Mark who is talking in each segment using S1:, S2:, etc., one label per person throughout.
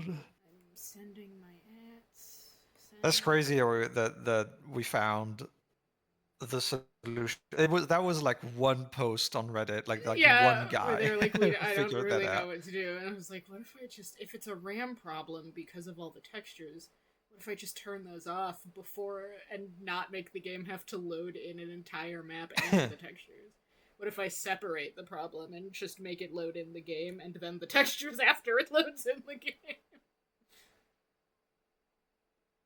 S1: I'm sending my ads.
S2: That's crazy that we found the solution. That was like one post on Reddit, like one
S1: Yeah, where
S2: guy
S1: they were like, I don't
S2: figured that
S1: really know
S2: out.
S1: what to do. And I was like, what if I just, if it's a RAM problem because of all the textures, what if I just turn those off before and not make the game have to load in an entire map and the textures? What if I separate the problem and just make it load in the game and then the textures after it loads in the game?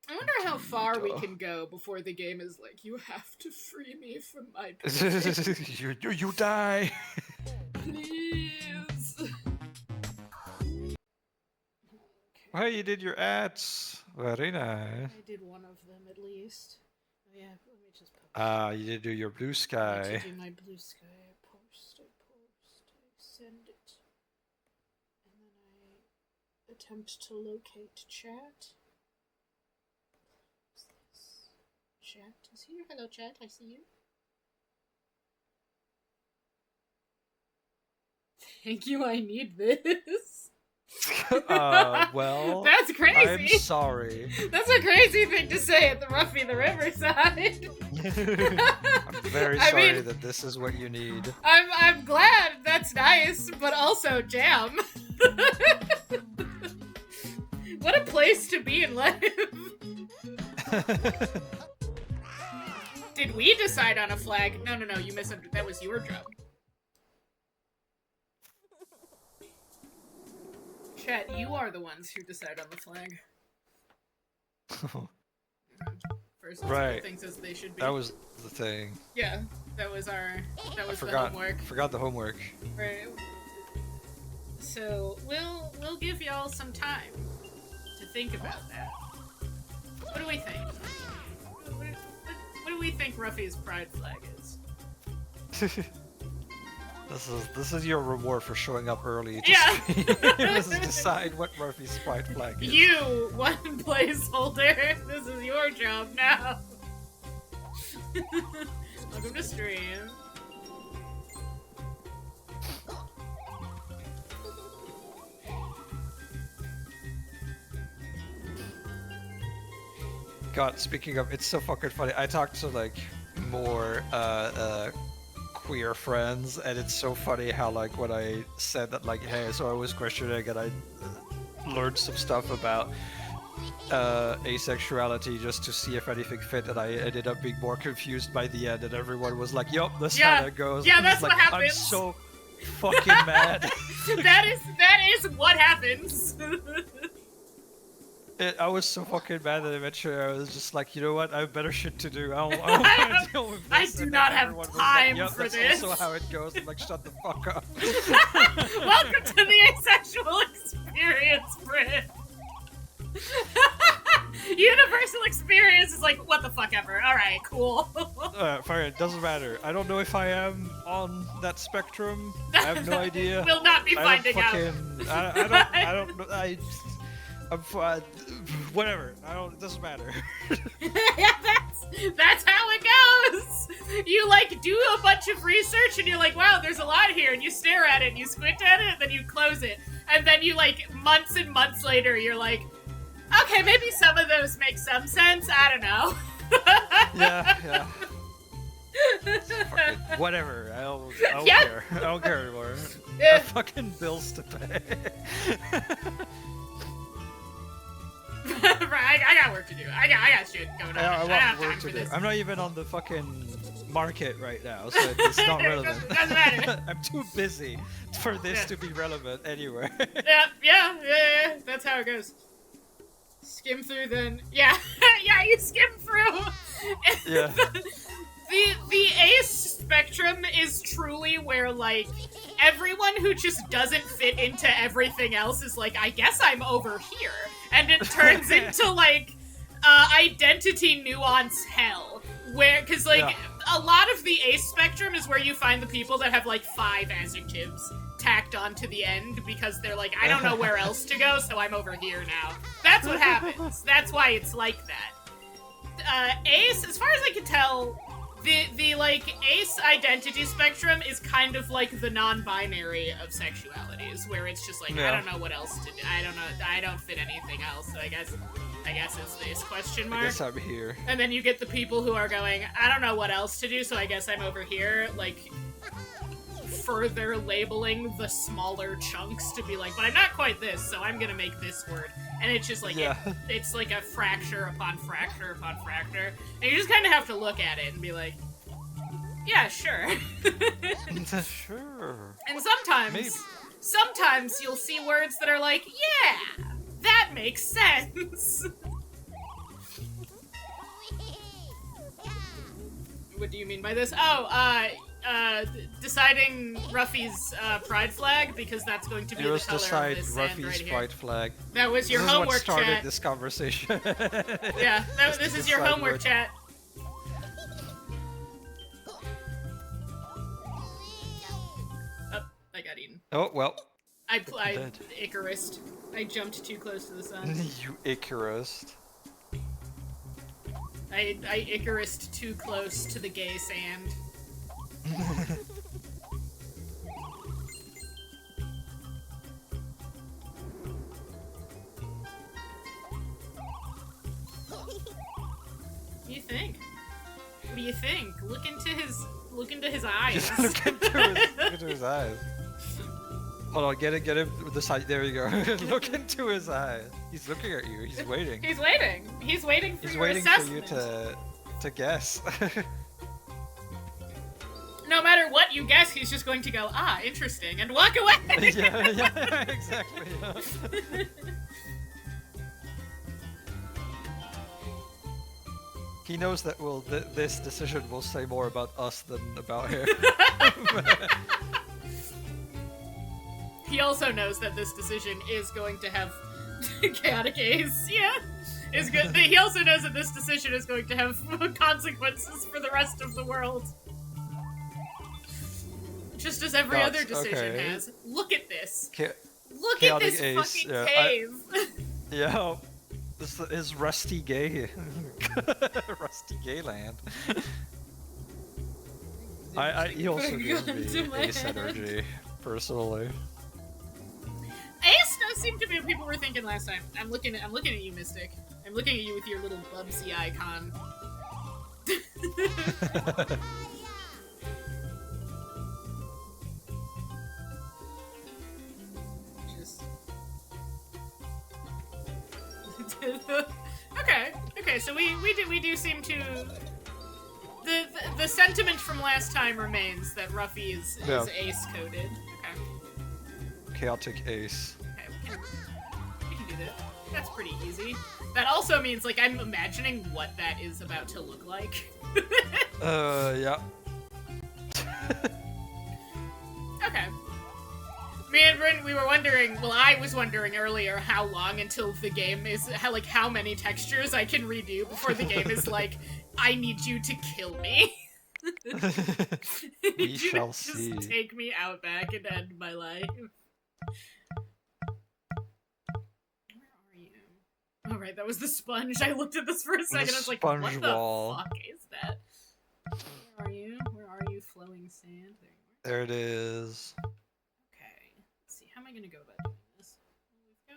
S1: I wonder how far we can go before the game is like, you have to free me from my pain.
S2: you die.
S1: Please.
S2: Well, you did your ads. Very nice.
S1: I did one of them at least. Oh yeah, let me just publish.
S2: You did do your blue
S1: I
S2: sky.
S1: like to do my blue sky. I post, I send it. And then I attempt to locate chat. What's this? Chat is here. Hello chat, I see you. Thank you, I need this.
S2: Well,
S1: that's crazy.
S2: I'm sorry.
S1: That's a crazy thing to say at the Ruffy the Riverside.
S2: I'm very sorry that this is what you need.
S1: I'm glad. That's nice, but also damn. What a place to be in life. Did we decide on a flag? No, you misunderstood. That was your job. Chat, you are the ones who decide on the flag. First,
S2: right.
S1: Things as they should be.
S2: That was the thing.
S1: Yeah, that was the homework.
S2: Forgot the homework.
S1: Right. So we'll give y'all some time to think about that. What do we think? What do we think Ruffy's pride flag is?
S2: This is your reward for showing up early. Let's decide what Ruffy's pride flag is.
S1: You, one placeholder. This is your job now. Welcome to stream.
S2: God, speaking of, it's so fucking funny. I talked to like more queer friends, and it's so funny how like when I said that like, hey, so I was questioning and I learned some stuff about asexuality just to see if anything fit, and I ended up being more confused by the end, and everyone was like, yup, that's how that goes.
S1: Yeah, that's what happens.
S2: I'm so fucking mad.
S1: that is what happens.
S2: I was so fucking mad that eventually I was just like, you know what, I have better shit to do. I don't want to deal with this.
S1: I do not have time
S2: like,
S1: for
S2: that's
S1: this.
S2: Also how it goes. I'm like, shut the fuck up.
S1: Welcome to the asexual experience, Brit. Universal experience is like, what the fuck ever. Alright, cool.
S2: Fine, it doesn't matter. I don't know if I am on that spectrum. I have no idea.
S1: We'll not be finding out.
S2: I don't know. I'm fine. Whatever. It doesn't matter.
S1: Yeah, that's how it goes. You like do a bunch of research and you're like, wow, there's a lot here, and you stare at it and you squint at it and then you close it, and then you like months and months later you're like, okay, maybe some of those make some sense. I don't know.
S2: Yeah. Whatever. I don't care. I don't care anymore. I have fucking bills to pay.
S1: Right, I got work to do. I got shit going on.
S2: I got work to do. I'm not even on the fucking market right now, so it's not relevant.
S1: Doesn't matter.
S2: I'm too busy for this to be relevant anyway.
S1: Yeah. That's how it goes. Skim through, then. Yeah, you skim through.
S2: Yeah.
S1: The ace spectrum is truly where, like, everyone who just doesn't fit into everything else is like, I guess I'm over here. And it turns into, like, identity nuance hell. Where, because, like, a lot of the ace spectrum is where you find the people that have, like, 5 adjectives tacked onto the end because they're like, I don't know where else to go, so I'm over here now. That's what happens. That's why it's like that. Ace, as far as I can tell, the like ace identity spectrum is kind of like the non-binary of sexualities, where it's just like I don't know what else to do. I don't know. I don't fit anything else. So I guess it's this question mark.
S2: I guess I'm here.
S1: And then you get the people who are going, I don't know what else to do, so I guess I'm over here, like further labeling the smaller chunks to be like, but I'm not quite this, so I'm gonna make this word. And it's just like, it's like a fracture upon fracture upon fracture. And you just kind of have to look at it and be like, yeah, sure.
S2: Sure.
S1: And
S2: Maybe.
S1: sometimes you'll see words that are like, yeah, that makes sense. What do you mean by this? Oh, deciding Ruffy's pride flag, because that's going to be the color of this sand
S2: Ruffy's
S1: right here.
S2: pride flag.
S1: That was your homework,
S2: what started
S1: chat.
S2: this conversation.
S1: Yeah, this is your homework, chat. Oh, I got eaten.
S2: Oh, well.
S1: I Icarus. I jumped too close to the sun.
S2: You Icarus.
S1: I Icarus too close to the gay sand. What do you think? What do you think? Look into his eyes.
S2: Look into his eyes. Hold on, get him with the side. There you go. Look into his eyes. He's looking at you. He's waiting.
S1: He's waiting. He's waiting for
S2: He's
S1: your
S2: waiting
S1: assessment.
S2: for you to guess.
S1: No matter what you guess, he's just going to go, ah, interesting, and walk away.
S2: yeah, exactly. He knows that this decision will say more about us than about him.
S1: He also knows that this decision is going to have chaotic ace. Yeah, is good. He also knows that this decision is going to have consequences for the rest of the world, just as every other decision has. Look at this. Look at this
S2: ace.
S1: fucking cave.
S2: Yeah. This is Rusty Gay. Rusty Gay land. He also gives me Ace energy, personally.
S1: Ace does seem to be what people were thinking last time. I'm looking at you, Mystic. I'm looking at you with your little Bubsy icon. Okay, so we do seem to the sentiment from last time remains that Ruffy is ace coded. Okay.
S2: Chaotic ace.
S1: Okay, we can do that. That's pretty easy. That also means like I'm imagining what that is about to look like.
S2: Yeah.
S1: Okay. Me and Bryn, we were wondering, well, I was wondering earlier how long until the game is, how many textures I can redo before the game is like, I need you to kill me.
S2: We shall see.
S1: Just take me out back and end my life. Where are you? Oh, right, that was the sponge. I looked at this for a second, I was like, what the fuck is that? Where are you? Where are you, flowing sand?
S2: There it is.
S1: How am I gonna go about doing this? We've got...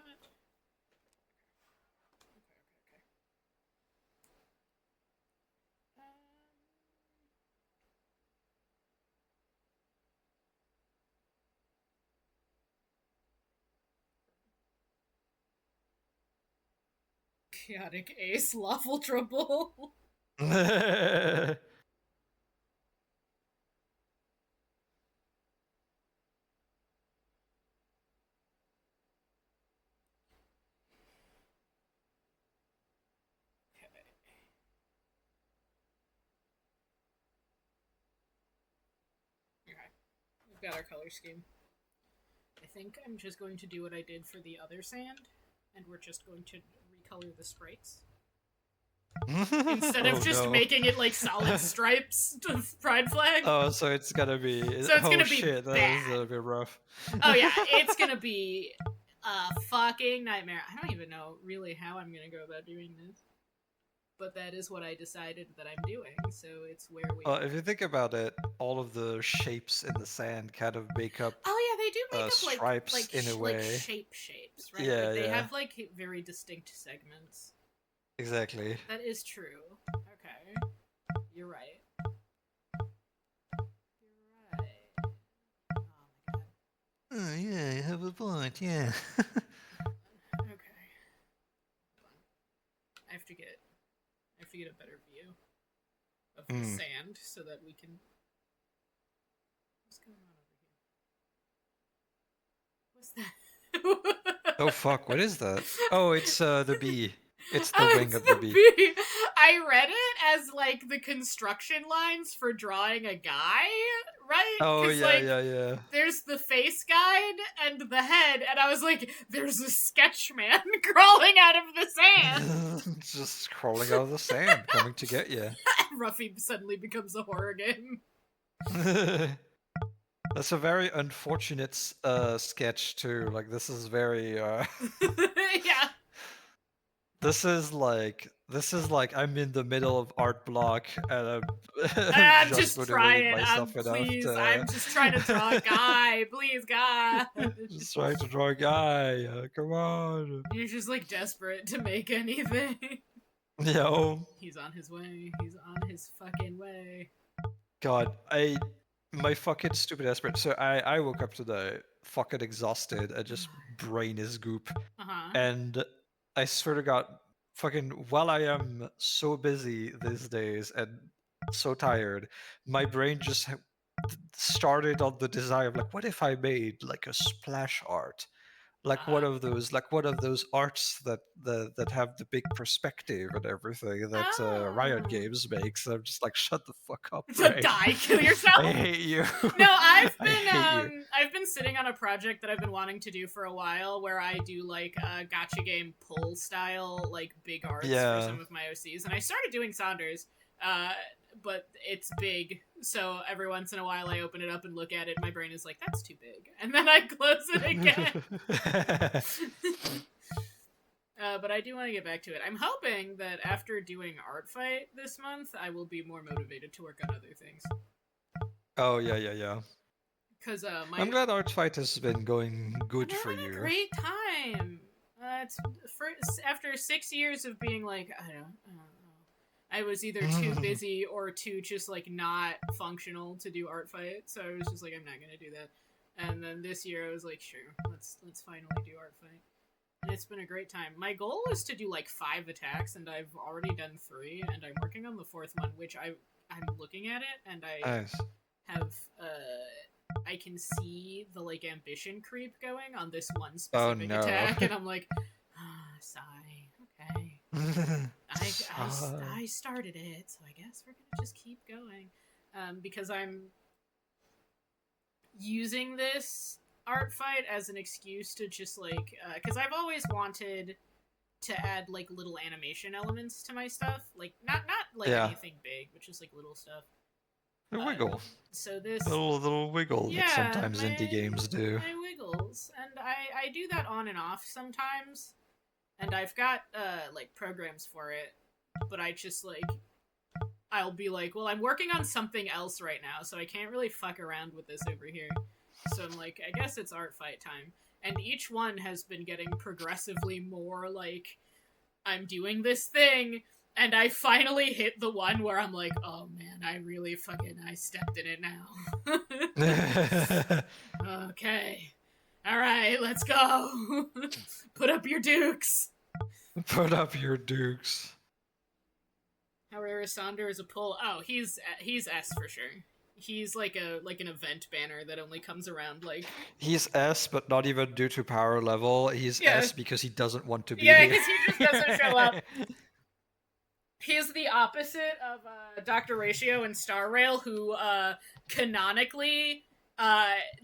S1: Chaotic ace, lawful trouble. Got our color scheme. I think I'm just going to do what I did for the other sand, and we're just going to recolor the sprites. Instead of just making it like solid stripes of pride flag.
S2: Oh, so it's gonna be...
S1: So it's gonna be
S2: shit,
S1: bad.
S2: That is a bit rough.
S1: Oh yeah, it's gonna be a fucking nightmare. I don't even know really how I'm gonna go about doing this. but that is what I decided that I'm doing, so it's where we
S2: Well, if you think about it, all of the shapes in the sand kind of make up
S1: Oh yeah, they do make up
S2: stripes in a
S1: like
S2: way.
S1: shapes, right?
S2: Yeah,
S1: Like they
S2: yeah,
S1: have like very distinct segments.
S2: exactly.
S1: That is true. Okay. You're right. You're right. Oh my god.
S2: Oh yeah, you have a point. Yeah.
S1: Okay. Hold on. I have to get a better view of the
S2: Hmm.
S1: sand so that we can what's going on over here? What's that?
S2: Oh fuck! What is that? Oh, it's the bee. It's the
S1: Oh,
S2: wing
S1: it's
S2: of the
S1: the
S2: bee.
S1: bee. I read it as like the construction lines for drawing a guy, right?
S2: Oh
S1: Because
S2: yeah,
S1: like
S2: yeah, yeah.
S1: there's the face guide and the head, and I was like, there's a sketch man crawling out of the sand.
S2: Just crawling out of the sand, coming to get you.
S1: Ruffy suddenly becomes a horror game.
S2: That's a very unfortunate sketch too. Like this is very
S1: Yeah.
S2: this is like I'm in the middle of art block and I'm
S1: I'm
S2: just
S1: just
S2: motivating
S1: trying.
S2: myself enough
S1: Please.
S2: to
S1: I'm just trying to draw a guy. Please, God.
S2: just trying to draw a guy. Come on.
S1: You're just like desperate to make anything.
S2: Yo,
S1: He's on his way. He's on his fucking way.
S2: God, my fucking stupid aspirant. So I woke up today fucking exhausted and just brain is goop.
S1: Uh huh.
S2: And I swear to God, fucking while I am so busy these days and so tired, my brain just started on the desire of like, what if I made like a splash art? Like one of those arts that have the big perspective and everything that Riot
S1: Oh.
S2: Games makes. I'm just like, shut the fuck up,
S1: To
S2: brain.
S1: die, kill yourself.
S2: I hate you.
S1: No, I've
S2: I hate you.
S1: I've been sitting on a project that I've been wanting to do for a while, where I do like gotcha game pull style, like big arts for
S2: Yeah.
S1: some of my OCs, and I started doing Saunders, but it's big, so every once in a while I open it up and look at it. My brain is like, that's too big, and then I close it again. But I do want to get back to it. I'm hoping that after doing Art Fight this month, I will be more motivated to work on other things.
S2: Oh yeah, yeah, yeah.
S1: Because
S2: I'm glad Art Fight has been going good
S1: I'm
S2: for
S1: having
S2: you.
S1: a great time. It's after 6 years of being like, I don't know. I was either too busy or too just like not functional to do Art Fight, so I was just like, I'm not gonna do that. And then this year I was like, sure, let's finally do Art Fight. And it's been a great time. My goal is to do like 5 attacks, and I've already done 3, and I'm working on the 4th one, which I'm looking at it, and I
S2: Nice.
S1: have I can see the like ambition creep going on this one specific attack, and I'm like, sigh, okay. I started it, so I guess we're gonna just keep going, because I'm using this Art Fight as an excuse to just like, because I've always wanted to add like little animation elements to my stuff, like not like anything big, but just like little stuff.
S2: A wiggle.
S1: So this
S2: Little wiggle that sometimes indie games do.
S1: My wiggles, and I do that on and off sometimes, and I've got like programs for it, but I just like I'll be like, well, I'm working on something else right now, so I can't really fuck around with this over here. So I'm like, I guess it's Art Fight time. And each one has been getting progressively more like, I'm doing this thing, and I finally hit the one where I'm like, oh man, I stepped in it now. Okay. Alright, let's go. Put up your dukes.
S2: Put up your dukes.
S1: However, Sonder is a pull. Oh, he's S for sure. He's like an event banner that only comes around like.
S2: He's S, but not even due to power level. He's S because he doesn't want to be
S1: here.
S2: here.
S1: Yeah, because he just doesn't show up. He's the opposite of Dr. Ratio and Star Rail, who canonically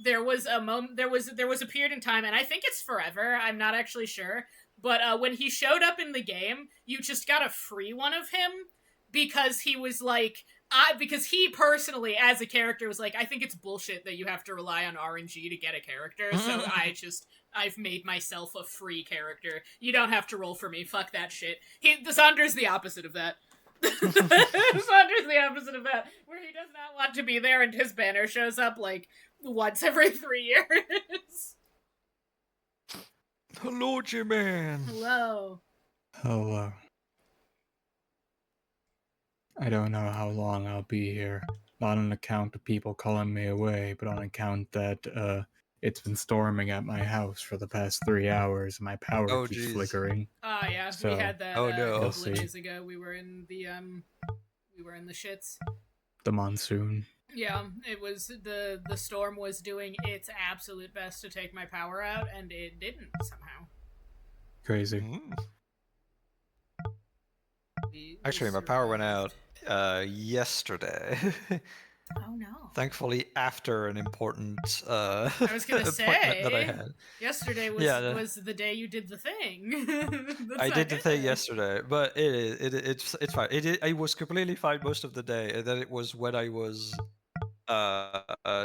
S1: there was a period in time, and I think it's forever. I'm not actually sure, but when he showed up in the game, you just got a free one of him because he was like. Because he personally, as a character, was like, I think it's bullshit that you have to rely on RNG to get a character, so I've made myself a free character. You don't have to roll for me. Fuck that shit. The Sander's the opposite of that. Sander's the opposite of that, where he does not want to be there, and his banner shows up like once every 3 years.
S2: Hello, J-Man.
S1: Hello.
S3: Hello. I don't know how long I'll be here. Not on account of people calling me away, but on account that it's been storming at my house for the past 3 hours. My power
S2: Oh,
S3: keeps
S2: jeez.
S3: flickering.
S1: Oh yeah,
S3: So,
S1: we had that
S2: oh,
S1: a
S2: no.
S1: couple
S3: You'll
S1: of
S3: see.
S1: days ago. We were in the shits.
S3: The monsoon.
S1: Yeah, it was the storm was doing its absolute best to take my power out, and it didn't somehow.
S3: Crazy.
S2: Mm.
S1: We
S2: Actually, my power went
S1: survived.
S2: out yesterday.
S1: Oh no.
S2: Thankfully, after an important
S1: I was gonna
S2: appointment that I
S1: say,
S2: had.
S1: yesterday was
S2: Yeah,
S1: was the day you did the thing.
S2: I did the thing
S1: yesterday.
S2: yesterday, but it's fine. It was completely fine most of the day, and then it was when I was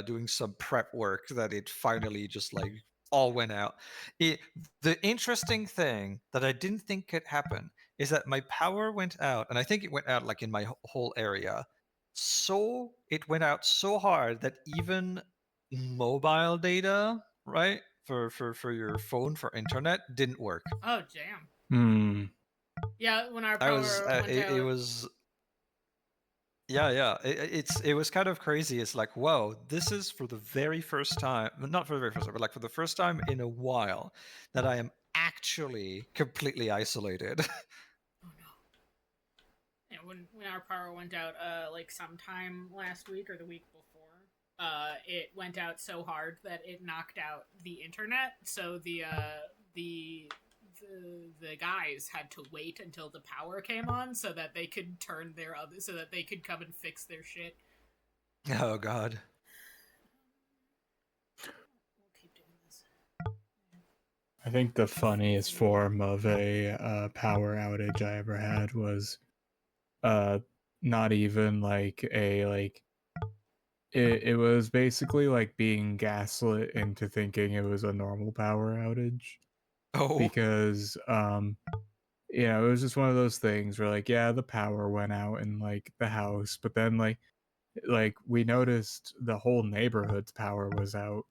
S2: doing some prep work that it finally just like all went out. The interesting thing that I didn't think could happen is that my power went out, and I think it went out like in my whole area. So it went out so hard that even mobile data, right, for your phone for internet didn't work.
S1: Oh damn.
S3: Hmm.
S1: Yeah, when our
S2: I was
S1: power went out.
S2: it was yeah. It was kind of crazy. It's like, whoa, this is for the very first time, not for the very first time, but like for the first time in a while that I am actually completely isolated.
S1: Oh no. Yeah, when our power went out, like sometime last week or the week before, it went out so hard that it knocked out the internet. So the guys had to wait until the power came on so that they could so that they could come and fix their shit.
S2: Oh god.
S1: We'll keep doing this.
S3: I think the funniest form of a power outage I ever had was not even like it was basically like being gaslit into thinking it was a normal power outage.
S2: Oh.
S3: Because it was just one of those things where like, yeah, the power went out in like the house, but then like we noticed the whole neighborhood's power was out.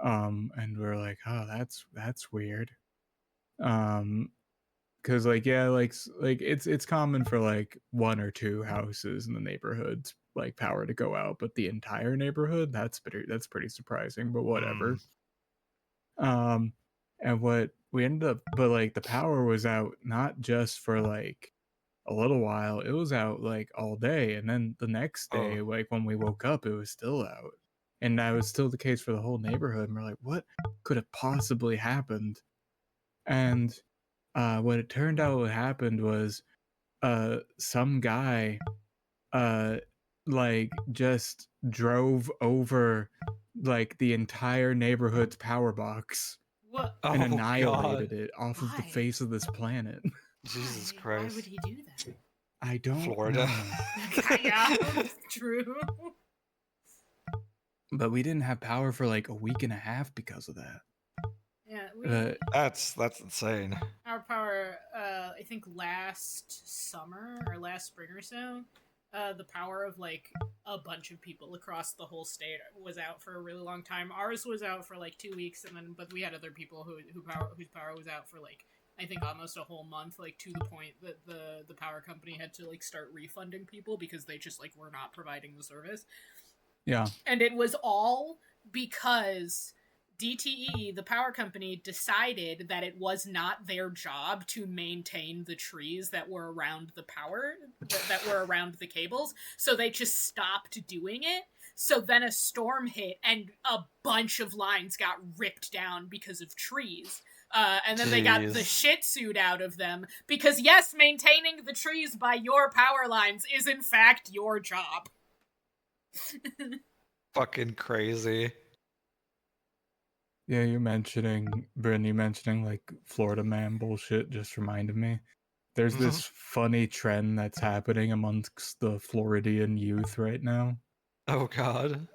S3: And we're like, oh, that's weird. Because like, yeah, like it's common for like one or two houses in the neighborhood's like power to go out, but the entire neighborhood, that's pretty surprising, but whatever. And what we ended up, but like the power was out not just for like a little while, it was out like all day, and then the next day, like when we woke up, it was still out, and that was still the case for the whole neighborhood. And we're like, what could have possibly happened? And what it turned out what happened was some guy like just drove over like the entire neighborhood's power box
S1: What?
S3: and
S2: Oh
S3: annihilated
S2: god.
S3: it off of the
S1: Why?
S3: face of this planet.
S2: Jesus
S1: Why?
S2: Christ.
S1: Why would he do that?
S3: I don't
S2: Florida.
S3: know.
S1: Yeah, true.
S3: But we didn't have power for like a week and a half because of that.
S1: Yeah,
S2: That's insane.
S1: our power, I think last summer or last spring or so, the power of like a bunch of people across the whole state was out for a really long time. Ours was out for like 2 weeks, and then but we had other people whose power was out for like I think almost a whole month, like to the point that the power company had to like start refunding people because they just like were not providing the service.
S3: Yeah.
S1: And it was all because DTE, the power company, decided that it was not their job to maintain the trees that were around the power, that were around the cables, so they just stopped doing it. So then a storm hit, and a bunch of lines got ripped down because of trees. And then they got the shit sued out of them, because yes, maintaining the trees by your power lines is in fact your job.
S2: Fucking crazy.
S3: Yeah, you mentioning like Florida man bullshit just reminded me. There's this funny trend that's happening amongst the Floridian youth right now.
S2: Oh god.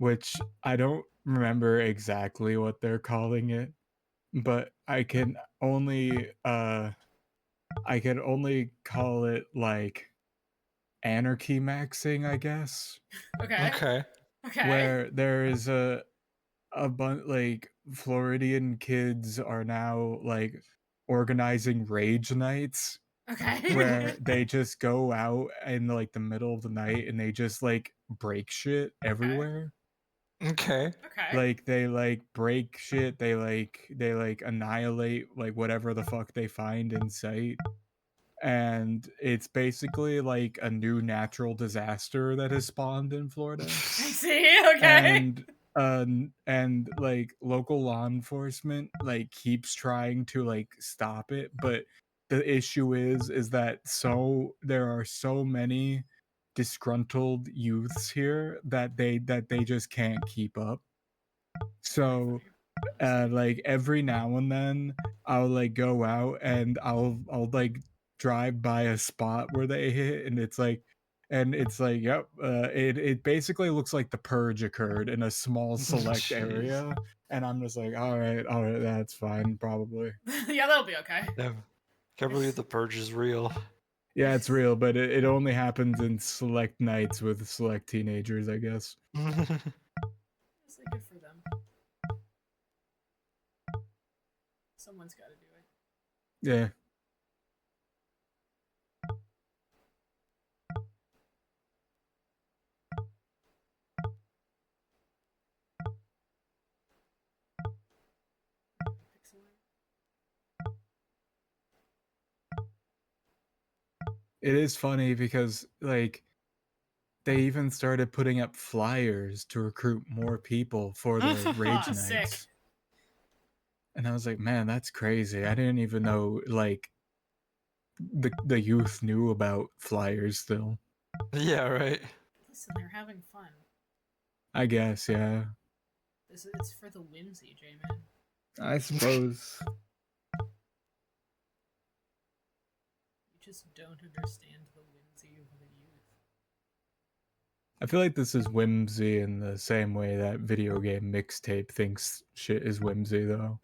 S3: which I don't remember exactly what they're calling it, but I can only call it like anarchy maxing, I guess,
S1: Okay.
S2: Okay.
S1: Okay.
S3: where there is a bunch like Floridian kids are now like organizing rage nights
S1: Okay.
S3: where they just go out in like the middle of the night and they just like break shit
S1: Okay.
S3: everywhere.
S2: Okay.
S1: Okay.
S3: Like they like break shit, they like annihilate like whatever the fuck they find in sight. And it's basically like a new natural disaster that has spawned in Florida.
S1: I see. Okay.
S3: And like local law enforcement like keeps trying to like stop it, but the issue is that there are so many disgruntled youths here that they just can't keep up.
S1: Very
S3: So
S1: funny. Honestly.
S3: like every now and then I'll like go out and I'll like drive by a spot where they hit and it's like yep, it basically looks like the purge occurred in a small select
S2: Jeez.
S3: area, and I'm just like all right, that's fine probably.
S1: Yeah, that'll be okay.
S2: Yeah. Can't believe the purge is real.
S3: Yeah, it's real, but it only happens in select nights with select teenagers, I guess.
S1: Honestly, good for them. Someone's got to do it.
S3: Yeah.
S1: Pixel art.
S3: It is funny because like they even started putting up flyers to recruit more people for the rage
S1: Ah, sick.
S3: nights. And I was like, man, that's crazy. I didn't even know like the youth knew about flyers still.
S2: Yeah, right.
S1: Listen, they're having fun.
S3: I guess, yeah.
S1: It's for the whimsy, J-Man.
S3: I suppose.
S1: You just don't understand the whimsy of the youth.
S3: I feel like this is whimsy in the same way that video game mixtape thinks shit is whimsy though.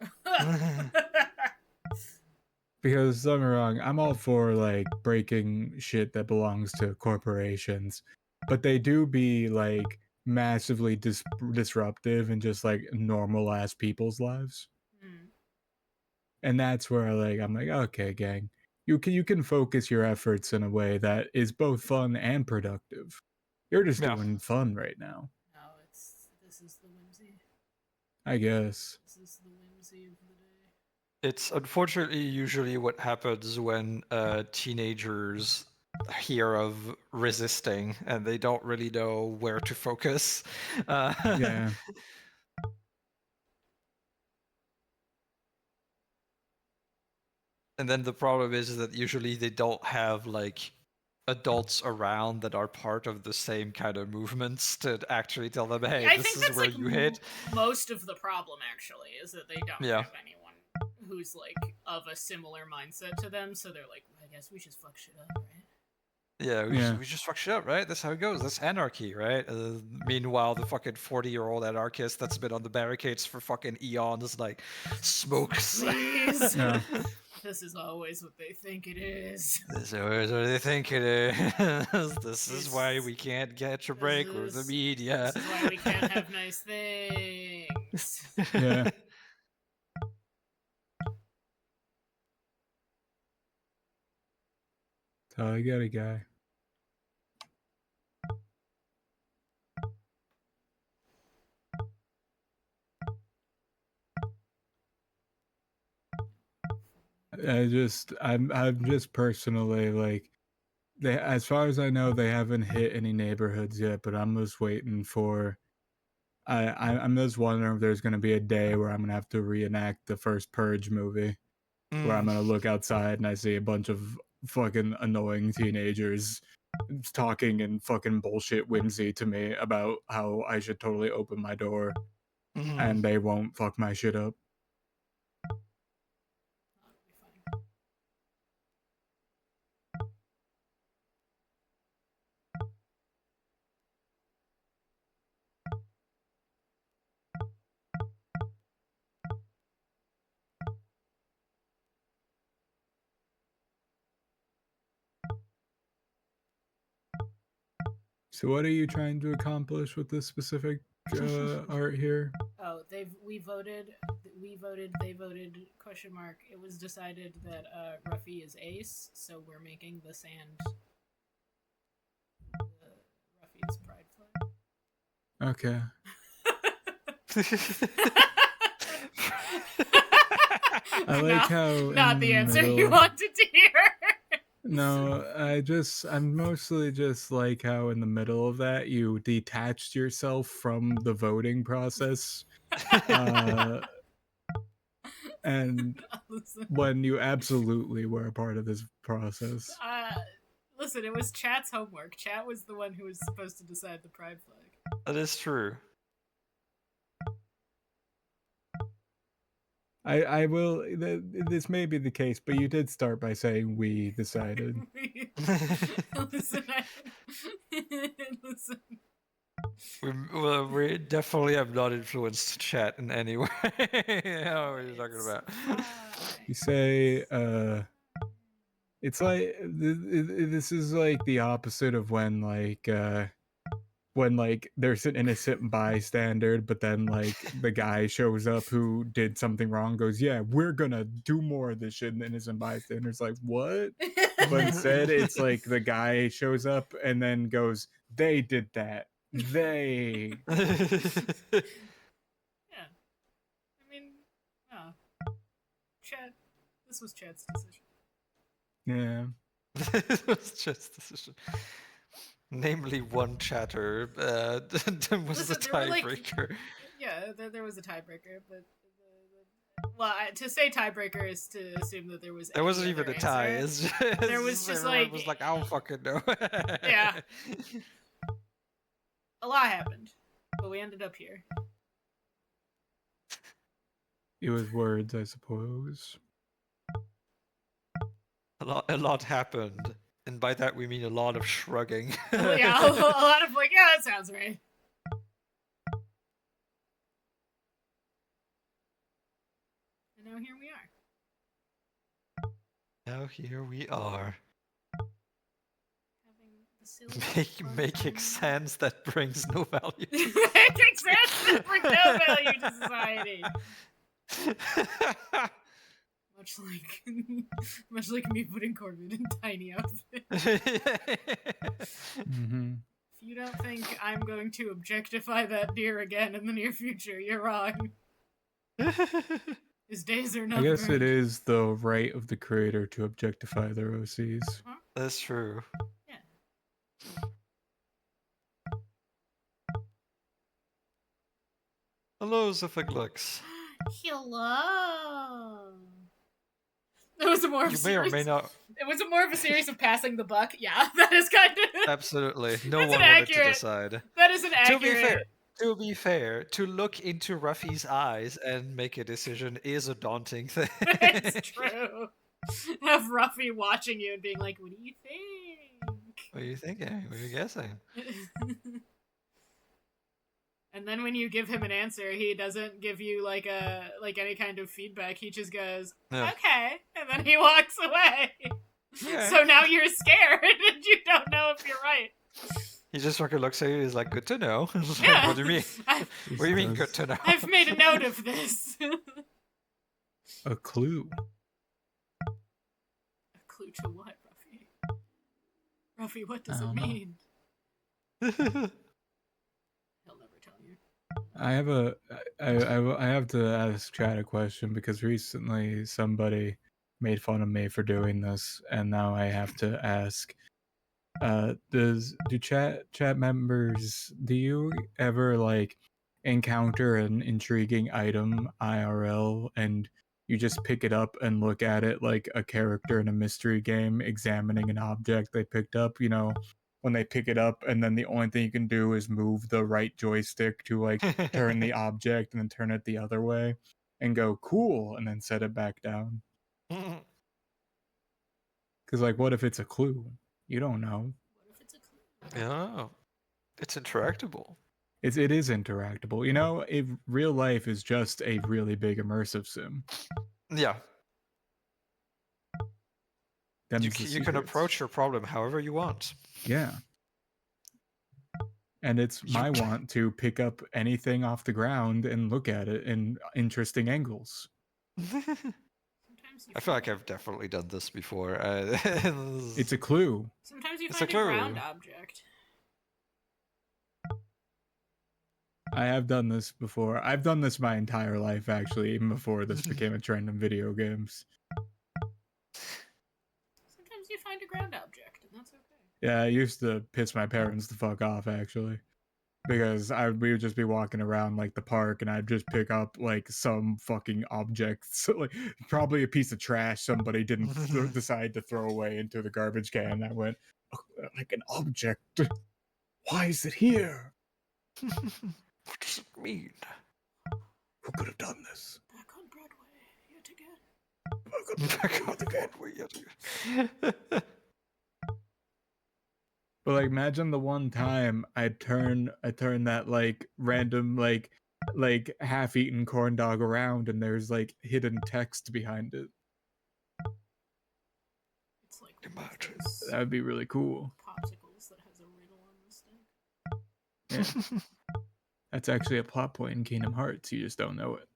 S3: Because don't get me wrong, I'm all for like breaking shit that belongs to corporations, but they do be like massively disruptive and just like normal ass people's lives.
S1: Hmm.
S3: And that's where like I'm like, okay, gang, you can focus your efforts in a way that is both fun and productive. You're just
S2: Yeah.
S3: doing fun right now,
S1: No, this is the whimsy.
S3: I guess.
S1: This is the whimsy of the day.
S2: It's unfortunately usually what happens when teenagers hear of resisting and they don't really know where to focus.
S3: Yeah.
S2: And then the problem is that usually they don't have like adults around that are part of the same kind of movements to actually tell them, hey,
S1: I
S2: this
S1: think
S2: is
S1: that's
S2: where
S1: like
S2: you hit.
S1: most of the problem actually is that they don't
S2: Yeah.
S1: have anyone who's like of a similar mindset to them, so they're like, well, I guess we just fuck shit up, right?
S2: Yeah,
S3: Yeah.
S2: we just fuck shit up, right? That's how it goes. That's anarchy, right? Meanwhile, the fucking 40-year-old anarchist that's been on the barricades for fucking eons, like, smokes.
S1: Please.
S3: Yeah.
S1: This is always what they think it is.
S2: This is what they think it is. This is why
S1: It's-
S2: we can't get a break with the media.
S1: This is why we can't have nice things.
S3: Yeah. So I got a guy. I'm just personally like they as far as I know they haven't hit any neighborhoods yet, but I'm just waiting for I'm just wondering if there's gonna be a day where I'm gonna have to reenact the first Purge movie, where I'm
S2: Mm,
S3: gonna look outside and I see a bunch of fucking annoying teenagers talking and fucking bullshit whimsy to me about how I should totally open my door
S2: mm.
S3: and they won't fuck my shit up.
S1: That'll be fine.
S3: So what are you trying to accomplish with this specific art here?
S1: Oh, we voted, they voted, question mark. It was decided that Ruffy is ace, so we're making the sand Ruffy's pride flag.
S3: Okay. I like how
S1: not the answer you wanted to hear.
S3: No, I'm mostly just like how in the middle of that you detached yourself from the voting process. And when you absolutely were a part of this process.
S1: Listen, it was Chat's homework. Chat was the one who was supposed to decide the pride flag.
S2: That is true.
S3: I will. This may be the case, but you did start by saying we decided.
S1: Listen, listen.
S2: We definitely have not influenced chat in any way. How are you talking about?
S3: You say, it's like this is like the opposite of when there's an innocent bystander, but then like the guy shows up who did something wrong, goes, yeah, we're gonna do more of this shit, and the innocent bystander's like, what? But instead it's like the guy shows up and then goes, they did that. They.
S1: Yeah. I mean, Chat. This was Chat's decision.
S3: Yeah.
S2: It was just decision. Namely, one chatter was the tiebreaker.
S1: There was a tiebreaker, but to say tiebreaker is to assume that there was.
S2: There wasn't even a tie.
S1: It's just, there was just like.
S2: Was like, I don't fucking know.
S1: Yeah. A lot happened, but we ended up here.
S3: It was words, I suppose.
S2: A lot happened, and by that we mean a lot of shrugging.
S1: Yeah, a lot of like, yeah, that sounds right. And now here we are.
S2: Now here we are.
S1: Having
S2: making sense that brings no value.
S1: Making sense that brings no value to society. Much like me putting Corbin in tiny outfits.
S3: Mm-hmm.
S1: If you don't think I'm going to objectify that deer again in the near future, you're wrong. His days are numbered.
S3: I guess it is the right of the creator to objectify their OCs.
S1: Huh?
S2: That's true.
S1: Yeah.
S2: Hello, Ziphiglux.
S1: Hello. It was a more of
S2: You may or may not.
S1: It was more of a series of passing the buck. Yeah, that is kind of
S2: Absolutely. No
S1: That's
S2: one
S1: an
S2: wanted
S1: accurate-
S2: to decide.
S1: that is an accurate.
S2: To be fair, to look into Ruffy's eyes and make a decision is a daunting thing.
S1: It's true. Have Ruffy watching you and being like, "What do you think?
S2: What are you thinking? What are you guessing?
S1: And then when you give him an answer, he doesn't give you like any kind of feedback. He just goes,
S2: Yeah.
S1: "Okay," and then he walks away.
S2: Yeah.
S1: So now you're scared and you don't know if you're right.
S2: He just fucking looks at you. He's like, "Good to know." Like,
S1: Yeah.
S2: what do you mean? What do you mean, good to know?
S1: I've made a note of this.
S3: A clue.
S1: A clue to what, Ruffy? Ruffy, what does it
S3: don't know.
S1: mean? He'll never tell you.
S3: I have to ask Chad a question because recently somebody made fun of me for doing this, and now I have to ask. Do chat members, do you ever like encounter an intriguing item IRL and you just pick it up and look at it like a character in a mystery game examining an object they picked up, you know, when they pick it up and then the only thing you can do is move the right joystick to like turn the object and then turn it the other way and go cool and then set it back down? Because like, what if it's a clue? You don't know.
S1: What if it's a clue?
S2: Yeah, it's interactable.
S3: It is interactable. You know, real life is just a really big immersive sim.
S2: Yeah,
S3: Them's
S2: you
S3: the
S2: can
S3: secrets.
S2: approach your problem however you want.
S3: Yeah. And it's my want to pick up anything off the ground and look at it in interesting angles.
S2: I feel like I've definitely done this before.
S3: It's a clue.
S1: Sometimes you
S2: It's
S1: find
S2: a
S1: a
S2: clue.
S1: ground object.
S3: I have done this before. I've done this my entire life, actually, even before this became a trend in video games.
S1: Sometimes you find a ground object, and that's okay.
S3: Yeah, I used to piss my parents the fuck off, actually. Because we would just be walking around like the park and I'd just pick up like some fucking objects, like probably a piece of trash somebody didn't decide to throw away into the garbage can. I went, "Oh, like an object. Why is it here?
S2: What does it mean?
S3: Who could have done this?
S1: Back on Broadway, yet again.
S2: Back on Broadway yet again.
S3: But like, imagine the one time I turn that like random like half-eaten corn dog around and there's like hidden text behind it.
S1: It's like
S2: Imagine.
S3: That would be really cool.
S1: popsicles that has a riddle on the stick.
S3: Yeah. That's actually a plot point in Kingdom Hearts. You just don't know it.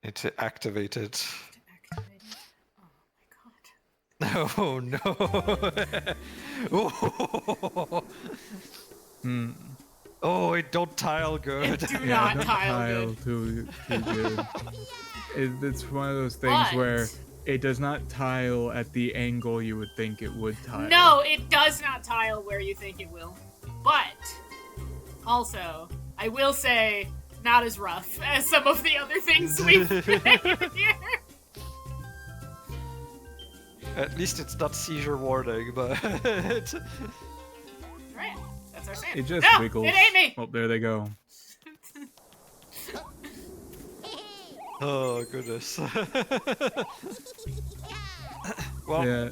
S2: It's activated.
S1: To activate it. Oh my god.
S2: Oh no! Oh. Oh, it don't tile good.
S1: It do
S3: Yeah,
S1: not
S3: don't
S1: tile good.
S3: too good. It's one of those things where it does not tile at the angle you would think it would tile.
S1: No, it does not tile where you think it will. But, also, I will say, not as rough as some of the other things we've played here.
S2: At least it's not seizure warning, but...
S1: Right, that's our sand.
S3: It just
S1: no,
S3: wiggles.
S1: It ate me!
S3: Oh, there they go.
S2: Oh, goodness. Well,
S3: Yeah.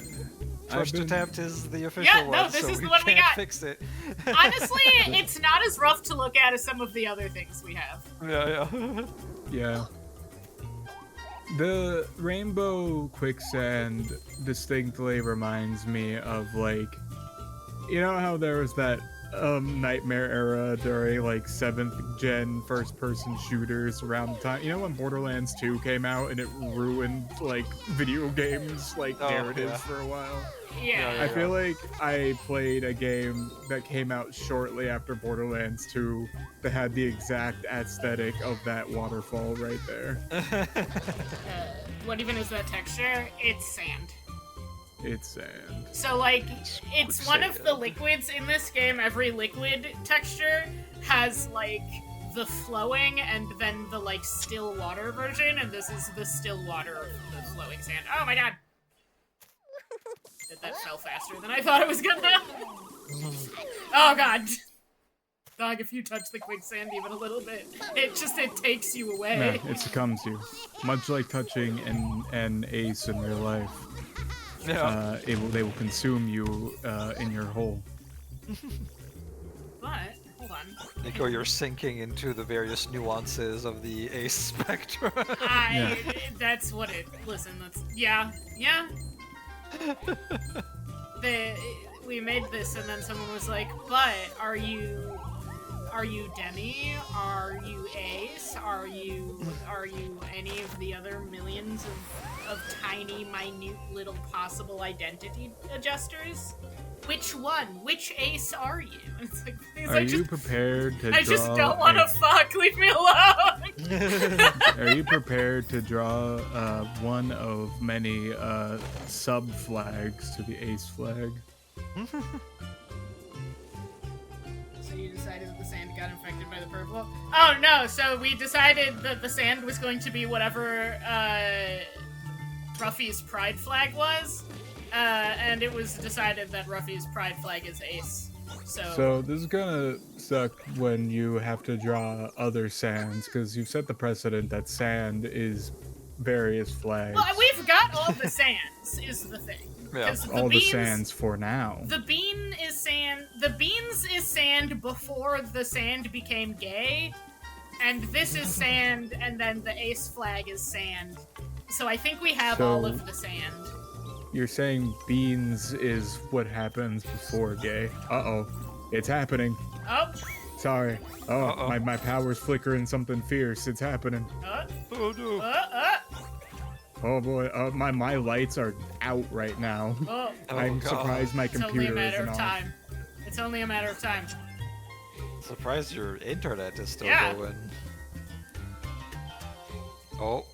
S2: first attempt is the official one,
S1: this
S2: so
S1: is
S2: we
S1: the one we
S2: can't
S1: got.
S2: fix it.
S1: Honestly, it's not as rough to look at as some of the other things we have.
S2: Yeah.
S3: Yeah. The rainbow quicksand distinctly reminds me of, like, you know how there was that nightmare era during like 7th gen first person shooters around the time, you know, when Borderlands 2 came out and it ruined like video games like narratives for a while.
S1: Yeah.
S3: I feel like I played a game that came out shortly after Borderlands 2 that had the exact aesthetic of that waterfall right there.
S1: What even is that texture? It's sand.
S3: It's sand.
S1: So, like, it's one of the liquids in this game. Every liquid texture has, like, the flowing and then the, like, still water version, and this is the still water of the flowing sand. Oh my god! That fell faster than I thought it was gonna. Oh god! Dog, if you touch the quicksand even a little bit, it takes you away.
S3: Yeah, it succumbs you. Much like touching an ace in real life.
S2: Yeah.
S3: They will consume you in your hole.
S1: But, hold on.
S2: Niko, you're sinking into the various nuances of the ace spectrum.
S1: That's what it. Listen, that's. Yeah. We made this, and then someone was like, "But are you Demi? Are you Ace? Are you any of the other millions of tiny, minute, little possible identity adjusters? Which one? Which Ace are you?" It's like,
S3: are you prepared to?
S1: I just don't want to fuck. Leave me alone.
S3: Are you prepared to draw one of many sub flags to the Ace flag?
S1: So you decided that the sand got infected by the purple? Oh no, so we decided that the sand was going to be whatever Ruffy's pride flag was, and it was decided that Ruffy's pride flag is Ace. So
S3: this is gonna suck when you have to draw other sands, because you've set the precedent that sand is various flags.
S1: Well, we've got all the sands, is the thing.
S2: Yeah.
S3: All the sands for now.
S1: The bean is sand. The beans is sand before the sand became gay, and this is sand, and then the ace flag is sand. So I think we have
S3: So-
S1: all of the sand.
S3: You're saying beans is what happens before gay. Uh-oh. It's happening.
S1: Oh,
S3: Sorry. Oh,
S2: Uh-oh.
S3: my power's flickering something fierce. It's happening.
S2: Oh no.
S3: Oh boy. My lights are out right now.
S1: Oh.
S3: I'm
S2: God.
S3: surprised my
S1: It's only a
S3: computer
S1: matter
S3: isn't
S1: of
S3: on.
S1: time. It's only a matter of time.
S2: Surprised your internet is still
S1: Yeah.
S2: going. Oh.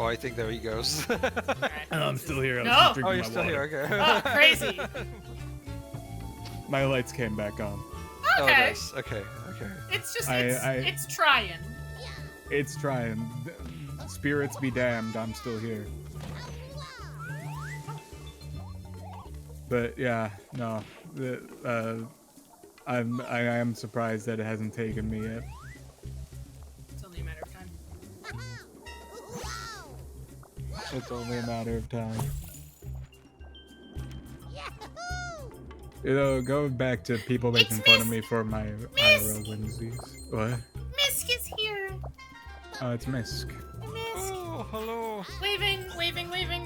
S2: Oh, I think there he goes.
S1: Alright.
S3: I'm still here. I was
S1: No.
S3: just
S2: Oh,
S3: drinking
S2: you're
S3: my
S2: still
S3: water.
S2: here, okay.
S1: Oh, crazy.
S3: My lights came back on.
S2: Oh,
S1: Okay.
S2: nice. Okay, okay.
S1: It's just,
S3: I-
S1: it's trying.
S3: It's trying. Spirits be damned, I'm still here. But yeah, no. I am surprised that it hasn't taken me yet.
S1: It's only a matter of time.
S3: It's only a matter of time. You know, going back to people making fun of me for my IRL whimsies. What?
S1: Misk is here.
S3: Oh, it's Misk.
S1: Misk.
S2: Oh, hello.
S1: Waving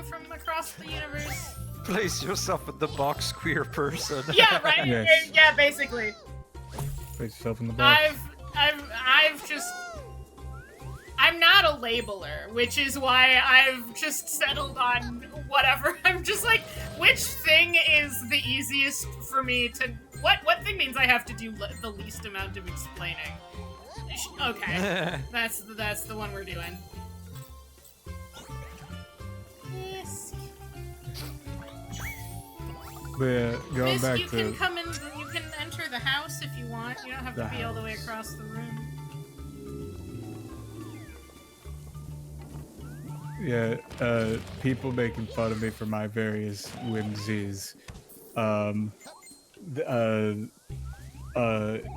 S1: from across the universe.
S2: Place yourself in the box, queer person.
S1: Yeah, right.
S3: Yes.
S1: Yeah, basically.
S3: Place yourself in the box.
S1: I've just. I'm not a labeler, which is why I've just settled on whatever. I'm just like, which thing is the easiest for me to. What thing means I have to do the least amount of explaining? Okay, that's the one we're doing. Yes.
S3: But yeah, going
S1: Miss,
S3: back
S1: you
S3: to
S1: can come in. You can enter the house if you want. You don't have to
S3: The
S1: be all the way
S3: house.
S1: across the room.
S3: yeah, people making fun of me for my various whimsies.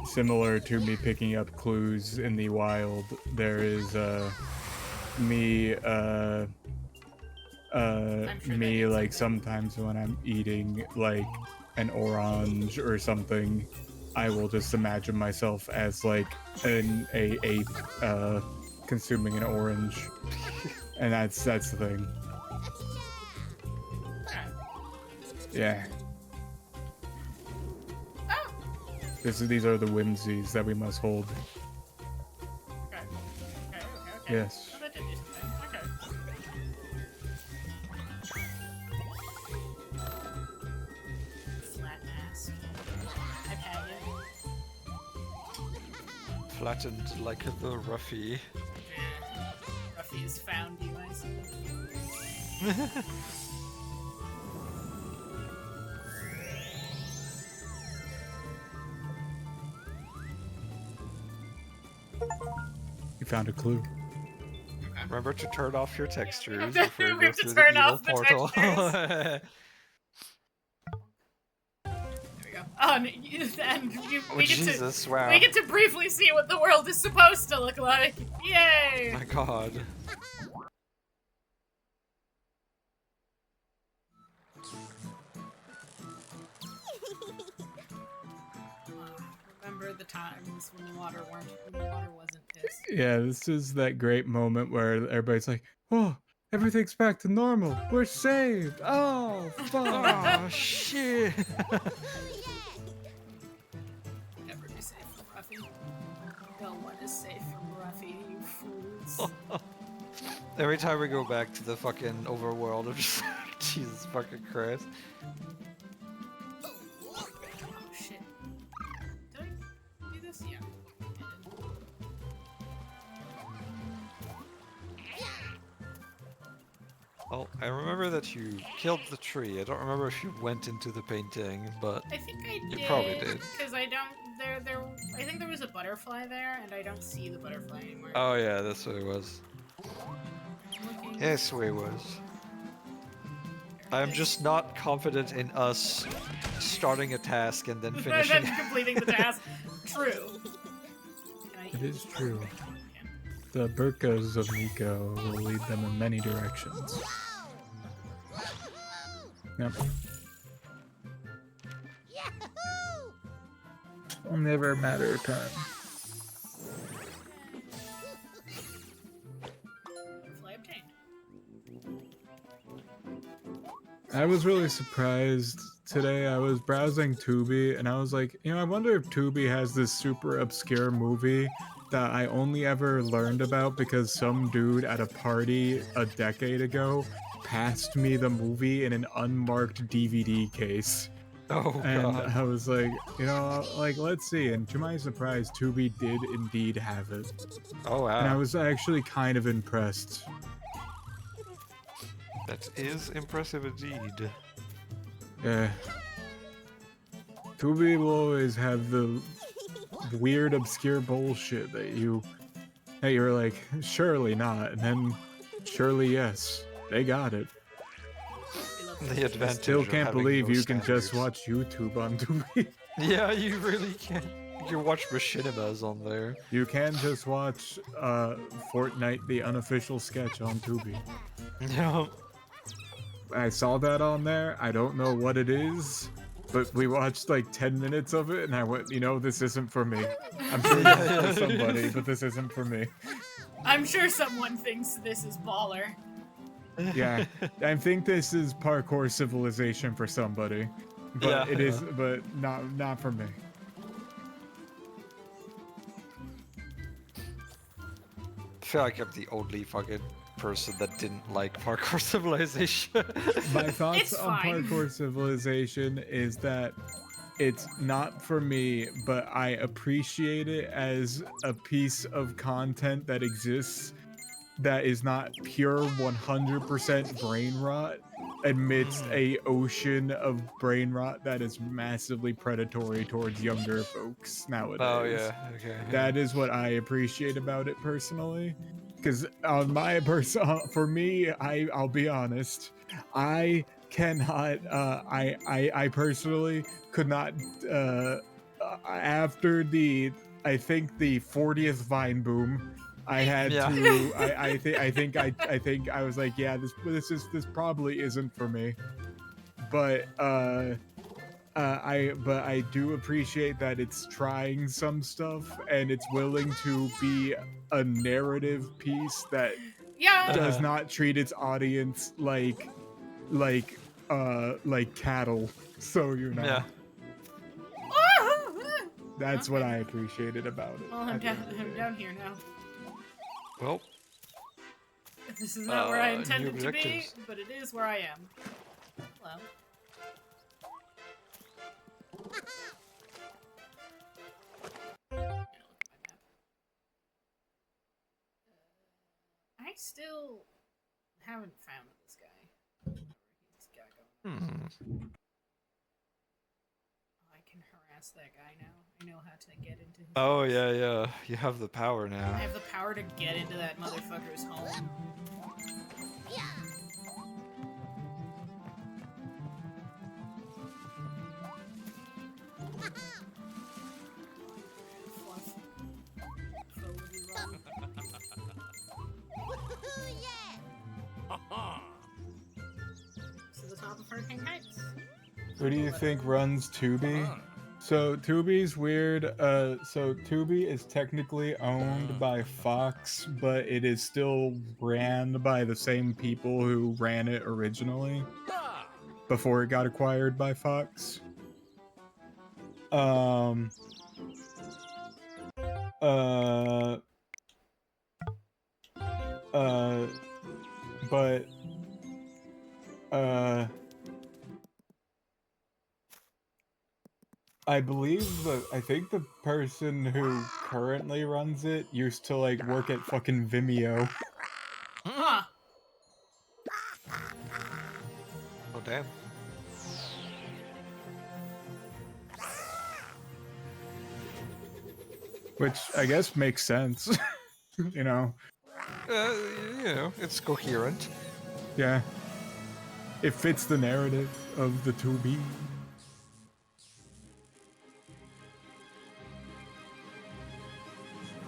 S3: Similar to me picking up clues in the wild, there is me
S1: sure that
S3: me
S1: is
S3: like
S1: something.
S3: sometimes when I'm eating like an orange or something, I will just imagine myself as like an ape consuming an orange. And that's the thing. Yeah.
S1: Oh.
S3: These are the whimsies that we must hold.
S1: Okay.
S3: Yes.
S1: Oh, that did do something. Okay. Flat mask. I've had it.
S2: Flattened like the Ruffy.
S1: Ruffy has found you, I see.
S3: You found a clue.
S2: Remember to turn off your textures
S1: We
S2: before you go
S1: have to
S2: through
S1: turn
S2: the evil
S1: off the
S2: portal.
S1: There we go. Oh, and
S2: Oh,
S1: we get
S2: Jesus, wow.
S1: we get to briefly see what the world is supposed to look like. Yay!
S2: My god.
S1: Remember the times when the water wasn't pissed.
S3: Yeah, this is that great moment where everybody's like, "Oh, everything's back to normal. We're saved. Oh, fuck."
S2: Oh, shit.
S1: Never be safe from Ruffy. No one is safe from Ruffy, you fools.
S2: Every time we go back to the fucking overworld, I'm just like, Jesus fucking Christ.
S1: Oh shit. Did I do this? Yeah. I did.
S2: Oh, I remember that you killed the tree. I don't remember if you went into the painting, but
S1: I think I
S2: You
S1: did.
S2: probably did.
S1: Because I don't. I think there was a butterfly there, and I don't see the butterfly anymore.
S2: oh yeah, that's what it was.
S1: Looking.
S2: Yes, it was. I'm just not confident in us starting a task and then
S1: And
S2: finishing.
S1: then completing the task. True. Can I
S3: It is
S1: eat?
S3: true.
S1: Can.
S3: The burkas of Niko will lead them in many directions. Yep. Never a matter of time.
S1: Butterfly obtained.
S3: I was really surprised today. I was browsing Tubi and I was like, I wonder if Tubi has this super obscure movie that I only ever learned about because some dude at a party a decade ago passed me the movie in an unmarked DVD case.
S2: Oh
S3: And
S2: god.
S3: I was like, like, let's see. And to my surprise, Tubi did indeed have it.
S2: Oh
S3: And I
S2: wow.
S3: was actually kind of impressed.
S2: That is impressive indeed.
S3: Yeah. Tubi will always have the weird, obscure bullshit that you're like, surely not, and then surely yes. They got it.
S2: The advantage
S3: Still
S2: of
S3: can't
S2: having
S3: believe
S2: no
S3: you can just
S2: standards.
S3: watch YouTube on Tubi.
S2: Yeah, you really can. You can watch machinimas on there.
S3: You can just watch Fortnite, the unofficial sketch on Tubi.
S2: Yeah.
S3: I saw that on there. I don't know what it is, but we watched like 10 minutes of it, and I went, this isn't for me. I'm sure this is for somebody, but this isn't for me.
S1: I'm sure someone thinks this is baller.
S3: Yeah, I think this is parkour civilization for somebody, but
S2: Yeah,
S3: it is,
S2: yeah.
S3: but not for me.
S2: I feel like I'm the only fucking person that didn't like parkour civilization.
S3: My thoughts
S1: It's
S3: on
S1: fine.
S3: parkour civilization is that it's not for me, but I appreciate it as a piece of content that exists that is not pure 100% brain rot amidst a ocean of brain rot that is massively predatory towards younger folks nowadays.
S2: Oh yeah, okay.
S3: That is what I appreciate about it personally. Because on my for me, I'll be honest, I cannot. I personally could not. After I think the 40th Vine boom, I had
S2: Yeah.
S3: to. I think I was like, yeah, this probably isn't for me. But I do appreciate that it's trying some stuff and it's willing to be a narrative piece that
S1: Yeah.
S3: does not treat its audience like cattle. So
S2: Yeah.
S3: that's what I appreciated about it.
S1: Well, I'm down here now.
S2: Well,
S1: This is not where I
S2: new
S1: intended to be,
S2: objectives.
S1: but it is where I am. Hello. I still haven't found this guy. This guy going on. I can harass that guy now. I know how to get into his
S2: Oh
S1: house.
S2: yeah, yeah. You have the power
S1: I
S2: now.
S1: have the power to get into that motherfucker's home. To the top of Hurricane Heights.
S3: Who do you think runs Tubi? So Tubi's weird. So Tubi is technically owned by Fox, but it is still ran by the same people who ran it originally before it got acquired by Fox. But I think the person who currently runs it used to like work at fucking Vimeo.
S1: Huh.
S2: Oh damn.
S3: Which I guess makes sense. You know.
S2: It's coherent.
S3: Yeah. It fits the narrative of the Tubi.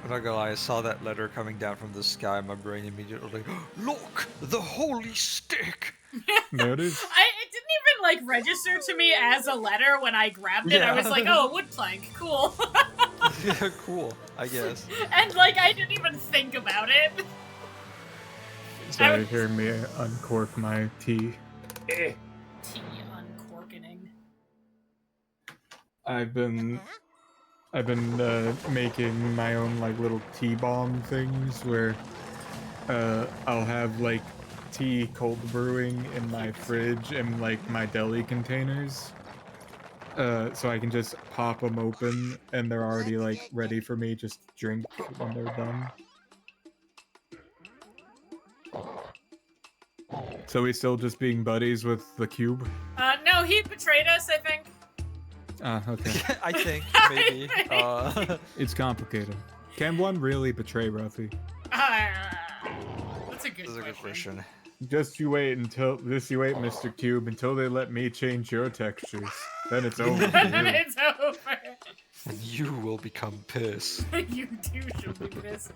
S2: I'm not gonna lie, I saw that letter coming down from the sky, my brain immediately look! The holy stick!
S3: There it is.
S1: It didn't even like register to me as a letter when I grabbed it. I was like, oh, a wood plank, cool.
S2: Yeah, cool, I guess.
S1: And like, I didn't even think about it.
S3: Sorry, hear me uncork my tea. I've been making my own like little tea bomb things where I'll have like tea cold brewing in my fridge and like my deli containers. So I can just pop them open and they're already like ready for me. Just drink when they're done. So we still just being buddies with the cube?
S1: No, he betrayed us, I think.
S3: Ah, okay.
S2: I think maybe.
S3: It's complicated. Can one really betray Ruffy?
S1: That's a good
S2: This is a good question.
S3: Just you wait, Mr. Cube, until they let me change your textures. Then it's over. for
S1: Then
S3: you.
S1: it's over.
S2: And you will become pissed.
S1: You too should be pissed.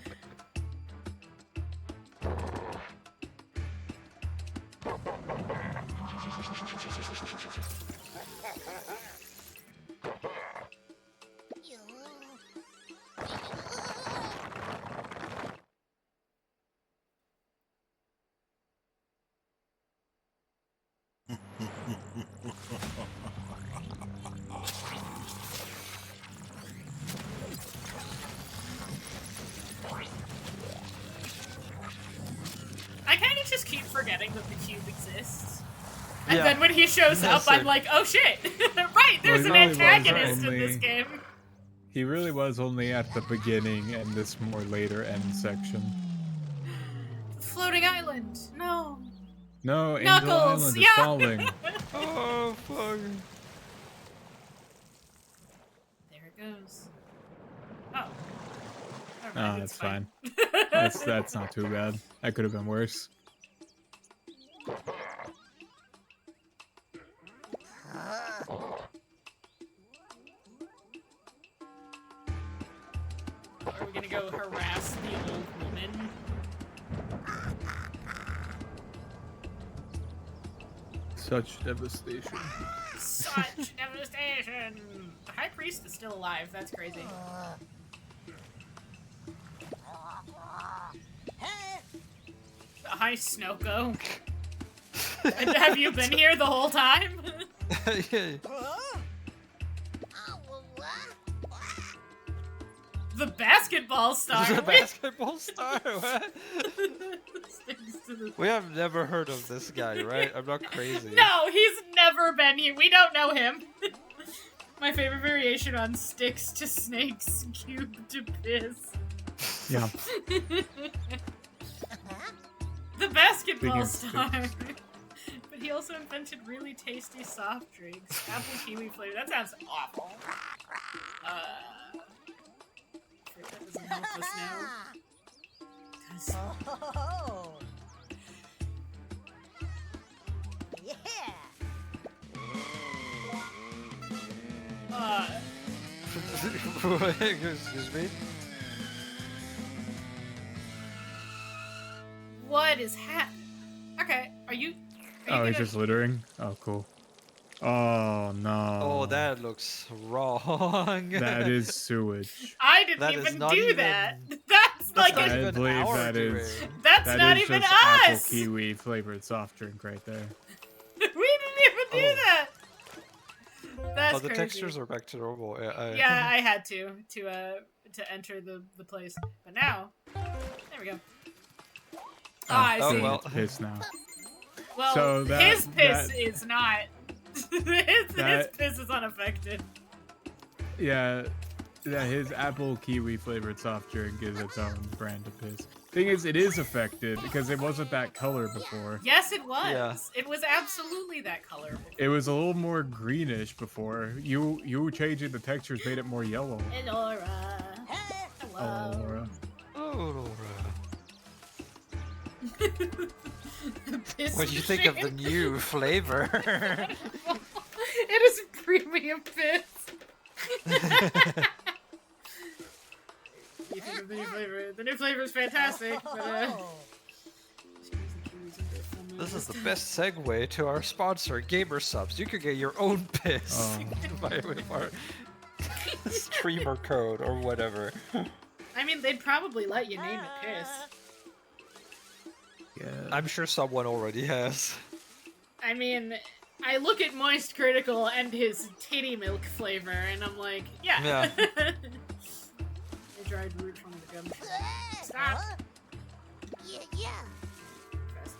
S1: I kind of just keep forgetting that the cube exists. And
S2: Yeah.
S1: then when he shows up, I'm
S2: Same.
S1: like, oh shit! Right, there's
S3: Well,
S1: an
S3: he really was
S1: antagonist in
S3: only-
S1: this game.
S3: He really was only at the beginning and this more later end section.
S1: Floating island. No.
S3: No, Angel
S1: Knuckles,
S3: Island is
S1: yeah.
S3: falling.
S2: Oh, fuck.
S1: There it goes. Oh. Never
S3: Ah,
S1: mind,
S3: that's
S1: it's
S3: fine. That's not too bad. That could have been worse.
S1: Are we gonna go harass the old woman?
S3: Such devastation.
S1: Such devastation! The High Priest is still alive. That's crazy. Hi, Snoko. Have you been here the whole time?
S2: Yeah.
S1: The basketball star.
S2: There's a basketball star? What?
S1: Sticks to the-
S2: We have never heard of this guy, right? I'm not crazy.
S1: No, he's never been here. We don't know him. My favorite variation on sticks to snakes, cube to piss.
S3: Yeah.
S1: The basketball
S3: Speaking of
S1: star. But he also invented really tasty soft drinks. Apple kiwi flavor. That sounds awful. That doesn't help us now. 'Cause-
S2: Excuse me?
S1: What is Okay, are you
S3: Oh, he's
S1: gonna-
S3: just littering? Oh, cool. Oh, no.
S2: Oh, that looks wrong.
S3: That is sewage.
S1: I didn't
S2: That is
S1: even
S2: not
S1: do
S2: even-
S1: that. That's like
S2: not
S3: I
S2: even
S3: believe
S2: our
S3: that is-
S2: doing.
S1: that's
S3: That
S1: not
S3: is
S1: even
S3: just apple
S1: us.
S3: kiwi flavored soft drink right there.
S1: We didn't even do
S2: Oh.
S1: that. That's
S2: Oh, the
S1: crazy.
S2: textures are back to normal.
S1: Yeah, I had to enter the place, but now there we go. I
S2: oh,
S1: see.
S2: well.
S3: Piss now.
S1: Well,
S3: So that-
S1: his piss
S3: that-
S1: is not. his
S3: That-
S1: piss is unaffected.
S3: Yeah, his apple kiwi flavored soft drink is its own brand of piss. Thing is, it is affected because it wasn't that color before.
S1: Yes, it was.
S2: Yeah.
S1: It was absolutely that color.
S3: It was a little more greenish before. You changing the textures made it more yellow.
S1: Hey, Laura. Hello.
S3: Oh, Laura.
S2: Oh, Laura.
S1: Piss
S2: What do you think of the
S1: machine.
S2: new flavor?
S1: It is premium piss. You think of the new flavor? The new flavor is fantastic, but
S2: This is the best segue to our sponsor, Gamer Subs. You could get your own piss with our streamer code or whatever.
S1: I mean, they'd probably let you name it piss.
S3: Yeah.
S2: I'm sure someone already has.
S1: I mean, I look at Moist Critical and his titty milk flavor, and I'm like, yeah. I dried root from the gum tree. Stop!
S4: Yeah.
S1: Fast.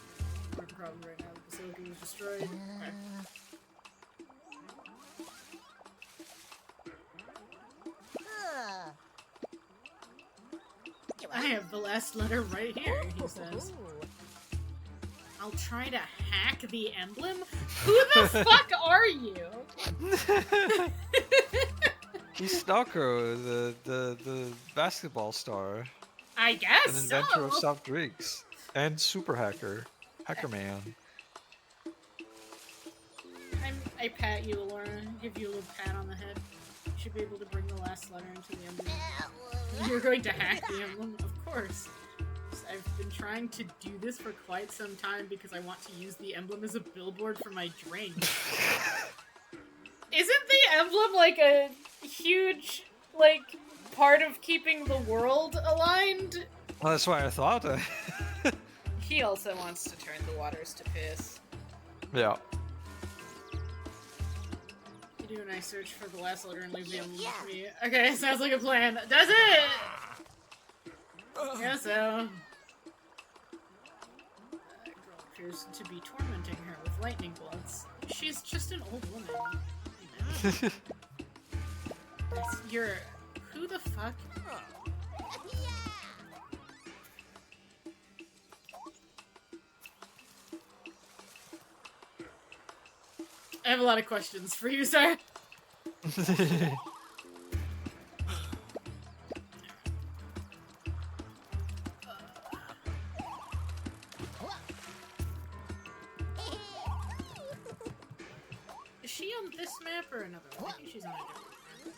S1: We're the problem right now. The facility was destroyed. Okay. I have the last letter right here, he says. I'll try to hack the emblem? Who the fuck are you?
S2: He's Niko, the basketball star.
S1: I guess
S2: An inventor of
S1: so.
S2: soft drinks. And super hacker. Hacker man.
S1: I pat you, Alora. Give you a little pat on the head. You should be able to bring the last letter into the emblem. You're going to hack the emblem? Of course. I've been trying to do this for quite some time because I want to use the emblem as a billboard for my drink. Isn't the emblem like a huge, like, part of keeping the world aligned?
S2: Well, that's why I thought.
S1: He also wants to turn the waters to piss.
S2: Yeah.
S1: You do a nice search for the last letter and leave the emblem with me. Okay, sounds like a plan. Does it? Yeah, so. That girl appears to be tormenting her with lightning bolts. She's just an old woman. You're... Who the fuck? I have a lot of questions for you, sir. Is she on this map or another one? I think she's on a different map.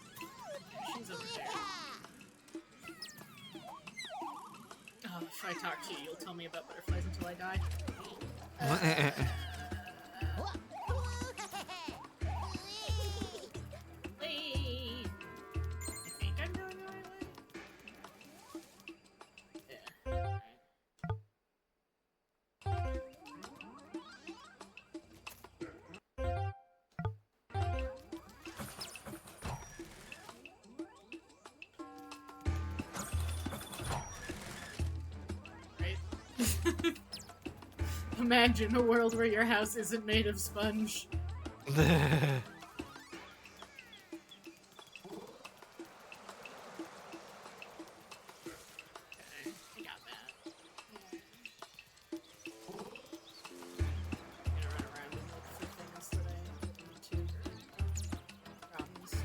S1: Yeah, she's over there. Oh, if I talk to you, you'll tell me about butterflies until I die. Wait. I think I'm going the right way. Yeah. Alright. Right? Imagine a world where your house isn't made of sponge. I got that. I'm gonna run around and look for things that I need to or problems soon.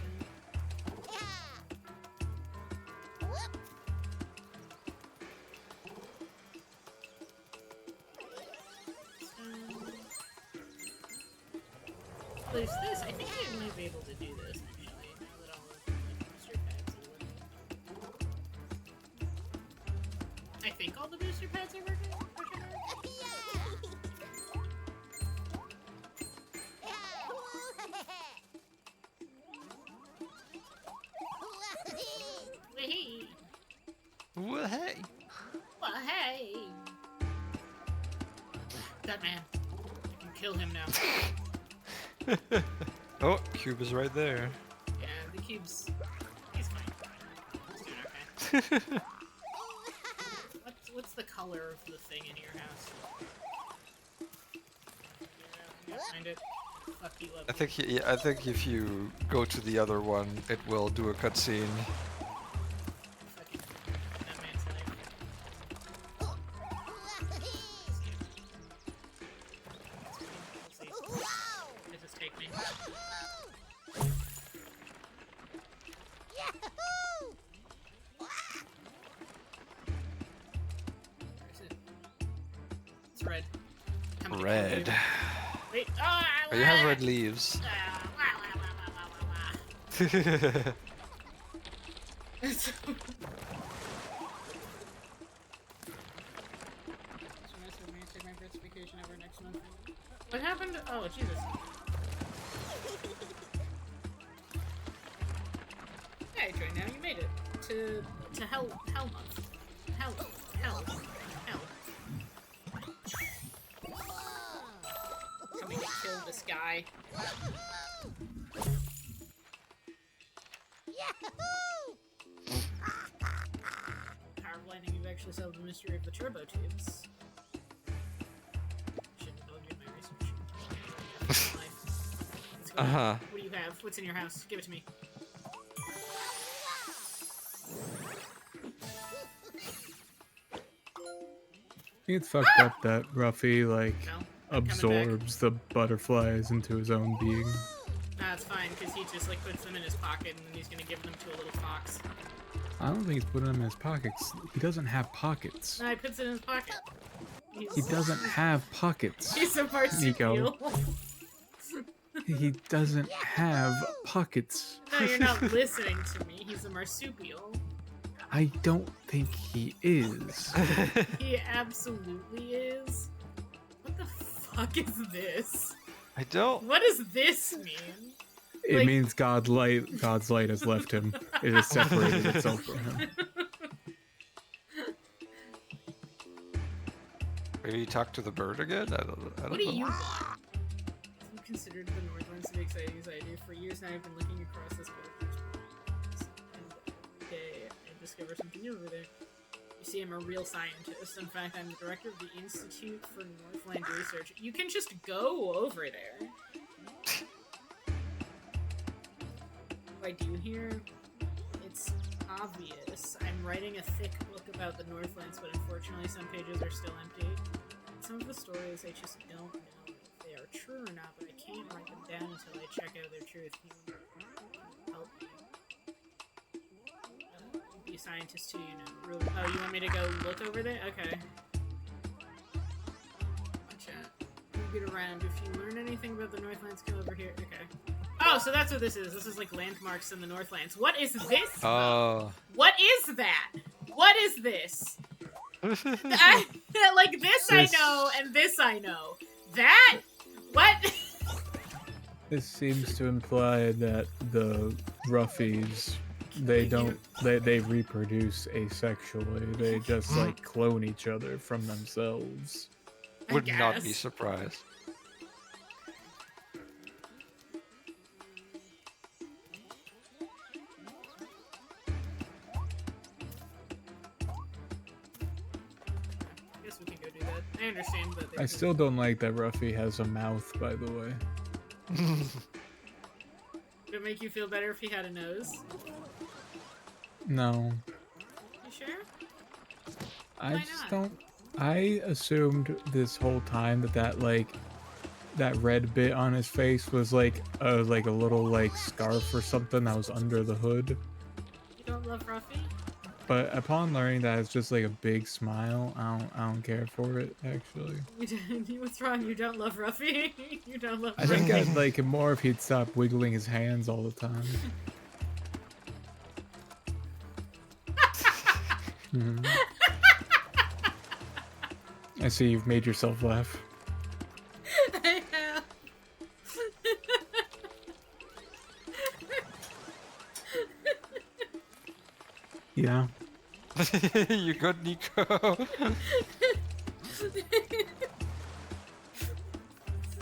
S1: There's this. I think I might be able to do this actually. Now that all of the booster pads are working. I think all the booster pads are working. Hey.
S2: Well, hey.
S1: Well, hey. That man. I can kill him now.
S2: Oh, cube is right there.
S1: Yeah, the cube's... He's fine. He's doing okay. What's the color of the thing in your house? Yeah, find it. Fuck you up.
S2: I think if you go to the other one, it will do a cutscene.
S1: Fucking that man's life. Does this take me? Where is it? It's red. Come to
S2: Red.
S1: kill you. Wait.
S2: Oh, you have red leaves.
S1: It's take my first vacation over next month. What happened? Oh, Jesus. Hey, Troy, now you made it. To hell month. Hell. Coming to kill this guy.
S4: Yahoo!
S1: Powerful, I think you've actually solved the mystery of the turbo tubes. Shouldn't have told you my research. What's going on? What do you have? What's in your house? Give it to me.
S3: I think it's fucked up that Ruffy, like,
S1: No, I'm coming
S3: absorbs the butterflies into his own being.
S1: Nah, it's fine, because he just, like, puts them in his pocket, and then he's gonna give them to a little fox.
S3: I don't think he's putting them in his pockets. He doesn't have pockets.
S1: No, he puts it in his pocket.
S3: He doesn't have pockets.
S1: He's a marsupial.
S3: He doesn't have pockets.
S1: No, you're not listening to me. He's a marsupial.
S3: I don't think he is.
S1: He absolutely is. What the fuck is this?
S2: I don't.
S1: What does this mean?
S3: It
S1: Like-
S3: means God's light has left him. It has separated itself from him.
S2: Maybe you talk to the bird again? I don't
S1: What
S2: know.
S1: do you want? I've considered the Northlands to be exciting as I do. For years now, I've been looking across this border, and every day I discover something new over there. You see, I'm a real scientist. In fact, I'm the director of the Institute for Northland Research. You can just go over there. What I do here? It's obvious. I'm writing a thick book about the Northlands, but unfortunately some pages are still empty. Some of the stories I just don't know if they are true or not, but I can't write them down until I check out their truth. Can you help me? Be a scientist too, you know. Oh, you want me to go look over there? Okay. Watch out. You get around. If you learn anything about the Northlands, come over here. Okay. Oh, so that's what this is. This is like landmarks in the Northlands. What is this?
S2: Oh.
S1: What is that? What is this? Like this I know, and this I know. That? What?
S3: This seems to imply that the Ruffies, they reproduce asexually. They just like clone each other from themselves.
S2: Would not be
S1: guess.
S2: surprised.
S1: I guess we can go do that. I understand that.
S3: I still don't like that Ruffy has a mouth, by the way.
S1: Would it make you feel better if he had a nose?
S3: No.
S1: You sure?
S3: I
S1: Why
S3: just
S1: not?
S3: don't. I assumed this whole time that that red bit on his face was like a little like scarf or something that was under the hood.
S1: You don't love Ruffy?
S3: But upon learning that it's just like a big smile, I don't care for it actually.
S1: What's wrong? You don't love Ruffy? You don't love
S3: I think
S1: Ruffy?
S3: I'd like him more if he'd stop wiggling his hands all the time. Mhm. I see you've made yourself laugh.
S1: I have.
S3: Yeah.
S2: You good, Niko?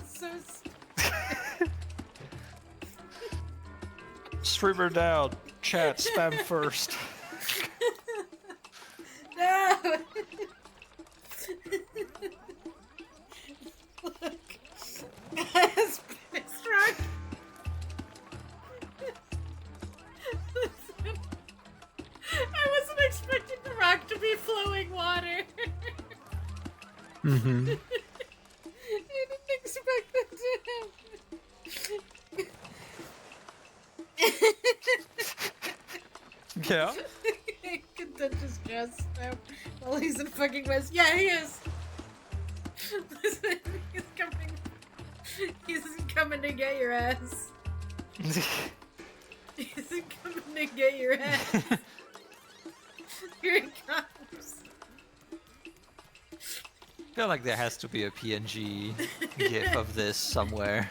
S1: So
S2: Streamer down. Chat, spam first.
S1: No! Look. Guys, pissed rock. Listen. I wasn't expecting the rock to be flowing water.
S3: Mm-hmm.
S1: I didn't expect that to happen.
S2: Yeah?
S1: I can touch his chest now while he's in fucking West. Yeah, he is. Listen, he's coming. He's coming to get your ass. He's coming to get your ass. Here he comes.
S2: I feel like there has to be a PNG gif of this somewhere.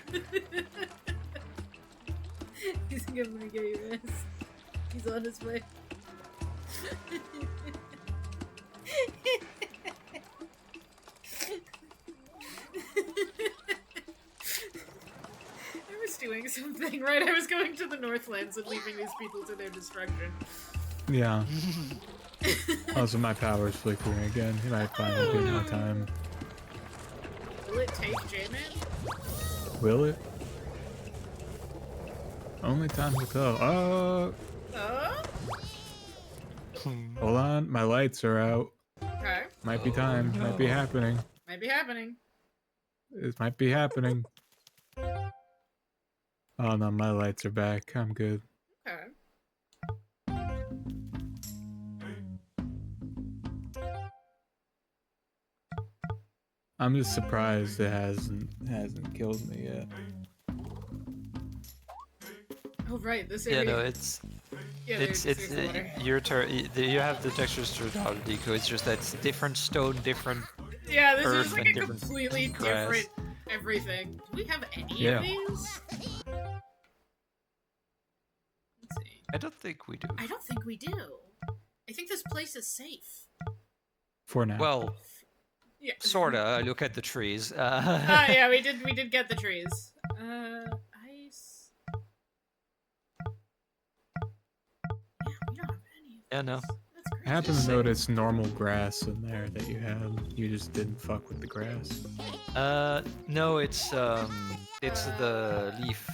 S1: He's coming to get your ass. He's on his way. something, right? I was going to the Northlands and leaving these people to their destruction.
S3: Yeah. Also, my power's flickering again. It might finally be my time.
S1: Will it take J-Man?
S3: Will it? Only time will tell. Oh, hold on. My lights are out.
S1: Okay.
S3: Might be time.
S2: no.
S3: Might be happening.
S1: Might be happening.
S3: It might be happening. Oh no, my lights are back. I'm good.
S1: Okay.
S3: I'm just surprised it hasn't killed me yet.
S1: Oh right, this
S2: Yeah,
S1: area.
S2: no, it's
S1: there's water.
S2: your turn. You have the textures turned out, Niko. It's just that it's different stone, different.
S1: Yeah, this
S2: Earth
S1: is like
S2: and
S1: a
S2: different
S1: completely
S2: grass.
S1: different everything. Do we have any
S3: Yeah.
S1: of these? Let's see.
S2: I don't think we do.
S1: I don't think we do. I think this place is safe.
S3: For now.
S2: Well,
S1: Yeah.
S2: sorta. I look at the trees.
S1: Yeah, we did get the trees. Ice. Yeah, we don't have any of
S2: Yeah, no.
S1: these. That's
S3: I
S1: crazy.
S3: happen to
S2: Just
S3: notice normal grass in there that you had. You just didn't fuck with the grass.
S2: No, it's the leaf.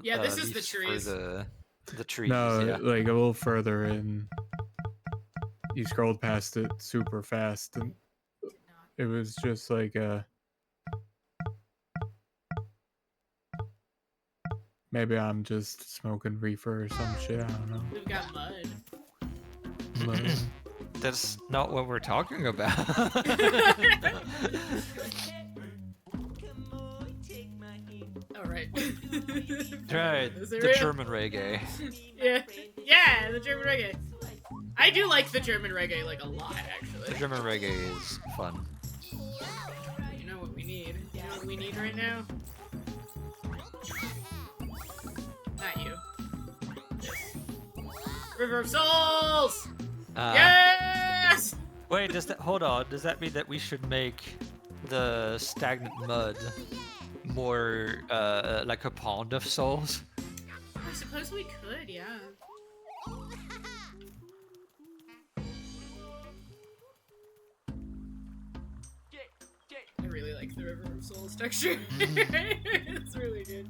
S1: Yeah, this is the
S2: leaves
S1: trees.
S2: for the trees.
S3: No,
S2: yeah.
S3: like a little further in. You scrolled past it super fast, and
S1: Did not.
S3: it was just like maybe I'm just smoking reefer or some shit. I don't know.
S1: We've got mud.
S3: But,
S2: That's not what we're talking about.
S1: Alright.
S2: Right,
S1: Is
S2: the
S1: it real?
S2: German reggae.
S1: Yeah, the German reggae. I do like the German reggae like a lot,
S2: The
S1: actually.
S2: German reggae is fun.
S1: You know what we need? You know what we need right now? Not you. This. River of Souls! Yes!
S2: Wait, hold on? Does that mean that we should make the stagnant mud more like a pond of souls?
S1: I suppose we could, yeah. I really like the River of Souls texture. It's really good.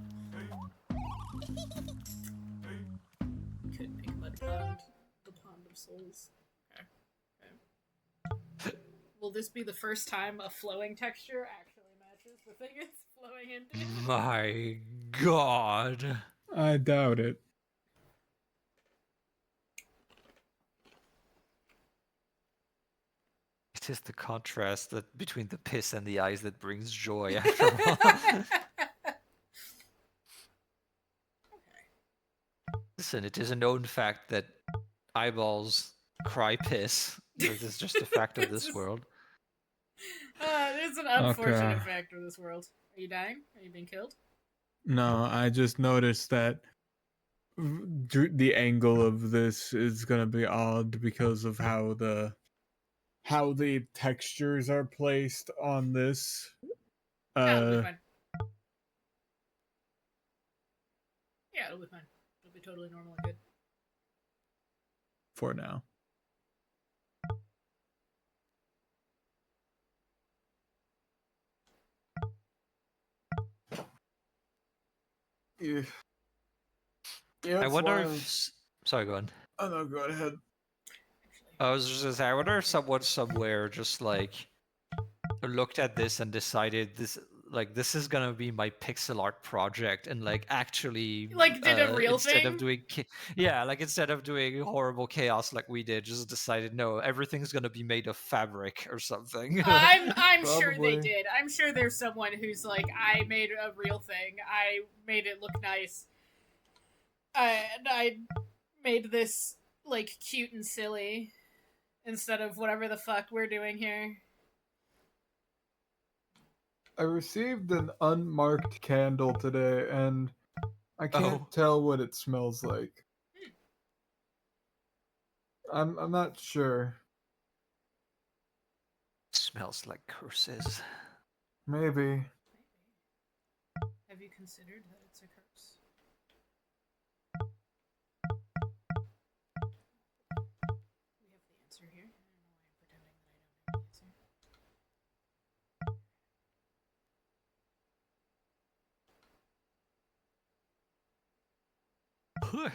S1: Could make a mud pond. The Pond of Souls. Okay. Will this be the first time a flowing texture actually matches the thing it's flowing into?
S2: My God.
S3: I doubt it.
S2: It is the contrast between the piss and the eyes that brings joy after a while. Listen, it is a known fact that eyeballs cry piss. This is just a fact of this world.
S1: It's an unfortunate
S3: Okay.
S1: fact of this world. Are you dying? Are you being killed?
S3: No, I just noticed that the angle of this is gonna be odd because of how the textures are placed on this.
S1: Yeah, it'll be fine. Yeah, it'll be fine. It'll be totally normal and good.
S3: For now. Yeah. Yeah,
S2: I wonder if. Sorry, go on.
S3: Oh no, go ahead.
S2: I was just gonna say, I wonder if someone somewhere just like looked at this and decided this is gonna be my pixel art project, and like actually
S1: Like, did a real
S2: instead
S1: thing?
S2: of doing instead of doing horrible chaos like we did, just decided no, everything's gonna be made of fabric or something.
S1: I'm sure they
S3: Probably.
S1: did. I'm sure there's someone who's like, I made a real thing. I made it look nice. And I made this like cute and silly instead of whatever the fuck we're doing here.
S3: I received an unmarked candle today, and I can't tell what it smells like. I'm not sure.
S2: Smells like curses.
S3: Maybe.
S1: Have you considered that it's a curse? Yawning?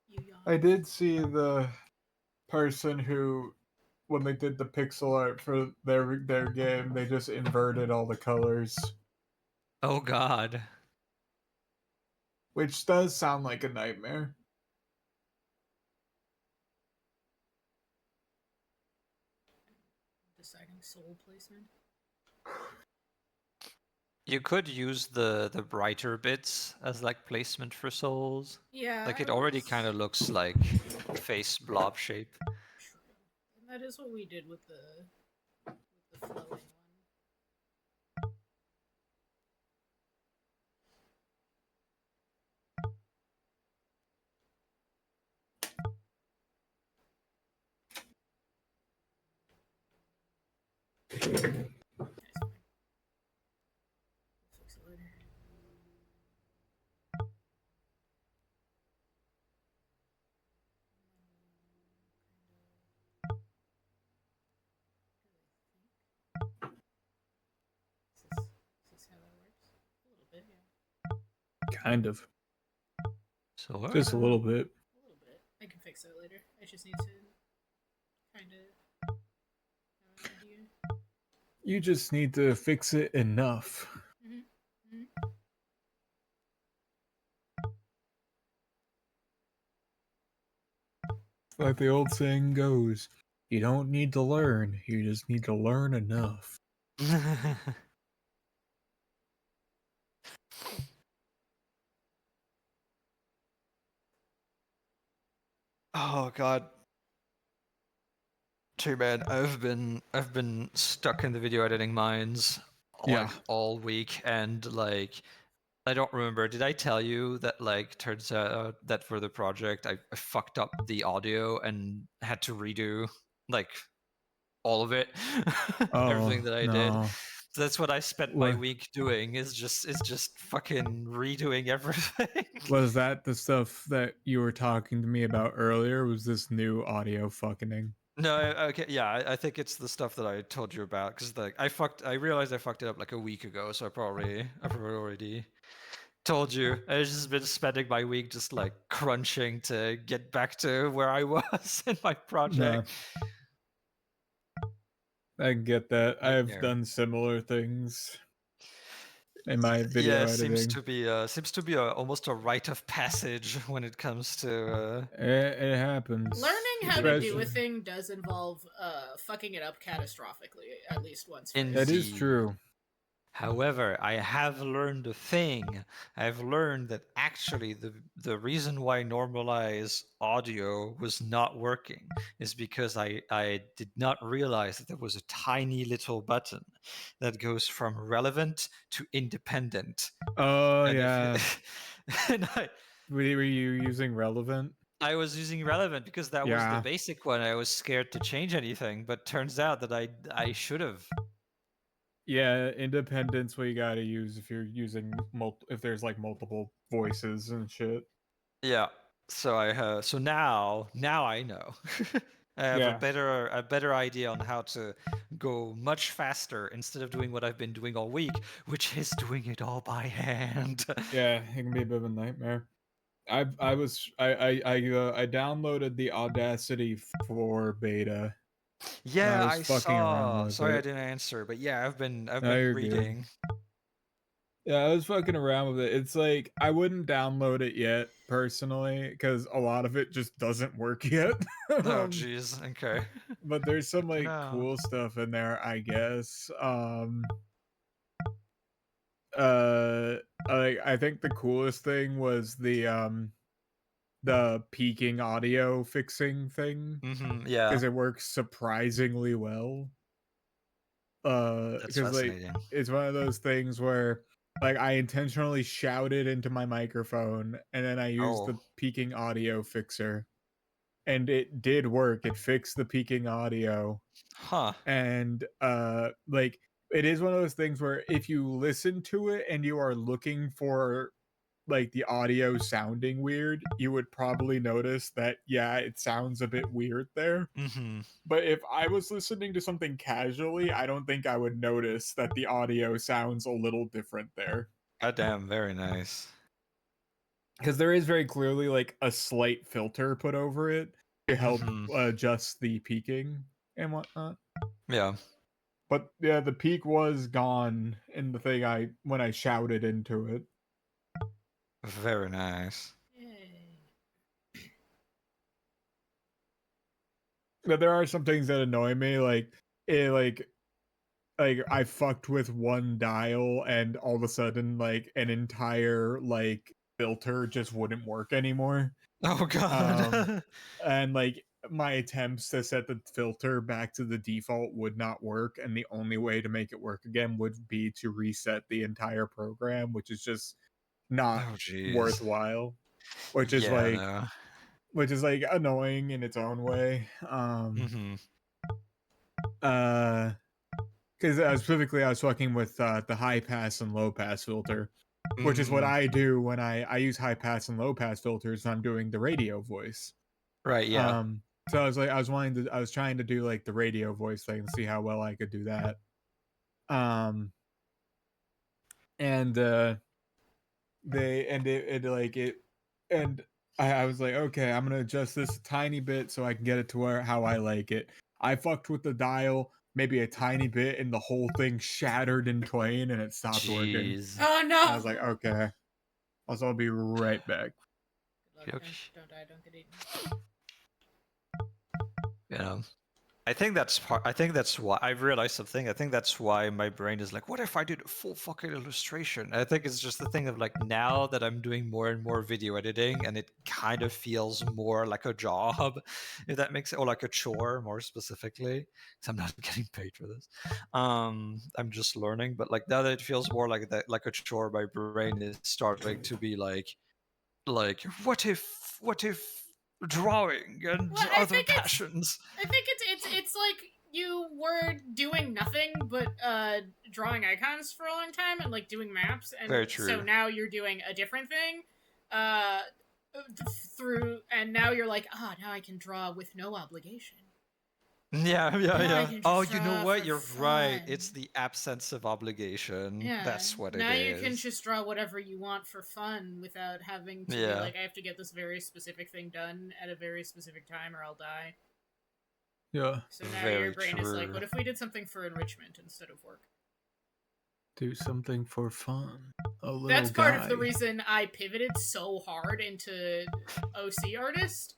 S1: You yawn?
S3: I did see the person who, when they did the pixel art for their game, they just inverted all the colors,
S2: Oh god.
S3: which does sound like a nightmare.
S1: Deciding soul placement.
S2: You could use the brighter bits as like placement for souls.
S1: Yeah.
S2: Like it
S1: I
S2: already
S1: was-
S2: kind of looks like face blob shape.
S1: True. And that is what we did with the flowing one. It's fine. We'll fix it later. Is this how that works? A little bit, yeah.
S3: Kind of.
S2: So
S3: Just a little bit.
S1: A little bit. I can fix that later. I just need to kind of have an idea.
S3: You just need to fix it enough.
S1: Mm-hmm. Mm-hmm.
S3: Like the old saying goes, you don't need to learn, you just need to learn enough.
S2: Oh god. Too bad. I've been stuck in the video editing mines like
S3: Yeah.
S2: all week, and like I don't remember. Did I tell you that like turns out that for the project I fucked up the audio and had to redo like all of it, everything that I did.
S3: No.
S2: So that's what I spent my week doing. Is just fucking redoing everything.
S3: Was that the stuff that you were talking to me about earlier? Was this new audio fucking?
S2: No, okay, yeah, I think it's the stuff that I told you about because like I realized I fucked it up like a week ago, so I probably already told you. I've just been spending my week just like crunching to get back to where I was in my project.
S3: I can get that. I've
S2: Nightmare.
S3: done similar things in my video
S2: Yeah,
S3: editing.
S2: seems to be almost a rite of passage when it comes to.
S3: It happens.
S1: Learning how to do a thing does involve fucking it up catastrophically at least once.
S3: That is true.
S2: However, I have learned a thing. I've learned that actually the reason why normalize audio was not working is because I did not realize that there was a tiny little button that goes from relevant to independent.
S3: Oh,
S2: And
S3: yeah.
S2: and
S3: Were you using relevant?
S2: I was using relevant because that was the basic one. I was scared to change anything, but turns out that I should have.
S3: Yeah, independent's what you gotta use if you're using if there's like multiple voices and shit.
S2: Yeah. So now I know. I have a better idea on how to go much faster instead of doing what I've been doing all week, which is doing it all by hand.
S3: Yeah, it can be a bit of a nightmare. I downloaded the Audacity 4 beta.
S2: Yeah,
S3: I was fucking around with
S2: Sorry,
S3: it.
S2: I didn't answer, but yeah, I've been
S3: you're
S2: reading.
S3: good. Yeah, I was fucking around with it. It's like I wouldn't download it yet personally because a lot of it just doesn't work yet.
S2: Oh jeez, okay.
S3: But there's some like cool stuff in there, I guess. I think the coolest thing was the peaking audio fixing thing.
S2: Yeah,
S3: because it works surprisingly well.
S2: That's
S3: Because like
S2: fascinating.
S3: it's one of those things where like I intentionally shouted into my microphone and then I used the peaking audio fixer, and it did work. It fixed the peaking audio.
S2: Huh.
S3: And like it is one of those things where if you listen to it and you are looking for like the audio sounding weird, you would probably notice that yeah, it sounds a bit weird there.
S2: Mm-hmm.
S3: But if I was listening to something casually, I don't think I would notice that the audio sounds a little different there.
S2: Goddamn, very nice.
S3: Because there is very clearly like a slight filter put over it to help adjust the peaking and whatnot.
S2: Yeah.
S3: But yeah, the peak was gone in the thing when I shouted into it.
S2: Very nice.
S3: But there are some things that annoy me, like I fucked with one dial and all of a sudden like an entire like filter just wouldn't work anymore.
S2: Oh god.
S3: And like my attempts to set the filter back to the default would not work, and the only way to make it work again would be to reset the entire program, which is just not
S2: Oh jeez.
S3: worthwhile. Which is like annoying in its own way. Because I was fucking with the high pass and low pass filter, which is what I do when I use high pass and low pass filters when I'm doing the radio voice.
S2: Right, yeah.
S3: So I was trying to do like the radio voice thing and see how well I could do that. And I was like, okay, I'm gonna adjust this a tiny bit so I can get it to how I like it. I fucked with the dial maybe a tiny bit, and the whole thing shattered in twain, and it stopped working.
S1: Oh no!
S3: I was like, okay. Also, I'll be right back.
S1: Good luck, don't die, don't get eaten.
S2: Yeah. I think that's why I've realized something. I think that's why my brain is like, what if I did a full fucking illustration? I think it's just the thing of like, now that I'm doing more and more video editing, and it kind of feels more like a job, if that makes it, or like a chore more specifically, because I'm not getting paid for this. I'm just learning, but like now that it feels more like that, like a chore, my brain is starting to be like, what if drawing and other passions.
S1: I think it's like you were doing nothing but drawing icons for a long time and like doing maps, and
S2: very true.
S1: So now you're doing a different thing through, and now you're like, now I can draw with no obligation.
S2: Yeah. Oh, you know what? You're right. It's the absence of obligation. Yeah. That's what it is.
S1: Now you can just draw whatever you want for fun without having to be like, I have to get this very specific thing done at a very specific time or I'll die.
S3: Yeah.
S1: So now your brain is like, what if we did something for enrichment instead of work?
S3: Do something for fun.
S1: That's part of the reason I pivoted so hard into OC artist.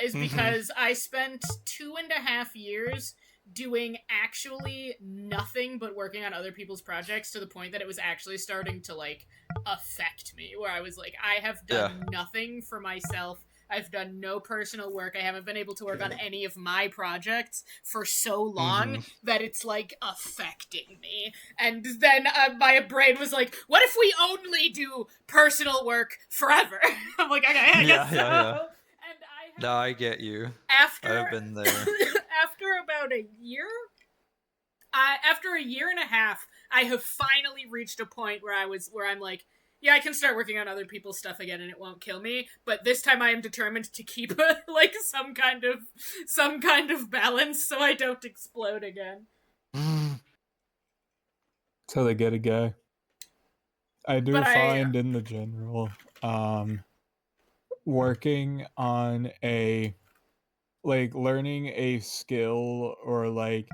S1: Is because I spent 2.5 years doing actually nothing but working on other people's projects, to the point that it was actually starting to like affect me, where I was like, I have done nothing for myself. I've done no personal work. I haven't been able to work on any of my projects for so long that it's like affecting me. And then my brain was like, what if we only do personal work forever? I'm like, okay, I guess so.
S2: Yeah. No, I get you. I've been there.
S1: After about a year, after a year and a half, I have finally reached a point where I'm like, yeah, I can start working on other people's stuff again, and it won't kill me. But this time, I am determined to keep like some kind of balance, so I don't explode again.
S3: That's how they get a guy. I do find in the general, working on learning a skill, or like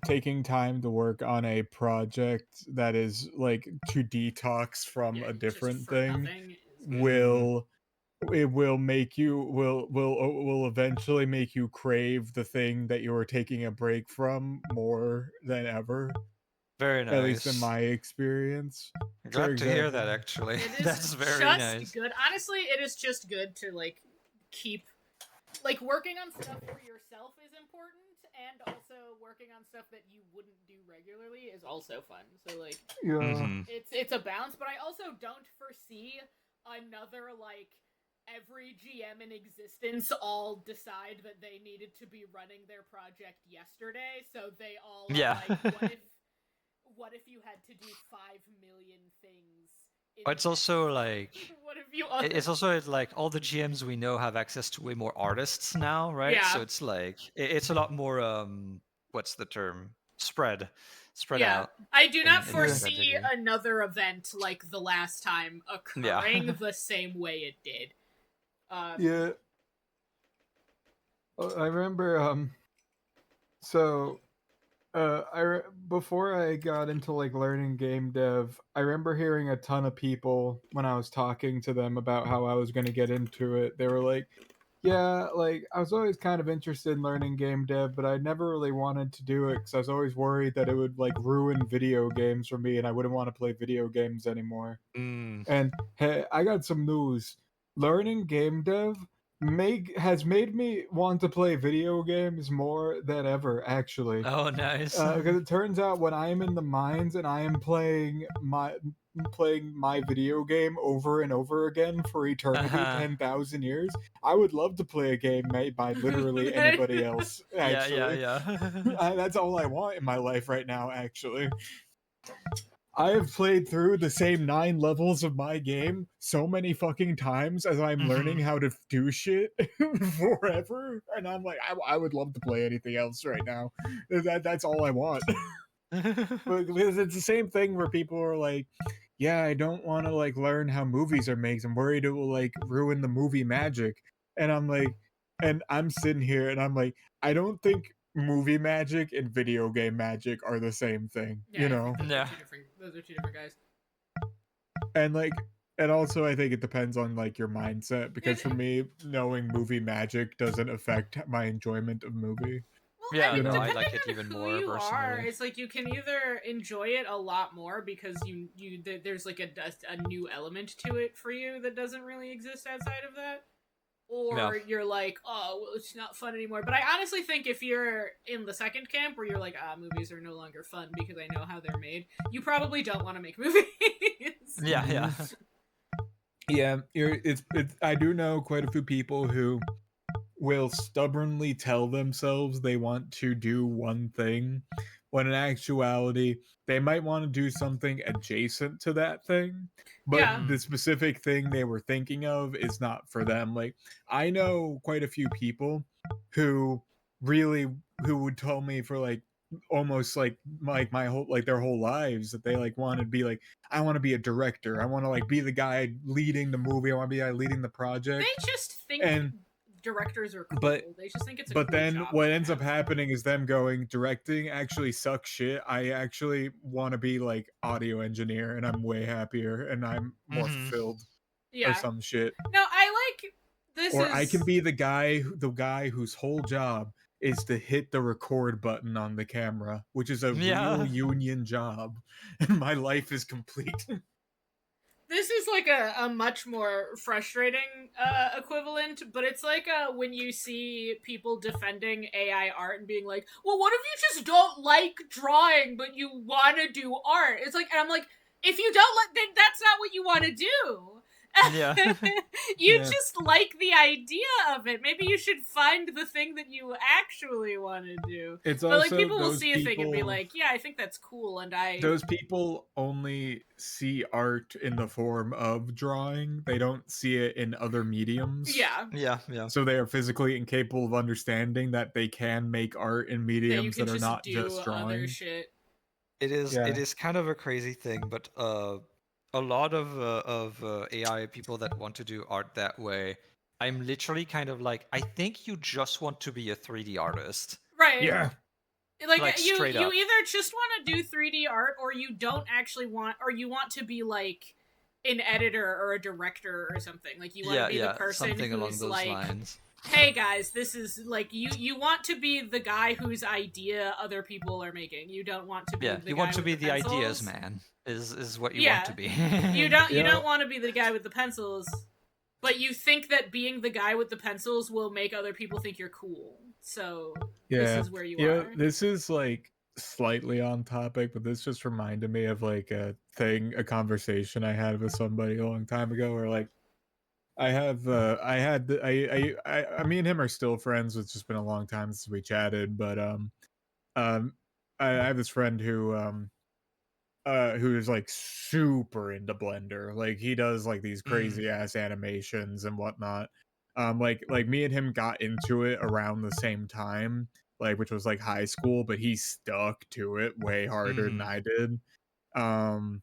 S3: taking time to work on a project that is like to detox from a different thing will make you will eventually make you crave the thing that you were taking a break from more than ever.
S2: Very nice.
S3: At least in my experience.
S2: Glad to hear that, actually. That's very nice.
S1: Good. Honestly, it is just good to like keep like working on stuff for yourself is important, and also working on stuff that you wouldn't do regularly is also fun. So like, it's a balance. But I also don't foresee another like every GM in existence all decide that they needed to be running their project yesterday, so they all like, what if you had to do 5 million things
S2: But it's also like
S1: What have you?
S2: it's also like all the GMs we know have access to way more artists now, right?
S1: Yeah.
S2: So it's like it's a lot more what's the term? Spread
S1: Yeah,
S2: out.
S1: I do not
S2: in
S1: foresee
S2: strategy.
S1: another event like the last time occurring the same way it did.
S5: Yeah. I remember so before I got into like learning game dev, I remember hearing a ton of people when I was talking to them about how I was going to get into it. They were like, "Yeah, like I was always kind of interested in learning game dev, but I never really wanted to do it cuz I was always worried that it would like ruin video games for me and I wouldn't want to play video games anymore."
S2: Mm.
S5: And hey, I got some news. Learning game dev has made me want to play video games more than ever, actually.
S2: Oh, nice.
S5: Because it turns out when I am in the mines and I am playing my video game over and over again for eternity, 10,000 years, I would love to play a game made by literally anybody else. Actually,
S2: yeah.
S5: that's all I want in my life right now. Actually. I have played through the same 9 levels of my game so many fucking times as I'm learning how to do shit forever, and I'm like, I would love to play anything else right now. That's all I want. Because it's the same thing where people are like, yeah, I don't want to like learn how movies are made. I'm worried it will like ruin the movie magic. And I'm like, and I'm sitting here and I'm like, I don't think movie magic and video game magic are the same thing,
S1: yeah,
S5: you know?
S1: I think those are two different guys.
S5: And like, and also I think it depends on like your mindset, because for me, knowing movie magic doesn't affect my enjoyment of movie.
S1: Well,
S2: Yeah,
S1: I mean,
S2: no, I
S1: depending
S2: like it
S1: on
S2: even
S1: who
S2: more,
S1: you are,
S2: personally.
S1: it's like you can either enjoy it a lot more because there's like a new element to it for you that doesn't really exist outside of that, or you're like, oh, well, it's not fun anymore. But I honestly think if you're in the second camp where you're like, movies are no longer fun because I know how they're made, you probably don't want to make movies.
S2: Yeah.
S5: Yeah, it's I do know quite a few people who will stubbornly tell themselves they want to do one thing, when in actuality they might want to do something adjacent to that thing, but
S1: Yeah.
S5: the specific thing they were thinking of is not for them. Like, I know quite a few people who would tell me for like almost like my whole like their whole lives that they like want to be like, I want to be a director, I want to like be the guy leading the movie, I want to be the guy leading the project.
S1: They just think
S5: And
S1: directors are cool.
S5: but
S1: They just think it's a
S5: but
S1: cool
S5: then
S1: job
S5: what
S1: to
S5: ends up
S1: have.
S5: happening is them going, directing actually sucks shit, I actually want to be like audio engineer and I'm way happier and I'm more fulfilled,
S1: Yeah.
S5: or some shit.
S1: No, I like this.
S5: Or I can be the guy whose whole job is to hit the record button on the camera, which is a real union job, and my life is complete.
S1: This is like a much more frustrating equivalent, but it's like when you see people defending AI art and being like, well, what if you just don't like drawing, but you want to do art? It's like, and I'm like, if you don't like, then that's not what you want to do.
S2: Yeah.
S1: You just like the idea of it. Maybe you should find the thing that you actually want to do.
S5: It's
S1: but
S5: also
S1: like people will
S5: those
S1: see a thing and be
S5: people-
S1: like, yeah, I think that's cool, and
S5: Those people only see art in the form of drawing. They don't see it in other mediums.
S1: Yeah.
S5: So they are physically incapable of understanding that they can make art in mediums that are not just drawing.
S1: Other shit.
S2: It is kind of a crazy thing, but a lot of AI people that want to do art that way, I'm literally kind of like, I think you just want to be a 3D artist.
S1: Right.
S5: Yeah.
S1: Like you
S2: straight up.
S1: either just want to do 3D art, or you don't actually want, or you want to be like an editor or a director or something. Like you want to be the person
S2: something along
S1: who's
S2: those
S1: like,
S2: lines.
S1: hey guys, this is like, you want to be the guy whose idea other people are making. You don't want to be the
S2: you
S1: guy
S2: want to
S1: with
S2: be the
S1: pencils.
S2: ideas man. Is what you want to be.
S1: You don't want to be the guy with the pencils, but you think that being the guy with the pencils will make other people think you're cool. So this is where you are.
S5: This is like slightly on topic, but this just reminded me of like a conversation I had with somebody a long time ago, where like me and him are still friends. It's just been a long time since we chatted, but I have this friend who who's like super into Blender. Like he does like these crazy ass animations and whatnot. Like me and him got into it around the same time, like which was like high school, but he stuck to it way harder than I did. Um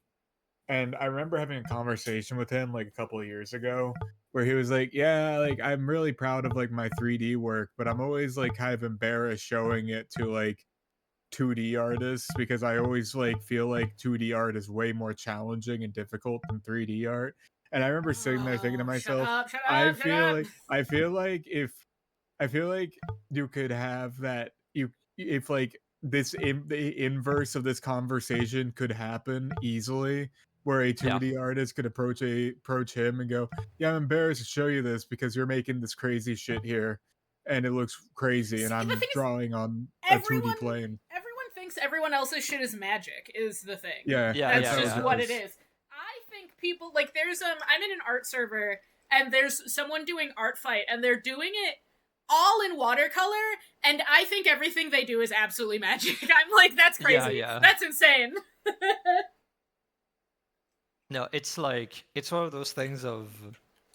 S5: and I remember having a conversation with him like a couple of years ago where he was like, "Yeah, like I'm really proud of like my 3D work, but I'm always like kind of embarrassed showing it to like 2D artists because I always like feel like 2D art is way more challenging and difficult than 3D art." And I remember sitting there thinking to
S1: Oh, shut
S5: myself,
S1: up, shut
S5: I
S1: up, shut
S5: feel
S1: up.
S5: like I feel like if I feel like you could have that you if like the inverse of this conversation could happen easily where a
S2: Yeah.
S5: 2D artist could approach him and go, "Yeah, I'm embarrassed to show you this because you're making this crazy shit here and it looks crazy and
S1: See, the
S5: I'm
S1: thing is,
S5: drawing on a 2D
S1: everyone
S5: plane."
S1: everyone thinks everyone else's shit is magic is the thing.
S5: Yeah,
S2: Yeah,
S1: That's
S2: yeah,
S1: just
S2: yeah.
S1: what it is. I think people like there's I'm in an art server and there's someone doing art fight and they're doing it all in watercolor and I think everything they do is absolutely magic. I'm like, that's crazy.
S2: Yeah.
S1: That's insane.
S2: No, it's like it's one of those things of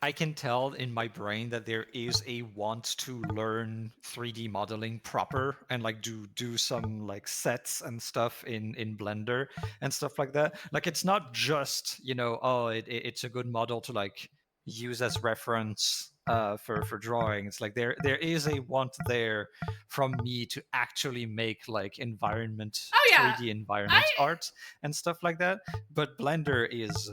S2: I can tell in my brain that there is a want to learn 3D modeling proper and like do some like sets and stuff in Blender and stuff like that. Like it's not just, oh, it's a good model to like use as reference for drawing. It's like there is a want there from me to actually make like
S1: Oh yeah.
S2: 3D environment
S1: I
S2: art and stuff like that. But Blender is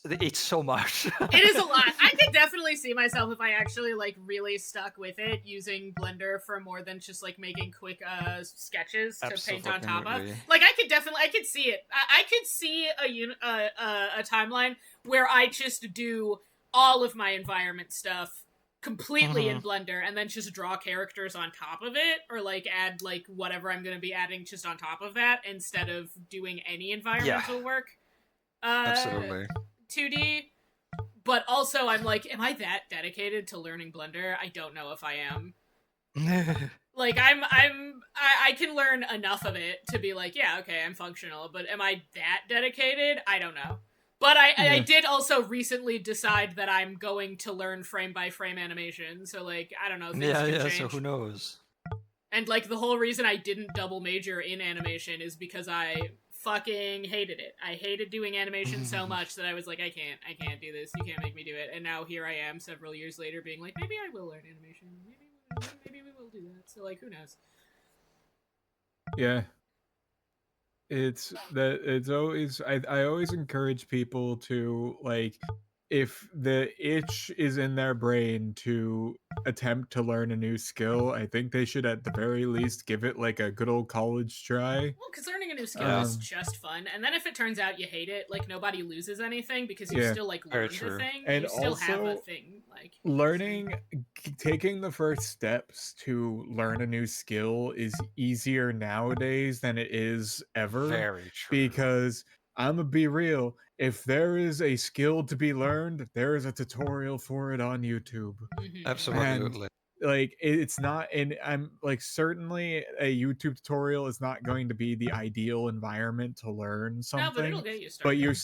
S2: it's so much.
S1: It is a lot. I could definitely see myself if I actually like really stuck with it using Blender for more than just like making quick sketches to paint on top of.
S2: Absolutely.
S1: Like I could see it. I could see a timeline where I just do all of my environment stuff completely in Blender and then just draw characters on top of it or like add like whatever I'm going to be adding just on top of that instead of doing any environmental work.
S2: Absolutely.
S1: 2D, but also I'm like, am I that dedicated to learning Blender? I don't know if I am. Like I can learn enough of it to be like, yeah, okay, I'm functional, but am I that dedicated? I don't know. But I did also recently decide that I'm going to learn frame by frame animation, so like I don't know, things can change.
S2: So who knows?
S1: And like the whole reason I didn't double major in animation is because I fucking hated it. I hated doing animation so much that I was like, I can't do this. You can't make me do it. And now here I am several years later being like, maybe I will learn animation. Maybe we will do that. So like, who knows?
S5: Yeah. It's always I always encourage people to like if the itch is in their brain to attempt to learn a new skill, I think they should at the very least give it like a good old college try.
S1: Well, because learning a new skill is just fun, and then if it turns out you hate it, like nobody loses anything because you still like learned the thing.
S5: And
S1: you still have a
S5: also,
S1: thing. Like
S5: taking the first steps to learn a new skill is easier nowadays than it is ever.
S2: Very true.
S5: Because I'm gonna be real. If there is a skill to be learned, there is a tutorial for it on YouTube.
S2: Absolutely.
S5: And like it's not, and I'm like certainly a YouTube tutorial is not going to be the ideal environment to learn something.
S1: No, but it'll get you started.
S5: But you're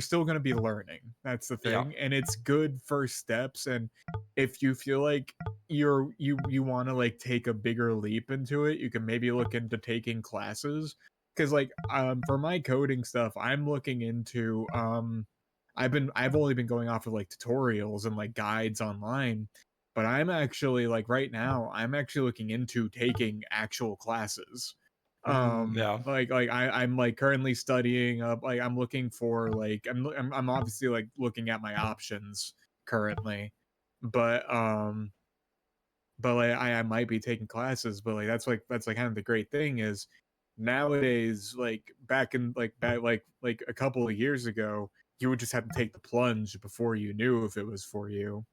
S5: still going to be learning. That's the thing, and it's good first steps. And if you feel like you want to like take a bigger leap into it, you can maybe look into taking classes. Because like for my coding stuff, I'm looking into I've only been going off of like tutorials and like guides online, but I'm actually like right now I'm actually looking into taking actual classes. Like I'm like currently studying up, like I'm looking for like I'm obviously like looking at my options currently, but like I might be taking classes, but like that's like kind of the great thing is nowadays, like back like a couple of years ago, you would just have to take the plunge before you knew if it was for you.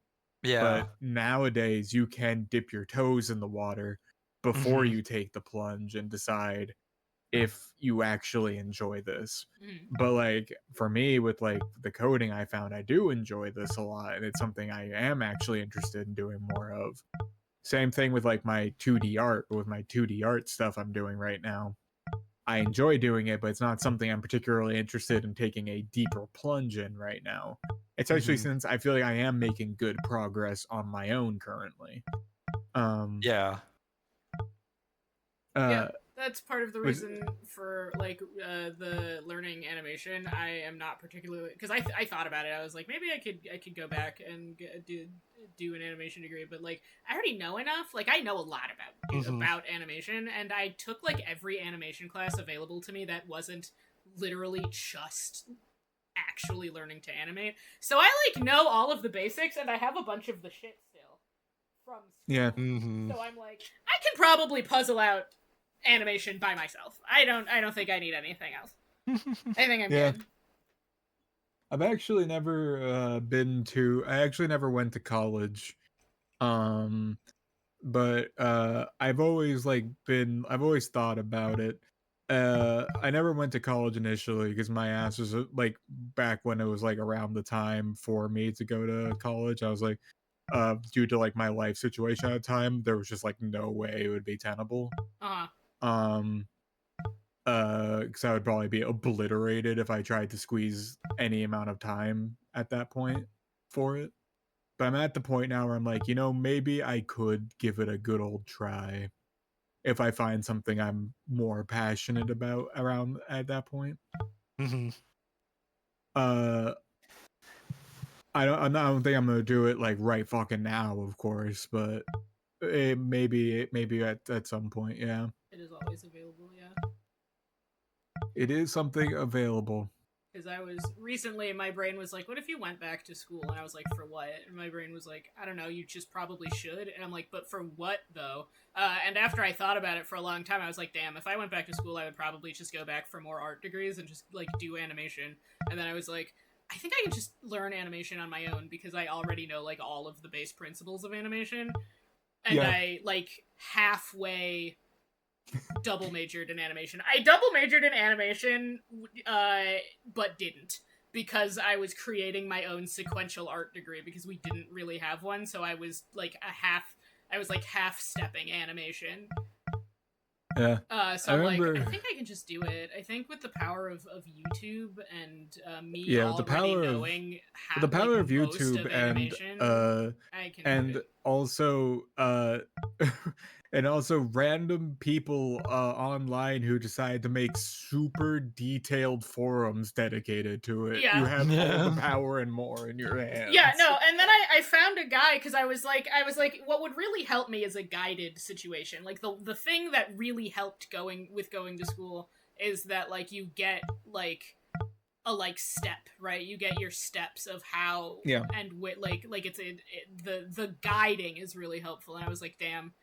S5: But nowadays you can dip your toes in the water before you take the plunge and decide if you actually enjoy this. But like for me with like the coding, I found I do enjoy this a lot and it's something I am actually interested in doing more of. Same thing with like my 2D art, with my 2D art stuff I'm doing right now. I enjoy doing it, but it's not something I'm particularly interested in taking a deeper plunge in right now. Especially since I feel like I am making good progress on my own currently.
S2: Yeah.
S1: Yeah, that's part of the
S5: was-
S1: reason for like the learning animation. I am not particularly because I thought about it. I was like, maybe I could go back and do an animation degree, but like I already know enough. Like I know a lot about animation, and I took like every animation class available to me that wasn't literally just actually learning to animate. So I like know all of the basics, and I have a bunch of the shit still from school.
S5: Yeah.
S1: So I'm like, I can probably puzzle out animation by myself. I don't think I need anything else. I think I'm good.
S5: I've actually never I actually never went to college. But I've always thought about it. I never went to college initially because my ass was like back when it was like around the time for me to go to college. I was like, due to like my life situation at the time, there was just like no way it would be tenable. Because I would probably be obliterated if I tried to squeeze any amount of time at that point for it. But I'm at the point now where I'm like, maybe I could give it a good old try if I find something I'm more passionate about around at that point. I don't think I'm gonna do it like right fucking now, of course, but maybe at some point, yeah.
S1: It is always available, yeah.
S5: It is something available.
S1: Because I was recently, my brain was like, what if you went back to school? And I was like, for what? And my brain was like, I don't know, you just probably should. And I'm like, but for what though? And after I thought about it for a long time, I was like, damn, if I went back to school, I would probably just go back for more art degrees and just like do animation. And then I was like, I think I can just learn animation on my own because I already know like all of the base principles of animation. And I like halfway double majored in animation. I double majored in animation, but didn't because I was creating my own sequential art degree because we didn't really have one. So I was like half stepping animation.
S5: Yeah.
S1: So I think I can just do it. I think with the power of YouTube and me already knowing how
S5: the power of
S1: most
S5: YouTube
S1: of animation, I can
S5: and
S1: do it.
S5: also and also random people online who decide to make super detailed forums dedicated to it.
S1: Yeah.
S5: You have all the power and more in your hands.
S1: Yeah, no, and then I found a guy because I was like, what would really help me is a guided situation. Like the thing that really helped going to school is that like you get like a like step, right? You get your steps of how and it's the guiding is really helpful. And I was like, damn,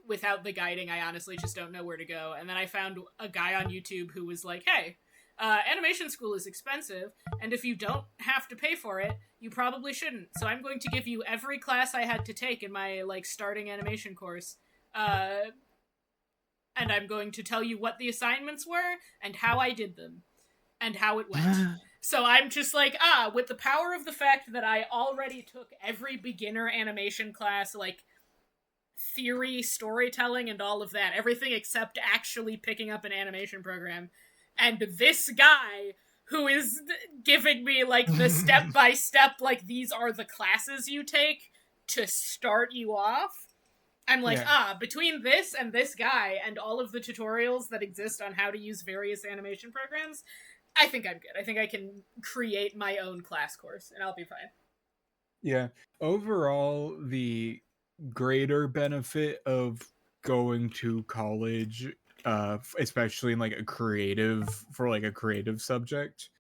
S1: without the guiding, I honestly just don't know where to go. And then I found a guy on YouTube who was like, hey, animation school is expensive, and if you don't have to pay for it, you probably shouldn't. So I'm going to give you every class I had to take in my like starting animation course, and I'm going to tell you what the assignments were and how I did them and how it went. So I'm just like, with the power of the fact that I already took every beginner animation class, like theory, storytelling, and all of that, everything except actually picking up an animation program. And this guy who is giving me, like, the step-by-step, like, these are the classes you take to start you off. I'm like, between this and this guy and all of the tutorials that exist on how to use various animation programs, I think I'm good. I think I can create my own class course, and I'll be fine.
S5: Yeah. Overall, the greater benefit of going to college, especially in like a creative subject,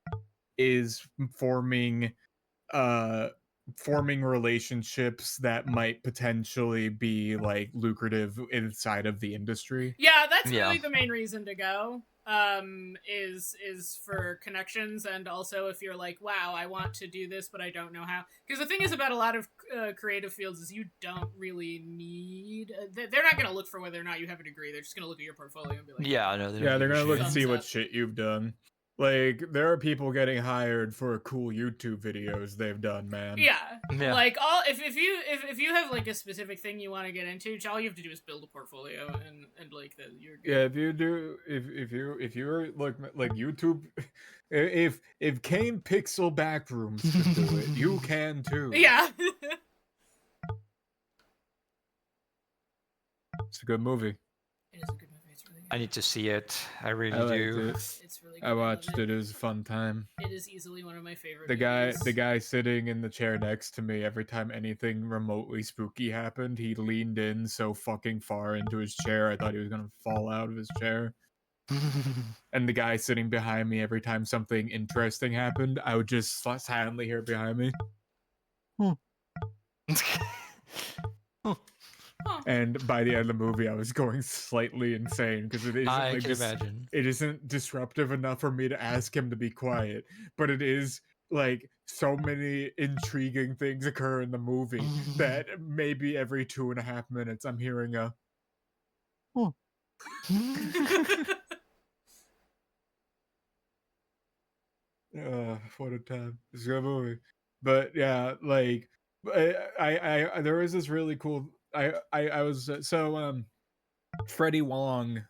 S5: is forming relationships that might potentially be like lucrative inside of the industry.
S1: Yeah, that's really the main reason to go. Is for connections, and also if you're like, wow, I want to do this, but I don't know how. Because the thing is about a lot of creative fields is you don't really need. They're not going to look for whether or not you have a degree. They're just going to look at your portfolio and be like,
S2: yeah, I know.
S5: They're going to look and see
S1: Thumbs
S5: what
S1: up.
S5: shit you've done. Like, there are people getting hired for cool YouTube videos they've done, man.
S1: Yeah.
S2: Yeah.
S1: Like if you have like a specific thing you want to get into, all you have to do is build a portfolio and like you're good.
S5: Yeah, if you do, if you're like YouTube, if Kane Pixel Backrooms could do it, you can too.
S1: Yeah.
S5: It's a good movie.
S1: It is a good movie. It's really good.
S2: I need to see it. I really
S5: I liked
S2: do.
S5: it.
S1: It's really good.
S5: I
S1: love
S5: watched it. It was a fun time.
S1: It is easily one of my favorite
S5: The
S1: movies.
S5: guy sitting in the chair next to me, every time anything remotely spooky happened, he leaned in so fucking far into his chair, I thought he was gonna fall out of his chair. And the guy sitting behind me, every time something interesting happened, I would just silently hear it behind me.
S1: Huh.
S5: And by the end of the movie, I was going slightly insane because it isn't
S2: I
S5: like
S2: can imagine.
S5: it isn't disruptive enough for me to ask him to be quiet, but it is like so many intriguing things occur in the movie that maybe every 2.5 minutes I'm hearing a what a time. It's a good movie. But yeah, like I there was this really cool I was Freddie Wong,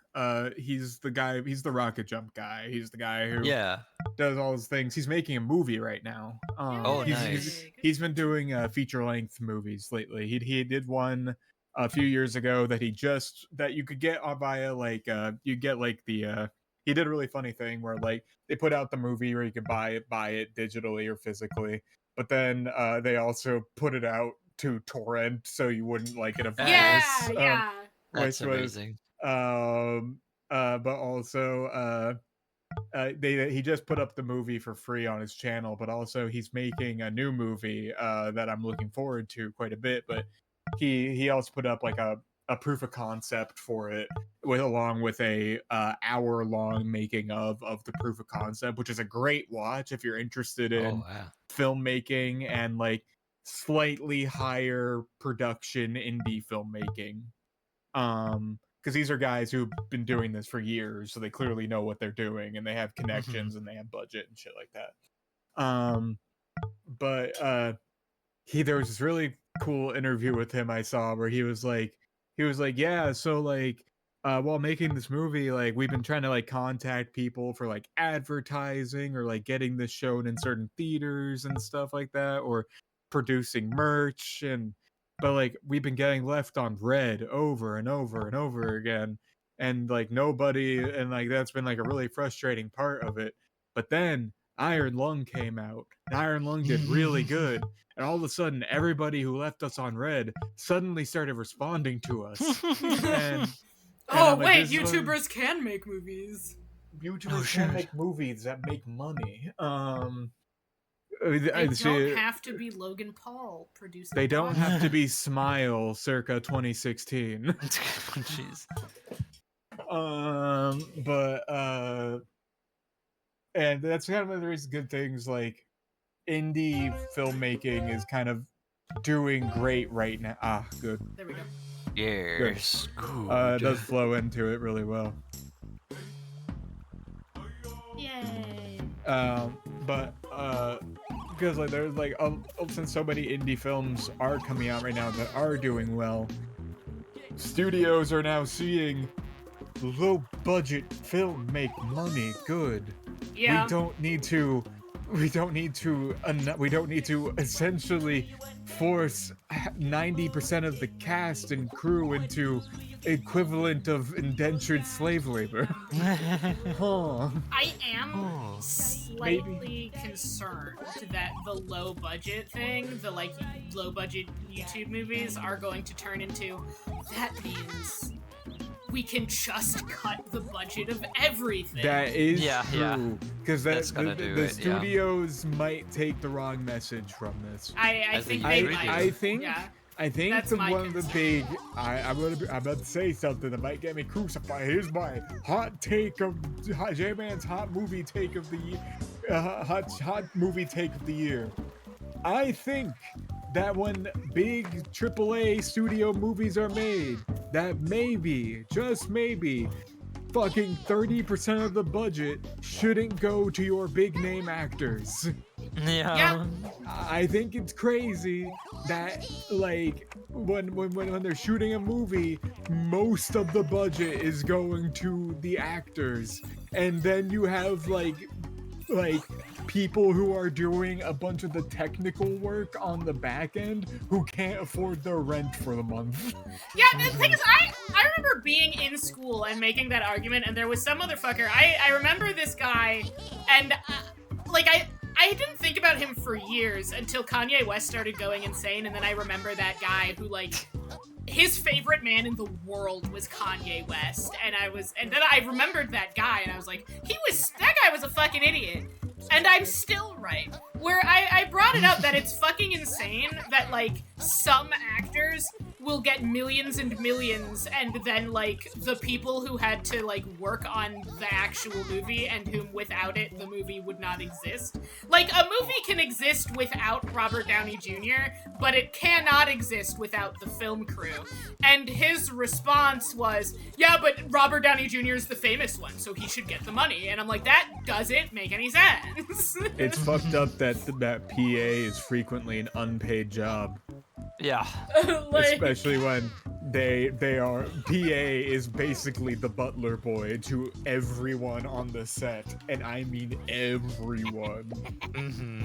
S5: he's the rocket jump guy. He's the guy who
S2: Yeah.
S5: does all those things. He's making a movie right now.
S2: Oh,
S5: He's
S2: nice.
S5: been doing feature length movies lately. He did one a few years ago that you could get via like you get like the he did a really funny thing where like they put out the movie where you could buy it digitally or physically, but then they also put it out to torrent so you wouldn't like get a
S1: Yeah,
S5: virus.
S1: yeah.
S2: That's
S5: Which was
S2: amazing.
S5: but also he just put up the movie for free on his channel, but also he's making a new movie that I'm looking forward to quite a bit. But he also put up like a proof of concept for it along with a hour long making of the proof of concept, which is a great watch if you're interested in
S2: Oh, wow.
S5: filmmaking and like slightly higher production indie filmmaking. Because these are guys who've been doing this for years, so they clearly know what they're doing and they have connections and they have budget and shit like that. But there was this really cool interview with him I saw where he was like, yeah, so like while making this movie, like we've been trying to like contact people for like advertising or like getting this shown in certain theaters and stuff like that, or producing merch, but like we've been getting left on red over and over and over again, and like nobody, and like that's been like a really frustrating part of it. But then Iron Lung came out, and Iron Lung did really good, and all of a sudden everybody who left us on red suddenly started responding to us. And
S1: Oh
S5: I'm like,
S1: wait,
S5: this is what-
S1: YouTubers can make movies.
S5: YouTubers
S2: shit.
S5: can make movies that make money.
S1: They
S5: I'd say
S1: don't have to be Logan Paul producing.
S5: they don't
S1: podcasts.
S5: have to be Smile circa 2016.
S2: Jeez.
S5: And that's kind of one of the good things, like indie filmmaking is kind of doing great right now. Good.
S1: There we go.
S2: Yes.
S5: It does flow into it really well.
S1: Yay.
S5: But because like there's like since so many indie films are coming out right now that are doing well, studios are now seeing low budget film make money good.
S1: Yeah.
S5: We don't need to essentially force 90% of the cast and crew into equivalent of indentured slave labor. Huh.
S1: I am slightly concerned that the low budget thing, the like low budget YouTube movies, are going to turn into that means we can just cut the budget of everything.
S5: That is
S2: Yeah, yeah.
S5: true. Because
S2: That's gonna do
S5: the
S2: it, yeah.
S5: studios might take the wrong message from this.
S1: I
S2: As
S1: think
S2: they
S1: they
S2: usually
S1: might.
S2: do.
S5: I think
S1: Yeah.
S5: I think
S1: That's
S5: the
S1: my
S5: one of the
S1: concern.
S5: big I'm about to say something that might get me crucified. Here's my hot take of J-Man's hot movie take of the hot movie take of the year. I think that when big AAA studio movies are made, that maybe, just maybe, fucking 30% of the budget shouldn't go to your big name actors.
S1: Yeah.
S5: I think it's crazy that like when they're shooting a movie, most of the budget is going to the actors, and then you have like people who are doing a bunch of the technical work on the back end who can't afford their rent for the month.
S1: Yeah, the thing is, I remember being in school and making that argument, and there was some motherfucker. I remember this guy, and I didn't think about him for years until Kanye West started going insane, and then I remember that guy who, like, his favorite man in the world was Kanye West, and then I remembered that guy, and I was like, that guy was a fucking idiot. And I'm still right. Where I brought it up that it's fucking insane that, like, some actors will get millions and millions, and then, like, the people who had to, like, work on the actual movie and whom without it the movie would not exist. Like, a movie can exist without Robert Downey Jr., but it cannot exist without the film crew. And his response was, yeah, but Robert Downey Jr. is the famous one, so he should get the money. And I'm like, that doesn't make any sense.
S5: It's fucked up that PA is frequently an unpaid job.
S2: Yeah.
S1: Like,
S5: Especially when they are PA is basically the butler boy to everyone on the set, and I mean everyone.
S2: Mm-hmm.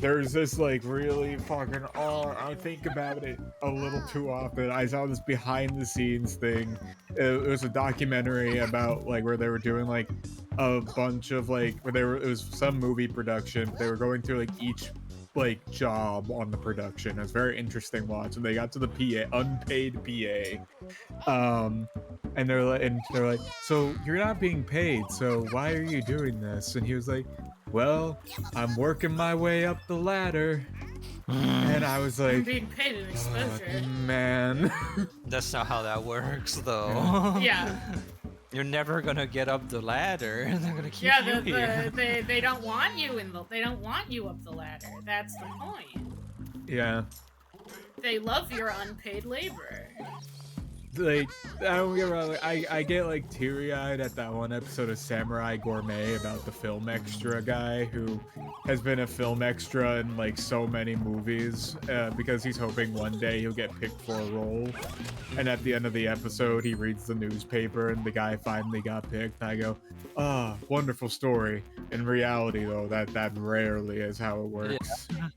S5: There's this like really fucking I think about it a little too often. I saw this behind the scenes thing. It was a documentary about like where they were doing like a bunch of like it was some movie production. They were going through like each like job on the production. It was very interesting watch, and they got to the PA, unpaid PA, and they're like, so you're not being paid, so why are you doing this? And he was like, well, I'm working my way up the ladder. And I was
S1: I'm
S5: like,
S1: being paid in exposure.
S5: man.
S2: That's not how that works, though.
S1: Yeah.
S2: You're never gonna get up the ladder. They're gonna keep
S1: Yeah,
S2: you here.
S1: they don't want you they don't want you up the ladder. That's the point.
S5: Yeah.
S1: They love your unpaid labor.
S5: Like, I don't get wrong, I get like teary-eyed at that one episode of Samurai Gourmet about the film extra guy who has been a film extra in like so many movies because he's hoping one day he'll get picked for a role. And at the end of the episode, he reads the newspaper and the guy finally got picked. And I go, wonderful story. In reality, though, that rarely is how it works.
S2: Yeah.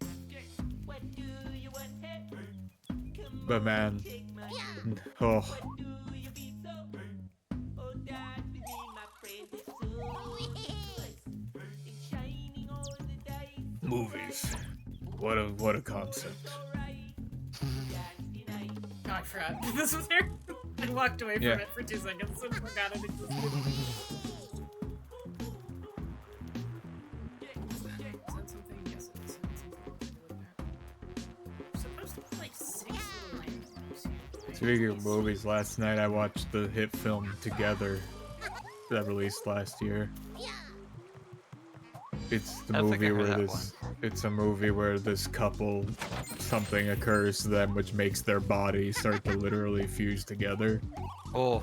S5: But man, oh. Movies. What a concept.
S1: Oh, I forgot. This was there. I walked away from it for 2 seconds and forgot it existed. Is that something? Yes, it is. Supposed to be like 6 little lines.
S5: Speaking of movies, last night I watched the hit film Together that released last year. It's the movie where it's a movie where this couple, something occurs to them which makes their bodies start to literally fuse together.
S2: Oh.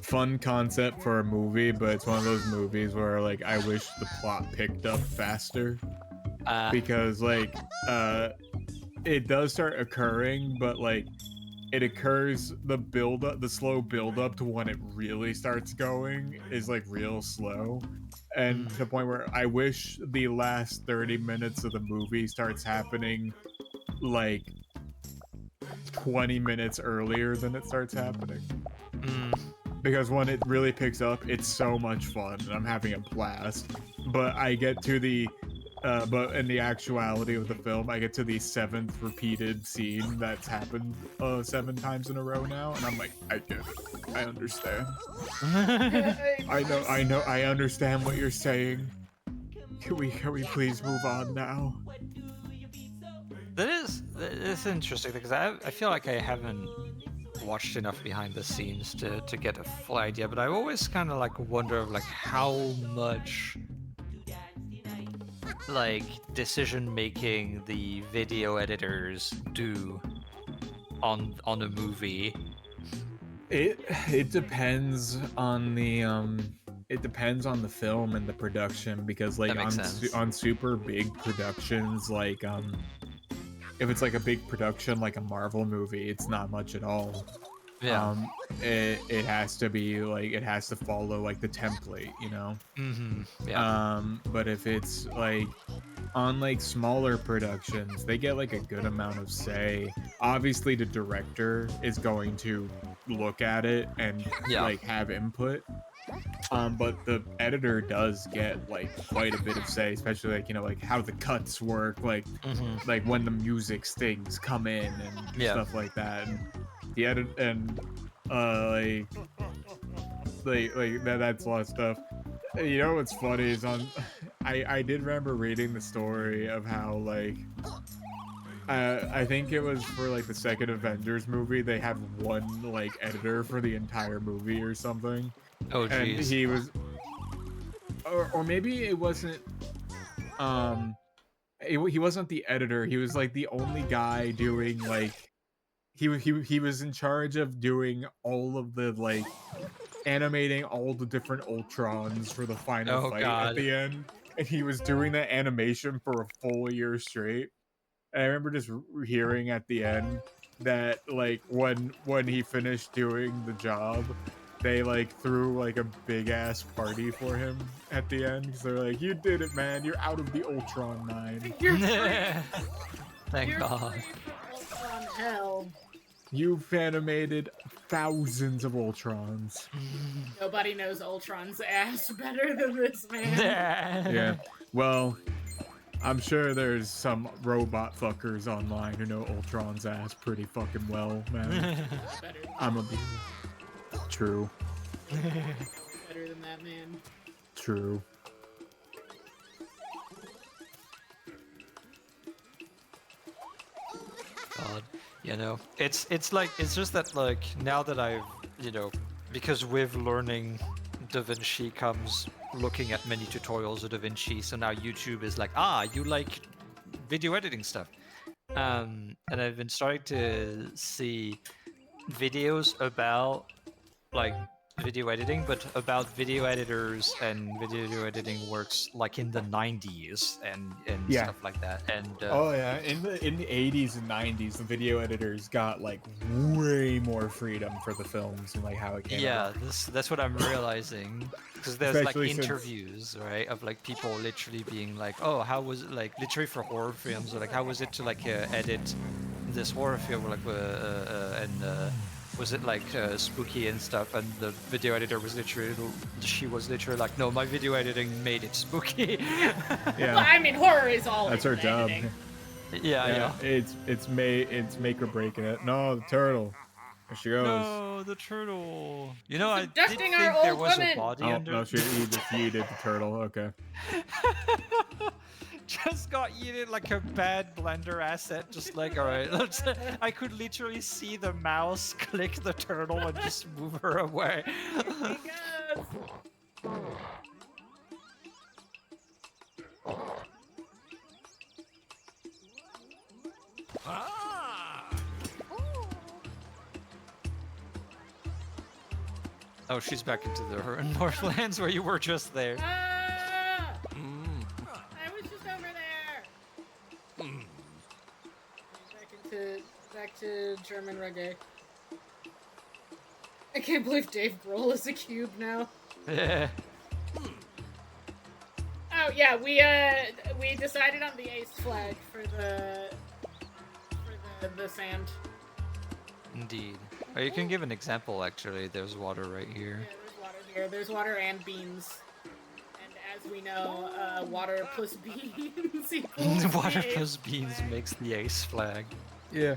S5: Fun concept for a movie, but it's one of those movies where like I wish the plot picked up faster. Because like it does start occurring, but like it occurs, the slow build up to when it really starts going is like real slow. And to the point where I wish the last 30 minutes of the movie starts happening like 20 minutes earlier than it starts happening. Because when it really picks up, it's so much fun and I'm having a blast. But I get to but in the actuality of the film, I get to the 7th repeated scene that's happened 7 times in a row now, and I'm like, I get it. I understand. I understand what you're saying. Can we please move on now?
S2: It's interesting because I feel like I haven't watched enough behind the scenes to get a full idea, but I always kind of like wonder like how much like decision making the video editors do on a movie,
S3: It depends on the film and the production, because like
S2: That makes sense.
S3: on super big productions, like if it's like a big production like a Marvel movie, it's not much at all.
S2: Yeah.
S3: It has to be like, it has to follow like the template, you know.
S2: Yeah.
S3: But if it's like on like smaller productions, they get like a good amount of say. Obviously the director is going to look at it and
S2: Yeah.
S3: like have input, but the editor does get like quite a bit of say, especially like, you know, like how the cuts work, like like when the music things come in and
S2: Yeah.
S3: stuff like that, and the edit and like that's a lot of stuff. You know what's funny is I did remember reading the story of how like I think it was for like the second Avengers movie, they had one like editor for the entire movie or something.
S2: Oh
S3: And
S2: jeez.
S3: he was, or maybe it wasn't he wasn't the editor, he was like the only guy doing like he was in charge of doing all of the like animating all the different Ultrons for the final
S2: Oh
S3: fight at
S2: god.
S3: the end, and he was doing that animation for a full year straight. And I remember just hearing at the end that like when he finished doing the job, they like threw like a big ass party for him at the end, because they're like, "You did it, man! You're out of the Ultron mine.
S1: You're free.
S2: Thank
S1: You're
S2: god.
S1: free from Ultron hell.
S3: You've animated thousands of Ultrons."
S1: Nobody knows Ultron's ass better than this man.
S3: Yeah. Well, I'm sure there's some robot fuckers online who know Ultron's ass pretty fucking well, man.
S1: Better,
S3: I'm a true,
S1: better than that man.
S3: true.
S2: God. You know, it's like, it's just that like now that I've, you know, because with learning DaVinci comes looking at many tutorials of DaVinci, so now YouTube is like, ah, you like video editing stuff. And I've been starting to see videos about like video editing, but about video editors and video editing works like in the 90s and
S3: Yeah.
S2: stuff like that. And
S3: Oh yeah, in the 80s and 90s, the video editors got like way more freedom for the films and like how it came
S2: yeah,
S3: out.
S2: that's what I'm realizing, because there's
S3: Especially
S2: like
S3: since-
S2: interviews, right, of like people literally being like, oh, how was it, like literally for horror films, or like how was it to like edit this horror film, like was it like spooky and stuff, and the video editor was literally, she was literally like, no, my video editing made it spooky.
S3: Yeah,
S1: Well, I mean, horror is all
S3: that's her
S1: in
S3: job.
S1: editing.
S2: yeah.
S3: It's make or breaking it. No, the turtle. There she goes.
S2: No, the turtle. You know, I did
S1: Abducting
S2: think
S1: our
S2: there
S1: old
S2: was
S1: women.
S2: a body
S3: Oh
S2: under.
S3: no, she just yeeted the turtle. Okay.
S2: Just got eaten like a bad Blender asset. Just like, all right, I could literally see the mouse click the turtle and just move her away.
S1: Because
S2: Oh, she's back into the Northlands where you were just there.
S1: I was just over there. Back to German reggae. I can't believe Dave Grohl is a cube now.
S2: Yeah.
S1: Oh yeah, we decided on the ace flag for the sand.
S2: Indeed. Oh, you can give an example, actually. There's water right here.
S1: Yeah, there's water here. There's water and beans. And as we know, water plus beans equals
S2: Water
S1: the ace
S2: plus beans
S1: flag.
S2: makes the ace flag.
S3: Yeah.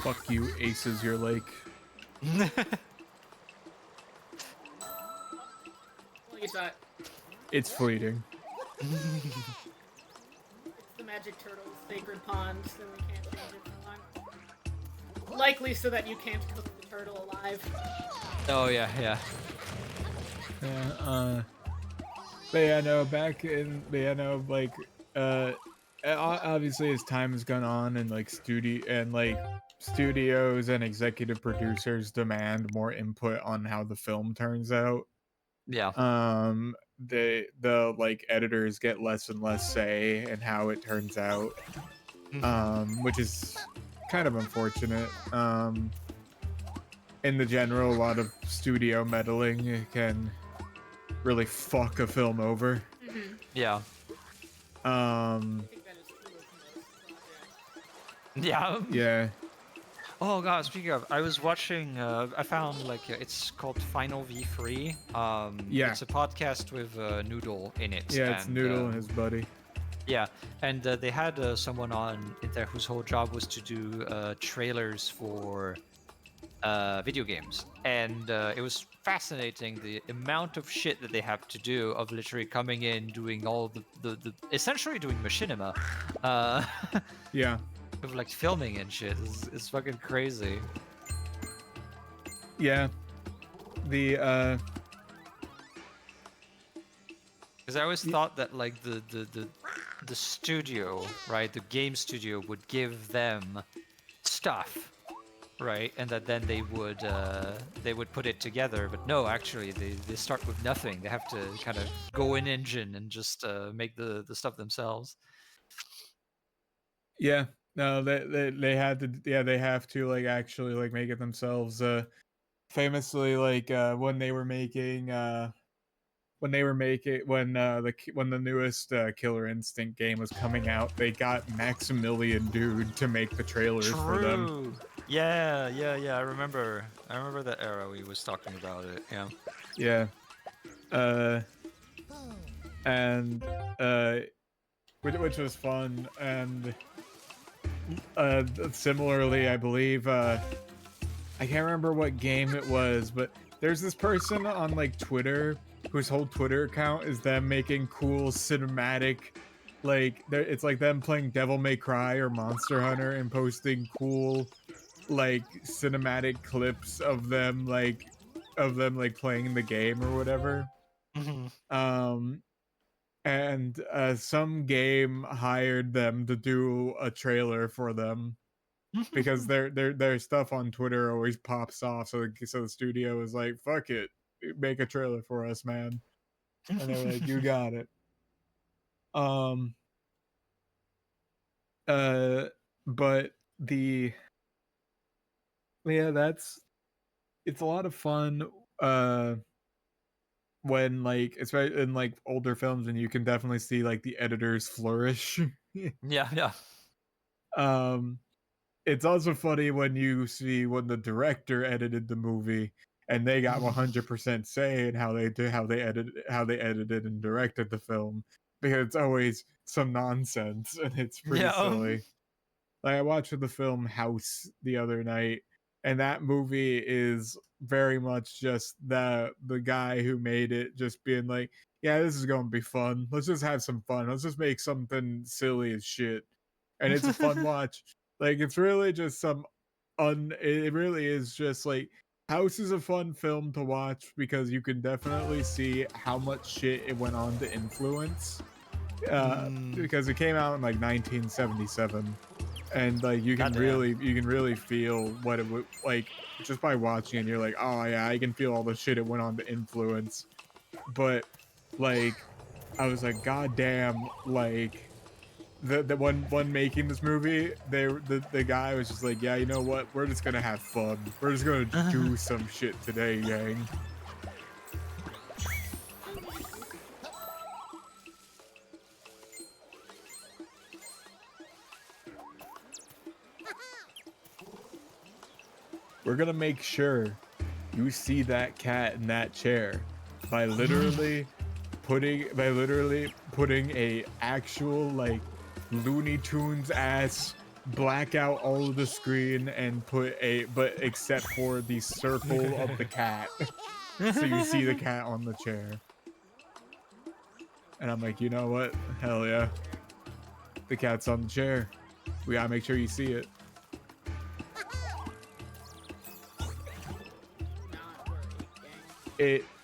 S3: Fuck you, aces your lake.
S1: Well, you saw it.
S3: It's fleeting.
S1: It's the magic turtle's sacred pond, so we can't change it for long. Likely so that you can't cook the turtle alive.
S2: Oh, yeah, yeah.
S3: Yeah, but yeah, no, back in, yeah, no, like,
S5: obviously as time has gone on and like studios and executive producers demand more input on how the film turns out.
S2: Yeah.
S5: The like editors get less and less say in how it turns out, which is kind of unfortunate. In the general, a lot of studio meddling can really fuck a film over.
S2: Yeah.
S1: I think that is true of most projects.
S2: Yeah.
S5: Yeah.
S2: Oh god, speaking of, I was watching, I found like, it's called Final V3.
S5: Yeah.
S2: It's a podcast with Noodle in it.
S5: Yeah, it's
S2: and,
S5: Noodle and his buddy.
S2: Yeah, and they had someone on in there whose whole job was to do trailers for video games. And it was fascinating the amount of shit that they have to do of literally coming in, doing all the essentially doing machinima.
S5: Yeah.
S2: Of like filming and shit. It's fucking crazy.
S5: Yeah. The
S2: Because I always thought that like the studio, right, the game studio would give them stuff, right, and that then they would put it together. But no, actually, they start with nothing. They have to kind of go in engine and just make the stuff themselves.
S5: Yeah. No, they had to. Yeah, they have to like actually like make it themselves. Famously, like when they were making when the newest Killer Instinct game was coming out, they got Maximilian Dude to make the trailers for them.
S2: True. Yeah. I remember that era. We was talking about it. Yeah.
S5: Yeah. And which was fun. And similarly, I believe I can't remember what game it was, but there's this person on like Twitter whose whole Twitter account is them making cool cinematic, like it's like them playing Devil May Cry or Monster Hunter and posting cool like cinematic clips of them like playing the game or whatever. And some game hired them to do a trailer for them because their stuff on Twitter always pops off. So the studio was like, "Fuck it, make a trailer for us, man." And they were like, "You got it." But it's a lot of fun. When like especially in like older films, and you can definitely see like the editors flourish.
S2: Yeah.
S5: It's also funny when you see when the director edited the movie and they got 100% say in how they edited and directed the film, because it's always some nonsense and it's pretty silly. Like I watched the film House the other night, and that movie is very much just the guy who made it just being like, yeah, this is going to be fun. Let's just have some fun. Let's just make something silly as shit. And it's a fun watch. Like it's really just it really is just like House is a fun film to watch because you can definitely see how much shit it went on to influence. Because it came out in like 1977. And like you can really feel what it would like just by watching it. You're like, oh yeah, I can feel all the shit it went on to influence. But like I was like, god damn, like the one making this movie, the guy was just like, yeah, you know what, we're just gonna have fun, we're just gonna do some shit today, gang. We're gonna make sure you see that cat in that chair by literally putting a actual like Looney Tunes ass black out all of the screen and but except for the circle of the cat. So you see the cat on the chair. And I'm like, you know what? Hell yeah. The cat's on the chair. We gotta make sure you see it.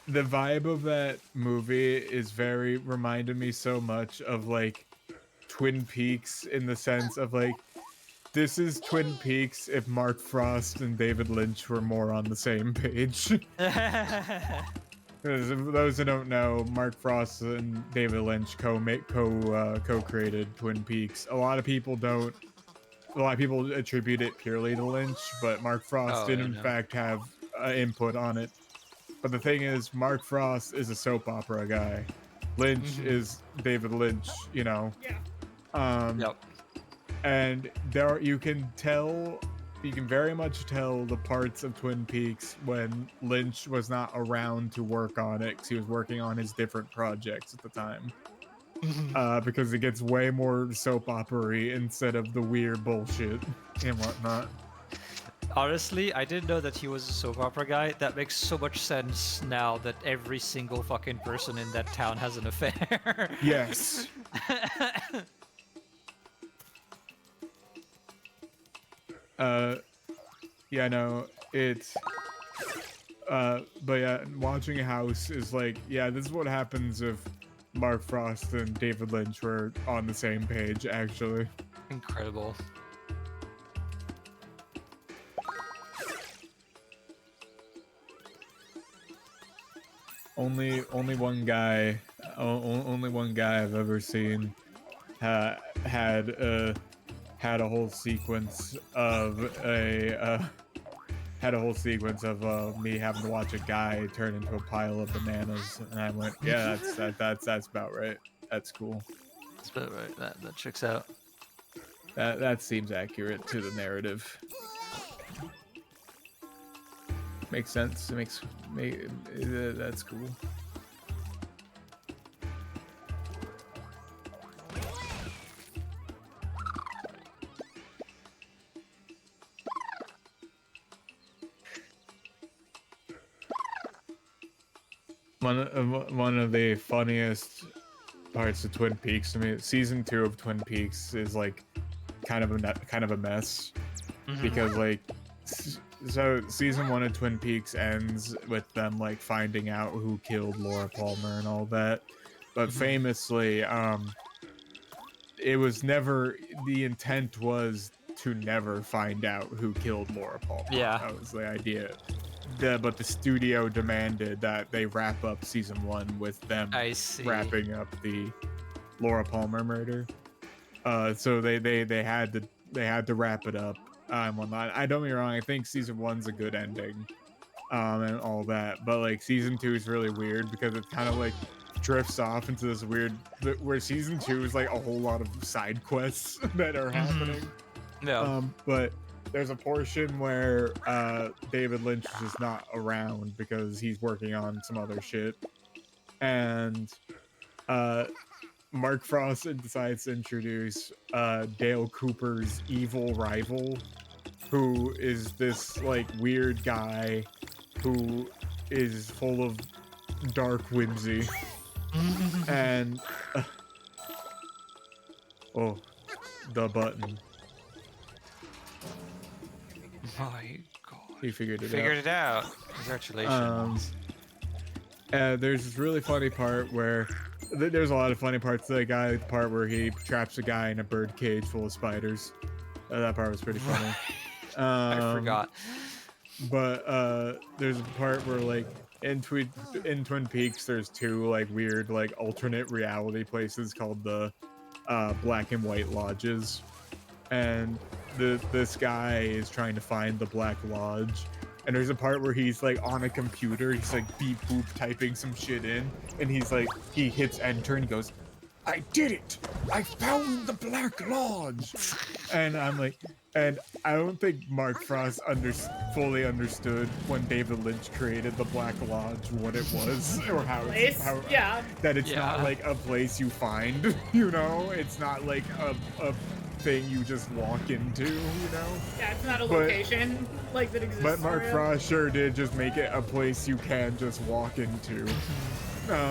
S5: The vibe of that movie is reminded me so much of like Twin Peaks in the sense of like, this is Twin Peaks if Mark Frost and David Lynch were more on the same page. Because those who don't know, Mark Frost and David Lynch co-created Twin Peaks. A lot of people attribute it purely to Lynch, but Mark Frost did in fact have input on it. But the thing is, Mark Frost is a soap opera guy. Lynch is David Lynch, you know.
S1: Yeah.
S2: Yep.
S5: And you can very much tell the parts of Twin Peaks when Lynch was not around to work on it because he was working on his different projects at the time. Because it gets way more soap opera-y instead of the weird bullshit and whatnot.
S2: Honestly, I didn't know that he was a soap opera guy. That makes so much sense now that every single fucking person in that town has an affair.
S5: Yes. Yeah, no, it's but yeah, watching House is like, yeah, this is what happens if Mark Frost and David Lynch were on the same page, actually.
S2: Incredible.
S5: Only one guy I've ever seen had a whole sequence of me having to watch a guy turn into a pile of bananas, and I went, yeah, that's about right. That's cool.
S2: That's about right. That checks out.
S5: That seems accurate to the narrative. Makes sense. That's cool. One of the funniest parts of Twin Peaks. I mean, season 2 of Twin Peaks is like kind of a mess because like. So season 1 of Twin Peaks ends with them like finding out who killed Laura Palmer and all that, but famously, it was never, the intent was to never find out who killed Laura Palmer.
S2: Yeah,
S5: that was the idea. But the studio demanded that they wrap up season 1 with them wrapping up the Laura Palmer murder. So they had to wrap it up. Whatnot. I don't get me wrong, I think season 1's a good ending, and all that, but like season 2 is really weird because it kind of like drifts off into this weird, where season 2 is like a whole lot of side quests that are happening.
S2: Yeah.
S5: But there's a portion where David Lynch is just not around because he's working on some other shit, and Mark Frost decides to introduce Dale Cooper's evil rival, who is this like weird guy who is full of dark whimsy. And oh, the button.
S2: My God.
S5: He figured it out.
S2: Figured it out. Congratulations.
S5: There's this really funny part where there's a lot of funny parts to the guy. The part where he traps a guy in a bird cage full of spiders. That part was pretty funny.
S2: I forgot.
S5: But there's a part where like in Twin Peaks, there's 2 like weird like alternate reality places called the Black and White Lodges, and this guy is trying to find the Black Lodge. And there's a part where he's like on a computer, he's like beep boop typing some shit in, and he's like, he hits enter and he goes, I did it! I found the Black Lodge! And I'm like, and I don't think Mark Frost fully understood when David Lynch created the Black Lodge what it was, or how that it's not like a place you find, you know? It's not like a thing you just walk into, you know?
S1: Yeah, it's not a location like that exists.
S5: But Mark Frost sure did just make it a place you can just walk into.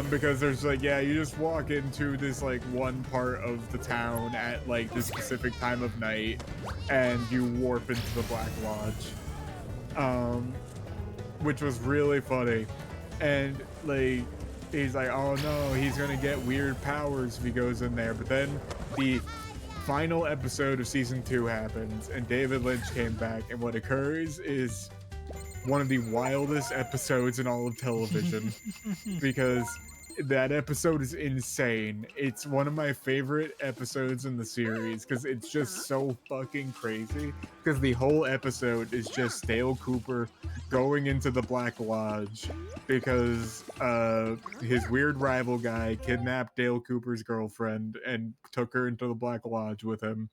S5: Because there's like, yeah, you just walk into this like one part of the town at like this specific time of night, and you warp into the Black Lodge, which was really funny. And like he's like, oh no, he's gonna get weird powers if he goes in there. But then the final episode of season 2 happens, and David Lynch came back, and what occurs is one of the wildest episodes in all of television because that episode is insane. It's one of my favorite episodes in the series because it's just so fucking crazy. Because the whole episode is just Dale Cooper going into the Black Lodge because his weird rival guy kidnapped Dale Cooper's girlfriend and took her into the Black Lodge with him.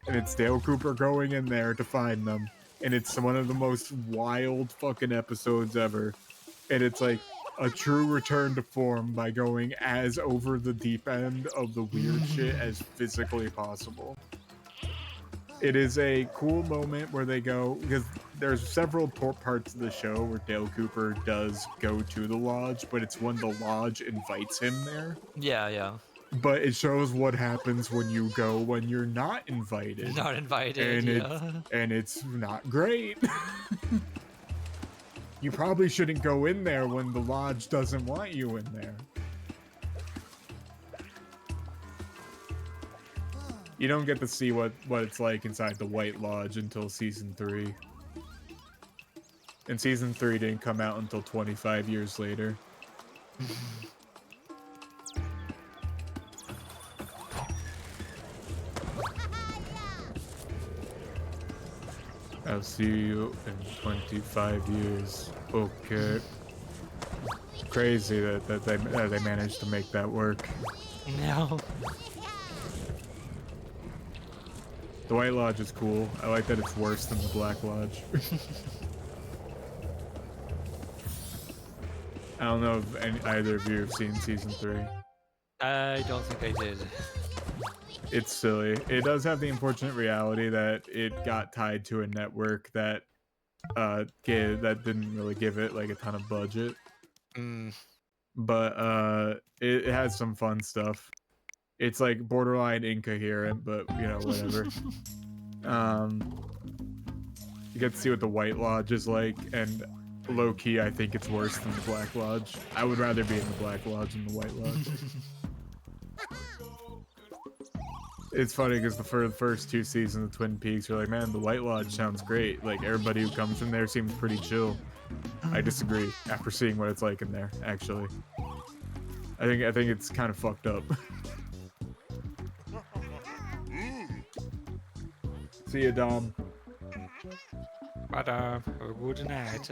S5: And it's Dale Cooper going in there to find them. And it's one of the most wild fucking episodes ever. And it's like a true return to form by going as over the deep end of the weird shit as physically possible. It is a cool moment where they go, because there's several parts of the show where Dale Cooper does go to the lodge, but it's when the lodge invites him there.
S2: Yeah.
S5: But it shows what happens when you go when you're not invited.
S2: Not invited,
S5: and it's not great. You probably shouldn't go in there when the lodge doesn't want you in there. You don't get to see what it's like inside the White Lodge until season 3. And season 3 didn't come out until 25 years later. I'll see you in 25 years. Okay. Crazy that they managed to make that work.
S2: No.
S5: The White Lodge is cool. I like that it's worse than the Black Lodge. I don't know if either of you have seen season 3.
S2: I don't think I did.
S5: It's silly. It does have the unfortunate reality that it got tied to a network that didn't really give it like a ton of budget. But it has some fun stuff. It's like borderline incoherent, but you know, whatever. You get to see what the White Lodge is like, and low-key I think it's worse than the Black Lodge. I would rather be in the Black Lodge than the White Lodge. It's funny because the first 2 seasons of Twin Peaks, you're like, man, the White Lodge sounds great. Like, everybody who comes in there seems pretty chill. I disagree after seeing what it's like in there, actually. I think it's kind of fucked up. See ya, Dom.
S2: But have a good night.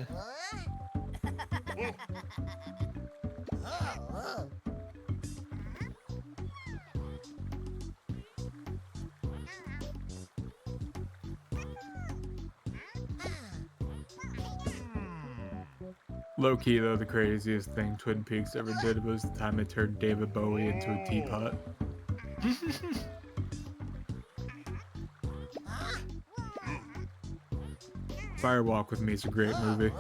S5: Low-key, though, the craziest thing Twin Peaks ever did was the time they turned David Bowie into a teapot. Fire Walk with Me is a great movie.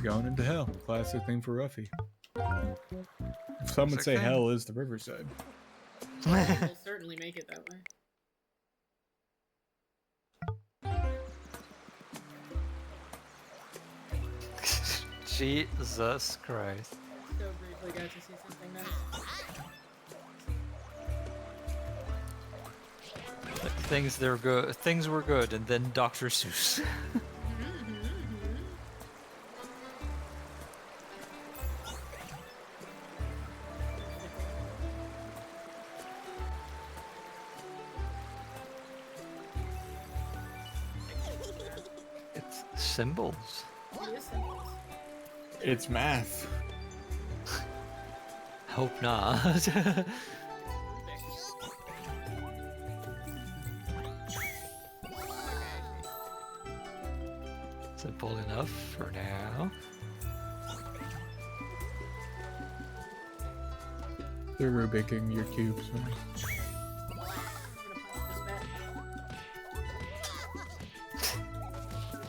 S5: Going into hell. Classic thing for Ruffy. Some would say hell is the Riverside.
S1: We'll certainly make it that way.
S2: Jesus Christ.
S1: So briefly got to see something nice.
S2: Things were good, and then Dr. Seuss. It's symbols.
S1: It is symbols.
S5: It's math.
S2: Hope not. Simple enough for now.
S5: They're Rubiking your cubes, man.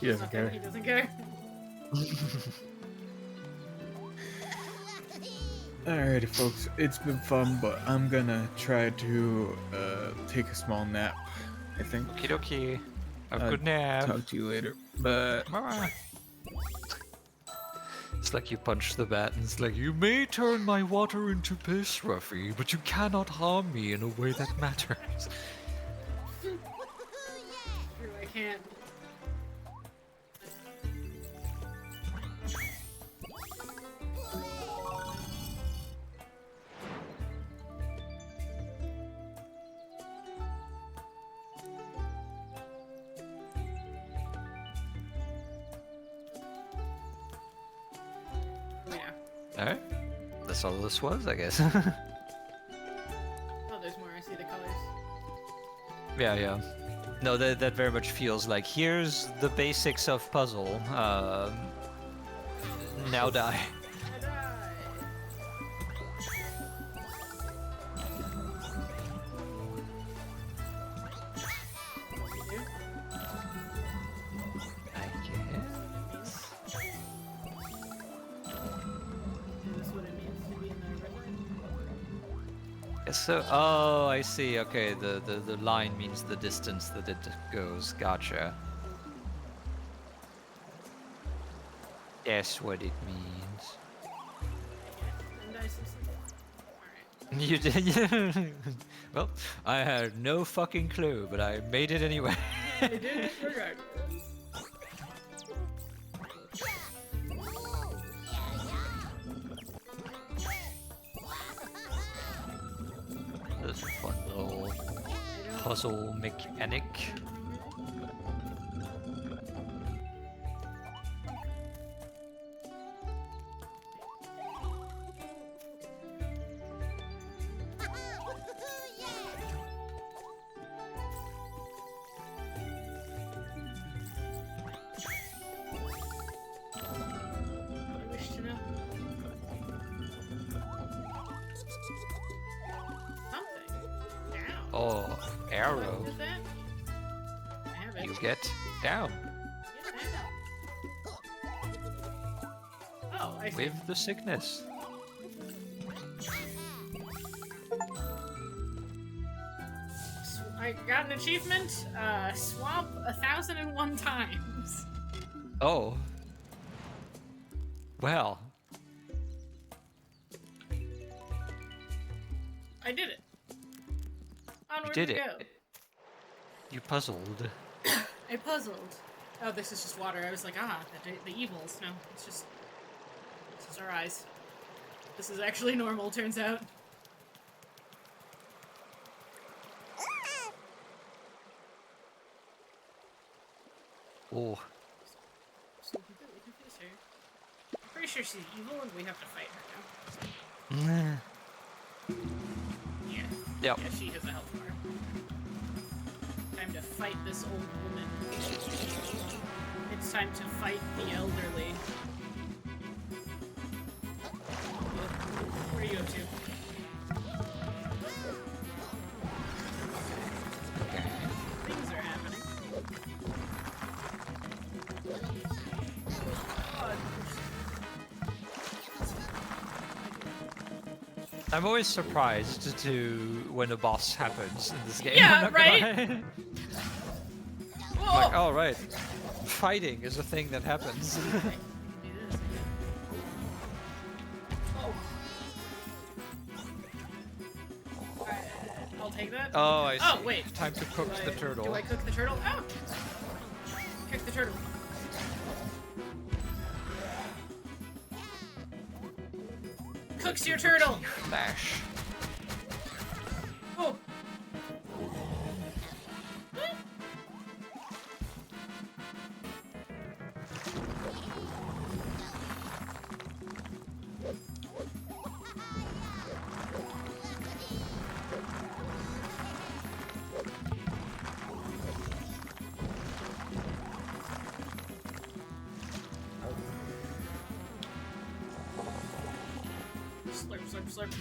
S3: He doesn't
S1: Okay,
S3: care.
S1: he doesn't care.
S3: Alrighty, folks. It's been fun, but I'm gonna try to take a small nap. I think.
S2: Okie dokie. Have a
S3: Uh,
S2: good nap.
S3: Talk to you later. But
S2: Bye. It's like you punch the bat and it's like, you may turn my water into piss, Ruffy, but you cannot harm me in a way that matters.
S1: True, I can't. Yeah.
S2: Alright. That's all this was, I guess.
S1: Oh, there's more. I see the colors.
S2: Yeah. No, that very much feels like, here's the basics of puzzle. Now die. I guess.
S1: Is this what it means to be in the river?
S2: So, oh, I see. Okay, the line means the distance that it goes. Gotcha. That's what it means.
S1: And I see something. Alright.
S2: You did. Well, I had no fucking clue, but I made it anyway.
S1: I did it regardless.
S2: This fun little puzzle mechanic.
S1: I wish to know. Something. Down.
S2: Oh, arrow.
S1: What is that? I have it.
S2: You get down
S1: Get down. Oh, I see.
S2: with the sickness.
S1: I got an achievement. Swap 1,001 times.
S2: Oh. Well.
S1: I did it. Onward
S2: You did
S1: we
S2: it.
S1: go.
S2: You puzzled.
S1: I puzzled. Oh, this is just water. I was like, the evils. No, it's just our eyes. This is actually normal, turns out.
S2: Oh.
S1: So completely confused here. I'm pretty sure she's evil and we have to fight her now. Yeah.
S2: Yep.
S1: Yeah, she has a health bar. Time to fight this old woman. It's time to fight the elderly. Where are you up to? Things are happening.
S2: I'm always surprised to when a boss happens in this game.
S1: Yeah,
S2: I'm not gonna
S1: right?
S2: lie.
S1: Whoa!
S2: Like, oh right, fighting is a thing that happens.
S1: It is. Oh. Alright, I'll take that.
S2: Oh, I see.
S1: Oh, wait.
S2: Time to cook the turtle.
S1: Do I cook the turtle? Oh! Cook the turtle. Cooks your turtle!
S2: Flash.
S1: Oh! Slurp, slurp, slurp.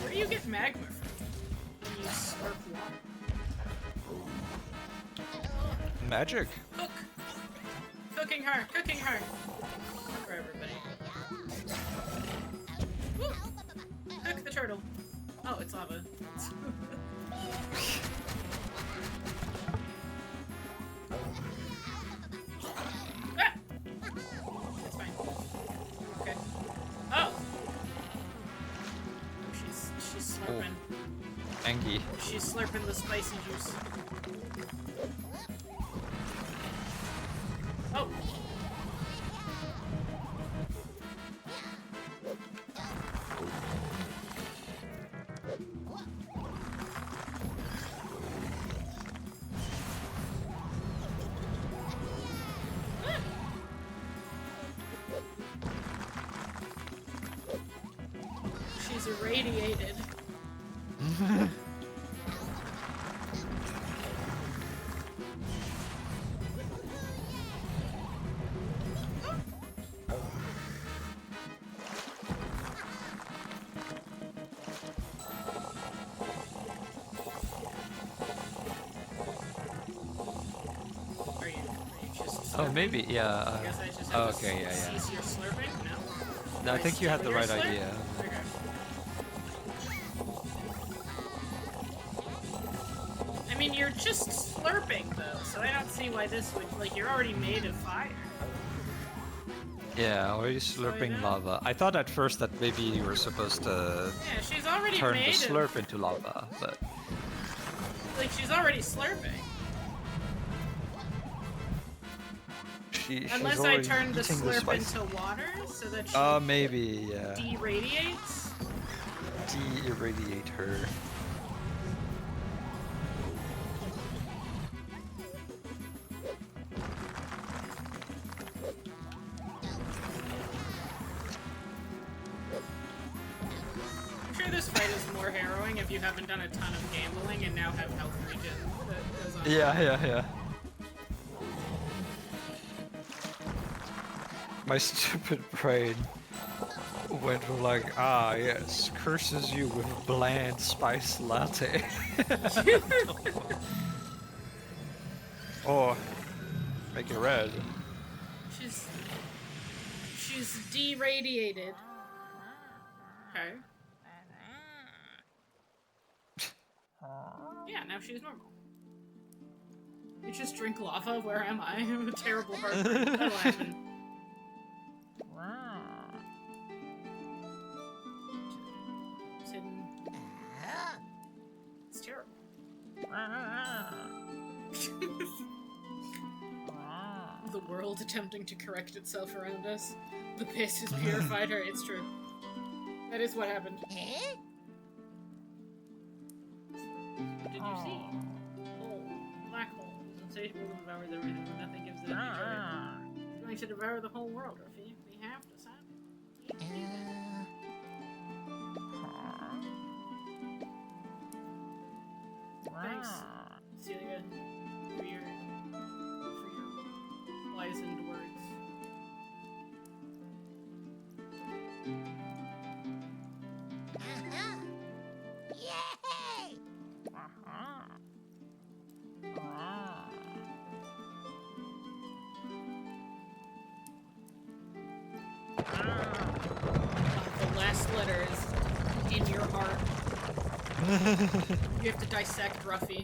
S1: Where do you get magma from? When you slurp water?
S2: Magic.
S1: Cook! Cooking her! Cooking her! For everybody. Woo. Cook the turtle. Oh, it's lava. Ah! It's fine. Okay. Oh! She's slurping.
S2: Angie.
S1: She's slurping the spicy juice. Oh! She's irradiated. Are you just
S2: Oh,
S1: slurping?
S2: maybe, yeah.
S1: I guess I just have to
S2: okay, yeah.
S1: cease your slurping? No?
S2: No, I think you had the
S1: steal
S2: right
S1: your slurp?
S2: idea.
S1: Okay. I mean, you're just slurping, though, so I don't see why this would... Like, you're already made of fire.
S2: Yeah, already slurping
S1: yeah.
S2: lava. I thought at first that maybe you were supposed to
S1: Yeah, she's already
S2: turn the
S1: made
S2: slurp
S1: of...
S2: into lava, but
S1: Like, she's already slurping.
S2: she's
S1: Unless I
S2: already
S1: turn the
S2: eating
S1: slurp
S2: spice.
S1: into water, so that she
S2: Maybe, yeah.
S1: de-radiates.
S2: De-irradiate her.
S1: I'm sure this fight is more harrowing if you haven't done a ton of gambling and now have health regen that goes on.
S2: Yeah. My stupid brain went from like, yes, curses you with bland spice latte. Or make it red.
S1: She's de-radiated. Okay. Yeah, now she's normal. You just drink lava? Where am I? I'm a terrible heartbreak. That'll happen. It's hidden. It's terrible. The world attempting to correct itself around us. The piss has purified her. It's true. That is what happened. What did you see? Oh, black hole. Insatiable devours everything, but nothing gives it any joy. It's going to devour the whole world, Ruffy. We have to stop it. Thanks, Celia, for your wizened words.
S4: Yay!
S1: The last letter is in your heart. You have to dissect Ruffy.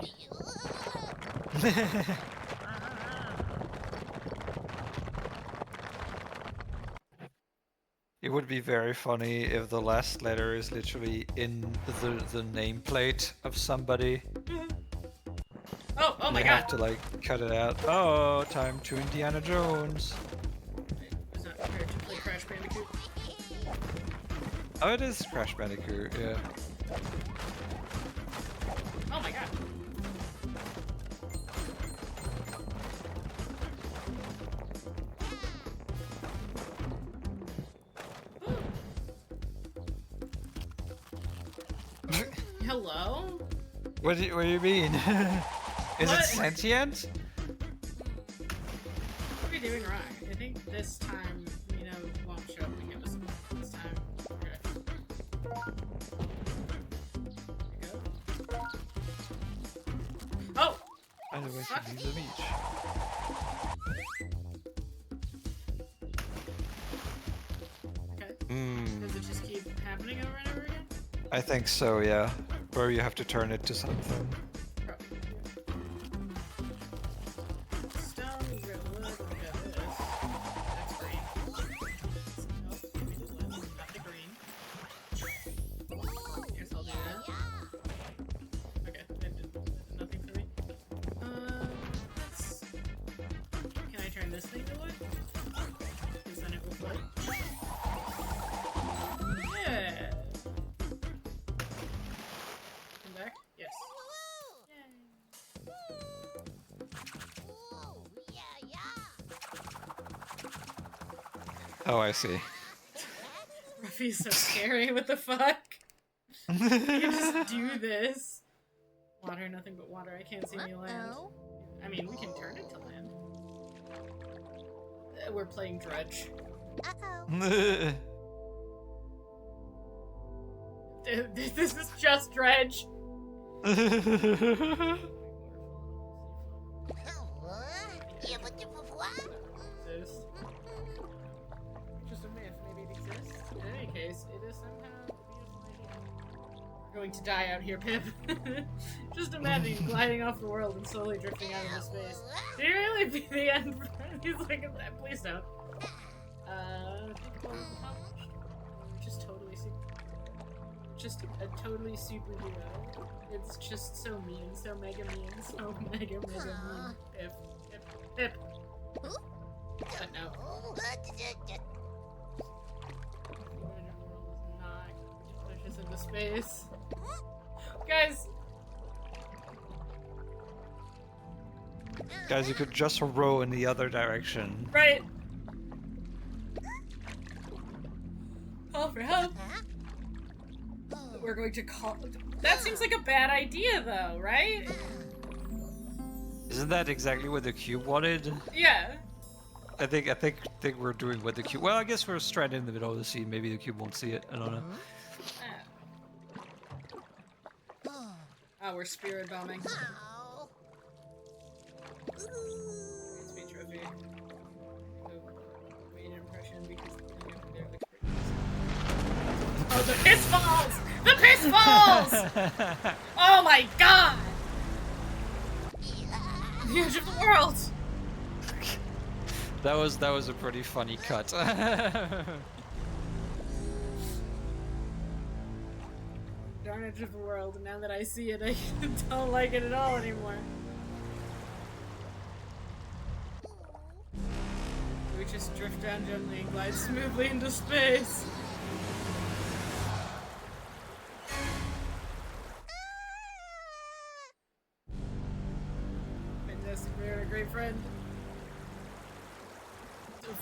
S2: It would be very funny if the last letter is literally in the nameplate of somebody.
S1: Oh my
S2: You
S1: god!
S2: have to like cut it out. Oh, time to Indiana Jones.
S1: It's not prepared to play Crash Bandicoot.
S2: Oh, it is Crash Bandicoot, yeah.
S1: Oh my god. Hello?
S2: What do you mean? Is
S1: What?
S2: it sentient?
S1: What are we doing wrong? I think this time, won't show up and give us this time. Okay. There we go. Oh!
S2: I Find a way
S1: fuck?
S2: to leave the beach.
S1: Okay.
S2: Hmm.
S1: Does it just keep happening over and over again?
S2: I think so, yeah. Where you have to turn it to something.
S1: Stone, we've got wood, we got this. That's green. Nope, maybe the wood, not the green. Guess I'll do that. Okay, that did nothing for me. Let's... Can I turn this thing to wood? Because then it will float. Yeah! Come back? Yes.
S2: Oh, I see.
S1: Ruffy's so scary, what the fuck? You can just do this. Water, nothing but water. I can't see any land. I mean, we can turn it to land. We're playing Dredge. This is just Dredge. Exist. Just a myth, maybe it exists. In any case, it is somehow a beautiful idea. We're going to die out here, Pip. Just imagine gliding off the world and slowly drifting out into space. Did it really be the end? He's like, please don't. Just totally super. Just a totally superhero. It's just so mean, so mega mean, so mega mean. Pip. But no. Not push us into space. Guys!
S2: Guys, you could just row in the other direction.
S1: Right! Call for help! We're going to call... That seems like a bad idea, though, right?
S2: Isn't that exactly what the cube wanted?
S1: Yeah.
S2: I think we're doing what the cube. Well, I guess we're stranded in the middle of the sea. Maybe the cube won't see it. I don't know.
S1: Oh, we're spirit bombing. Speed trophy. Made an impression because they're like. Oh, the piss balls! The piss balls! Oh my god! The edge of the world!
S2: That was a pretty funny cut.
S1: Darn edge of the world, and now that I see it, I don't like it at all anymore. We just drift down gently and glide smoothly into space. Fantastic, we are a great friend.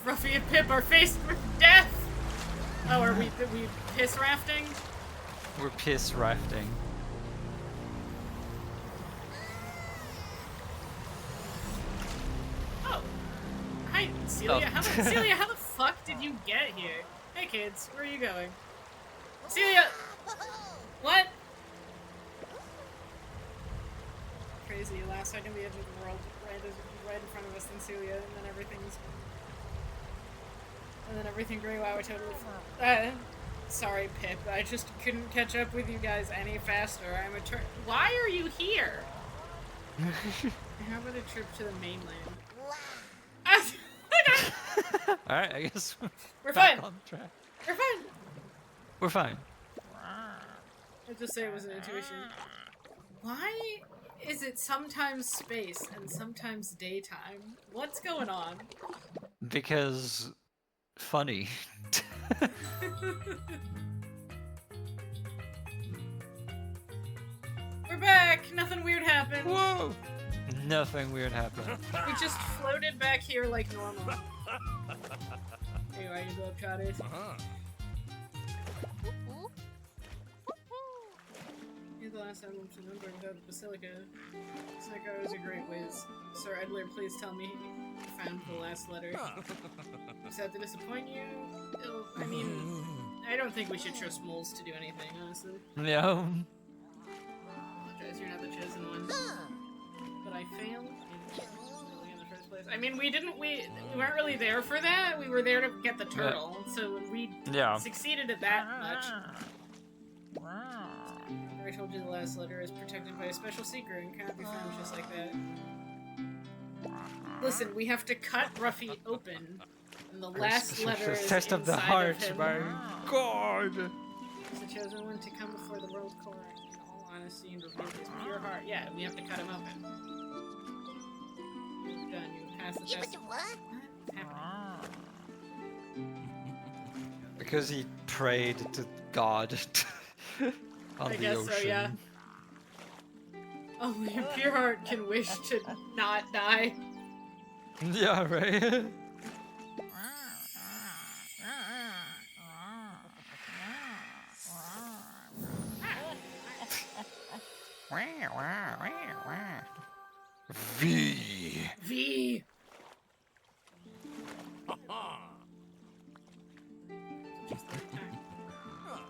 S1: Ruffy and Pip are faced with death! Oh, are we piss rafting?
S2: We're piss rafting.
S1: Oh. Hi, Celia. Celia, how the fuck did you get here? Hey kids, where are you going? Celia! What? Crazy, last second the edge of the world, right in front of us, and Celia, and then everything grew out totally sorry, Pip, I just couldn't catch up with you guys any faster. I'm a Why are you here? How about a trip to the mainland?
S2: Alright, I guess
S1: We're
S2: back
S1: fine.
S2: on track.
S1: We're fine.
S2: We're fine.
S1: I'll just say it was an intuition. Why is it sometimes space and sometimes daytime? What's going on?
S2: Because funny.
S1: We're back! Nothing weird happened.
S2: Whoa! Nothing weird happened.
S1: We just floated back here like normal. Hey, why you globetrotters? You're the last time to remember without the Basilica. Niko is a great whiz. Sir Edler, please tell me you found the last letter. Is that to disappoint you? I mean, I don't think we should trust moles to do anything, honestly.
S2: Yeah.
S1: Apologize, you're not the chosen one. But I I failed in the first place. I mean, we weren't really there for that. We were there to get the turtle, so we succeeded at that much. I told you the last letter is protected by a special secret and cannot be found just like that. Listen, we have to cut Ruffy open, and the last letter is
S2: test of the
S1: inside
S2: heart.
S1: of him.
S2: My God.
S1: He's the chosen one to come before the world court. In all honesty and reveal his pure heart. Yeah, we have to cut him open. You've done. You passed the test. What's happening?
S2: Because he prayed to God on
S1: I
S2: the
S1: guess
S2: ocean.
S1: so, yeah. Only a pure heart can wish to not die.
S2: Yeah, right? V.
S1: V! Just like time.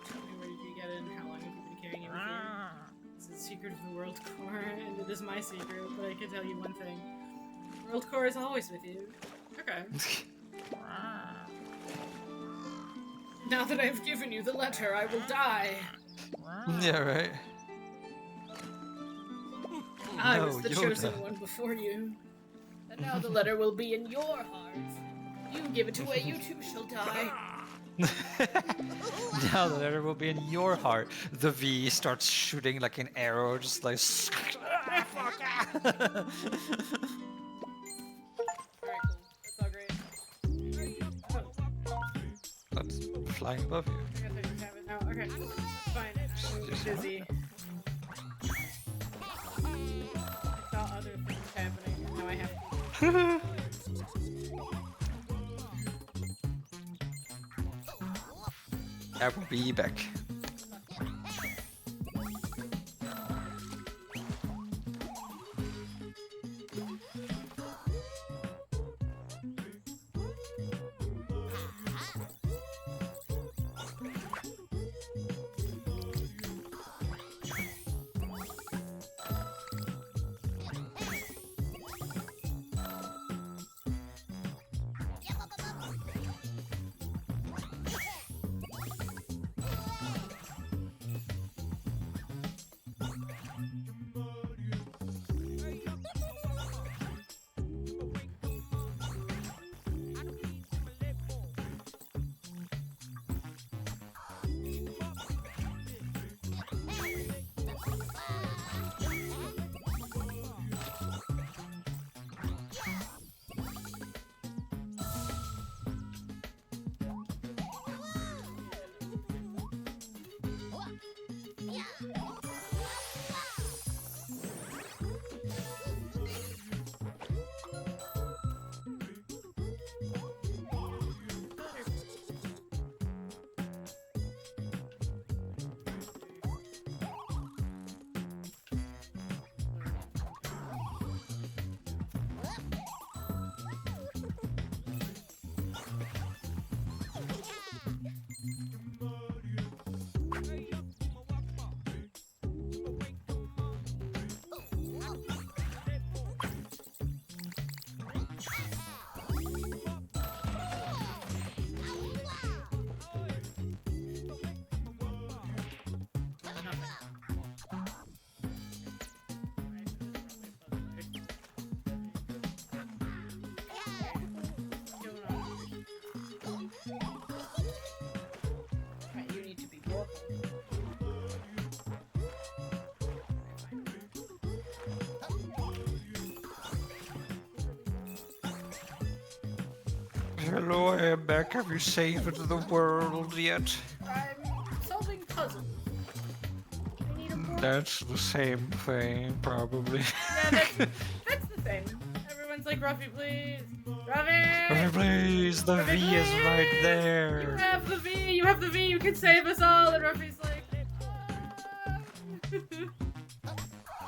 S1: Tell me, where did you get it and how long have you been carrying it with you? It's the secret of the World Core, and it is my secret, but I can tell you one thing. The World Core is always with you. Okay. Now that I've given you the letter, I will die.
S2: Yeah, right.
S1: I
S2: No,
S1: was the
S2: Yoda.
S1: chosen one before you. And now the letter will be in your heart. You give it away, you too shall die.
S2: Now the letter will be in your heart. The V starts shooting like an arrow, just like.
S1: Alright, cool. That's all great. Oh,
S2: That's flying above you.
S1: I guess I just have it now. Okay. Fine. I'm busy. I saw other things happening, and now I have to.
S2: I will be back. Right, you need to be more. Hello, I am back. Have you saved the world yet?
S1: I'm solving puzzles. I need a more.
S2: That's the same thing, probably.
S1: Yeah, that's the thing. Everyone's like, Ruffy, please. Ruffy!
S2: Please, the
S1: Ruffy,
S2: V is right
S1: please! You
S2: there.
S1: have the V, you have the V, you can save us all. And Ruffy's like,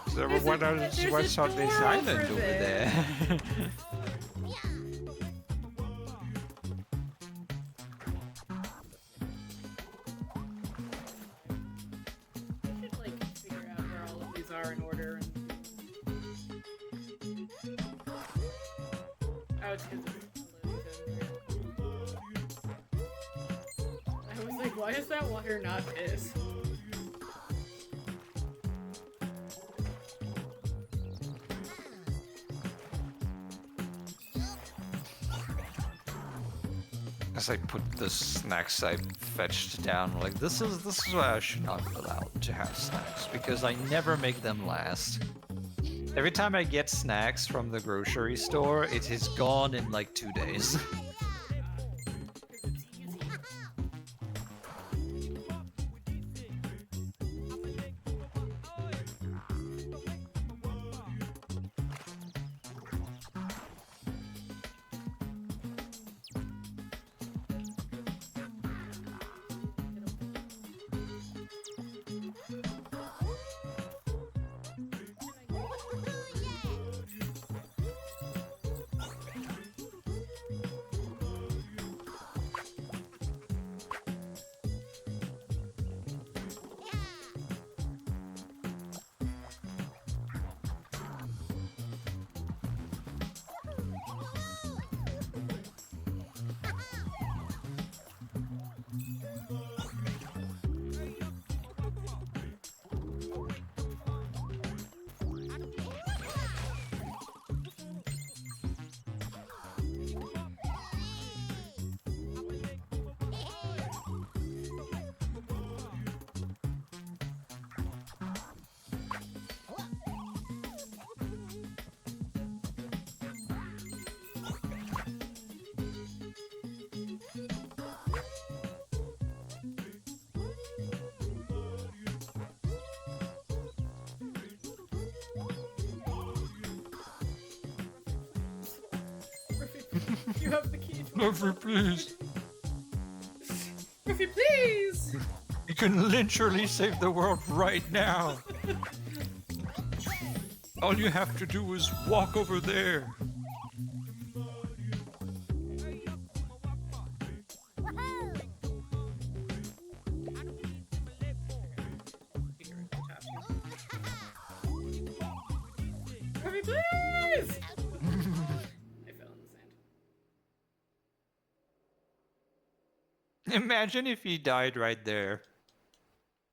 S2: So
S1: There's
S2: what
S1: a-
S2: else?
S1: there's a
S2: What's on this
S1: door
S2: island
S1: over
S2: over
S1: there.
S2: there?
S1: I should like figure out where all of these are in order. And it's because I was like, why is that water not piss?
S2: As I put the snacks I fetched down, like this is why I should not be allowed to have snacks, because I never make them last. Every time I get snacks from the grocery store, it is gone in like 2 days.
S1: You have the key.
S2: Ruffy, please.
S1: Ruffy, please!
S2: You can literally save the world right now. All you have to do is walk over there.
S1: Ruffy, please! I fell in the sand.
S2: Imagine if he died right there.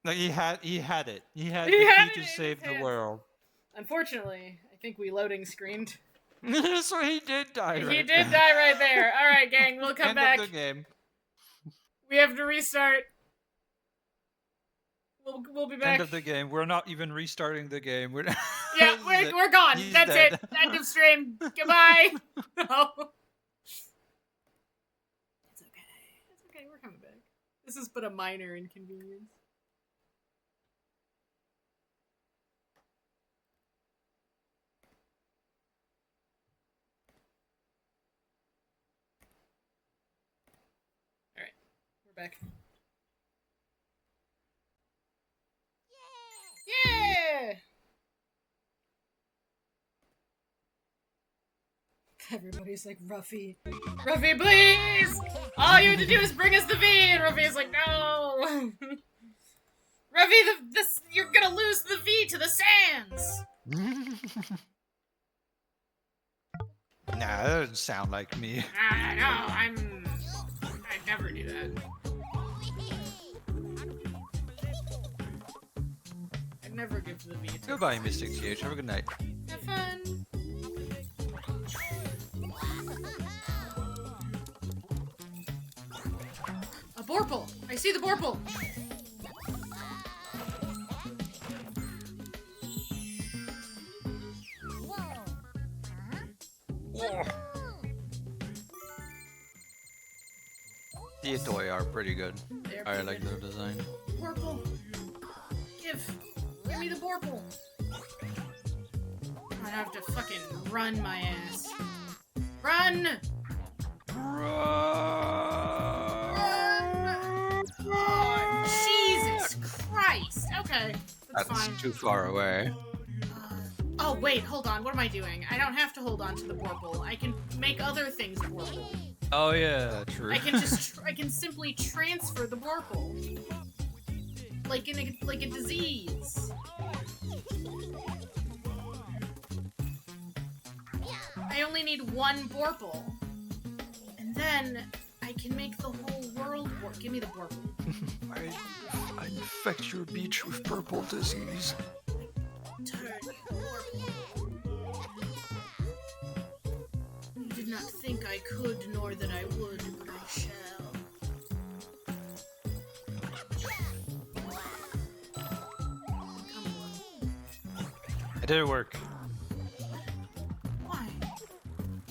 S2: Like he had it. He had
S1: He
S2: the
S1: had
S2: key
S1: it
S2: to
S1: in
S2: save
S1: his
S2: the
S1: hand.
S2: world.
S1: Unfortunately, I think we loading screened.
S2: So he did die right
S1: He did
S2: there.
S1: die right there. Alright, gang, we'll come
S2: End
S1: back.
S2: of the game.
S1: We have to restart. We'll be back.
S2: End of the game. We're not even restarting the game. We're
S1: Yeah, we're gone.
S2: He's
S1: That's
S2: dead.
S1: it. End of stream. Goodbye. No. It's okay. It's okay. We're coming back. This is but a minor inconvenience. All right, we're back. Yeah! Everybody's like, Ruffy, Ruffy, please! All you have to do is bring us the V! And Ruffy's like, no! Ruffy, you're gonna lose the V to the sands!
S2: Nah, that doesn't sound like me.
S1: No, I'd never do that. I'd never give the V to
S2: Goodbye, Mystic TH. Have a good night.
S1: Have fun! A Borple! I see the Borple!
S2: The Atoy are pretty good.
S1: They're
S2: I
S1: pretty
S2: like
S1: good.
S2: their design.
S1: Borple! Give me the Borple! I have to fucking run my ass. Run! Oh, Jesus Christ! Okay, that's
S2: That's
S1: fine.
S2: too far away.
S1: Oh wait, hold on. What am I doing? I don't have to hold on to the Borple. I can make other things Borple.
S2: Oh yeah, true.
S1: I can just I can simply transfer the Borple. Like like a disease. I I only need one Borble. And then I can make the whole world work. Give me the Borble.
S2: I infect your beach with purple disease.
S1: Turn Borble. You did not think I could, nor that I would, but I shall. Come on.
S2: It didn't work.
S1: Why?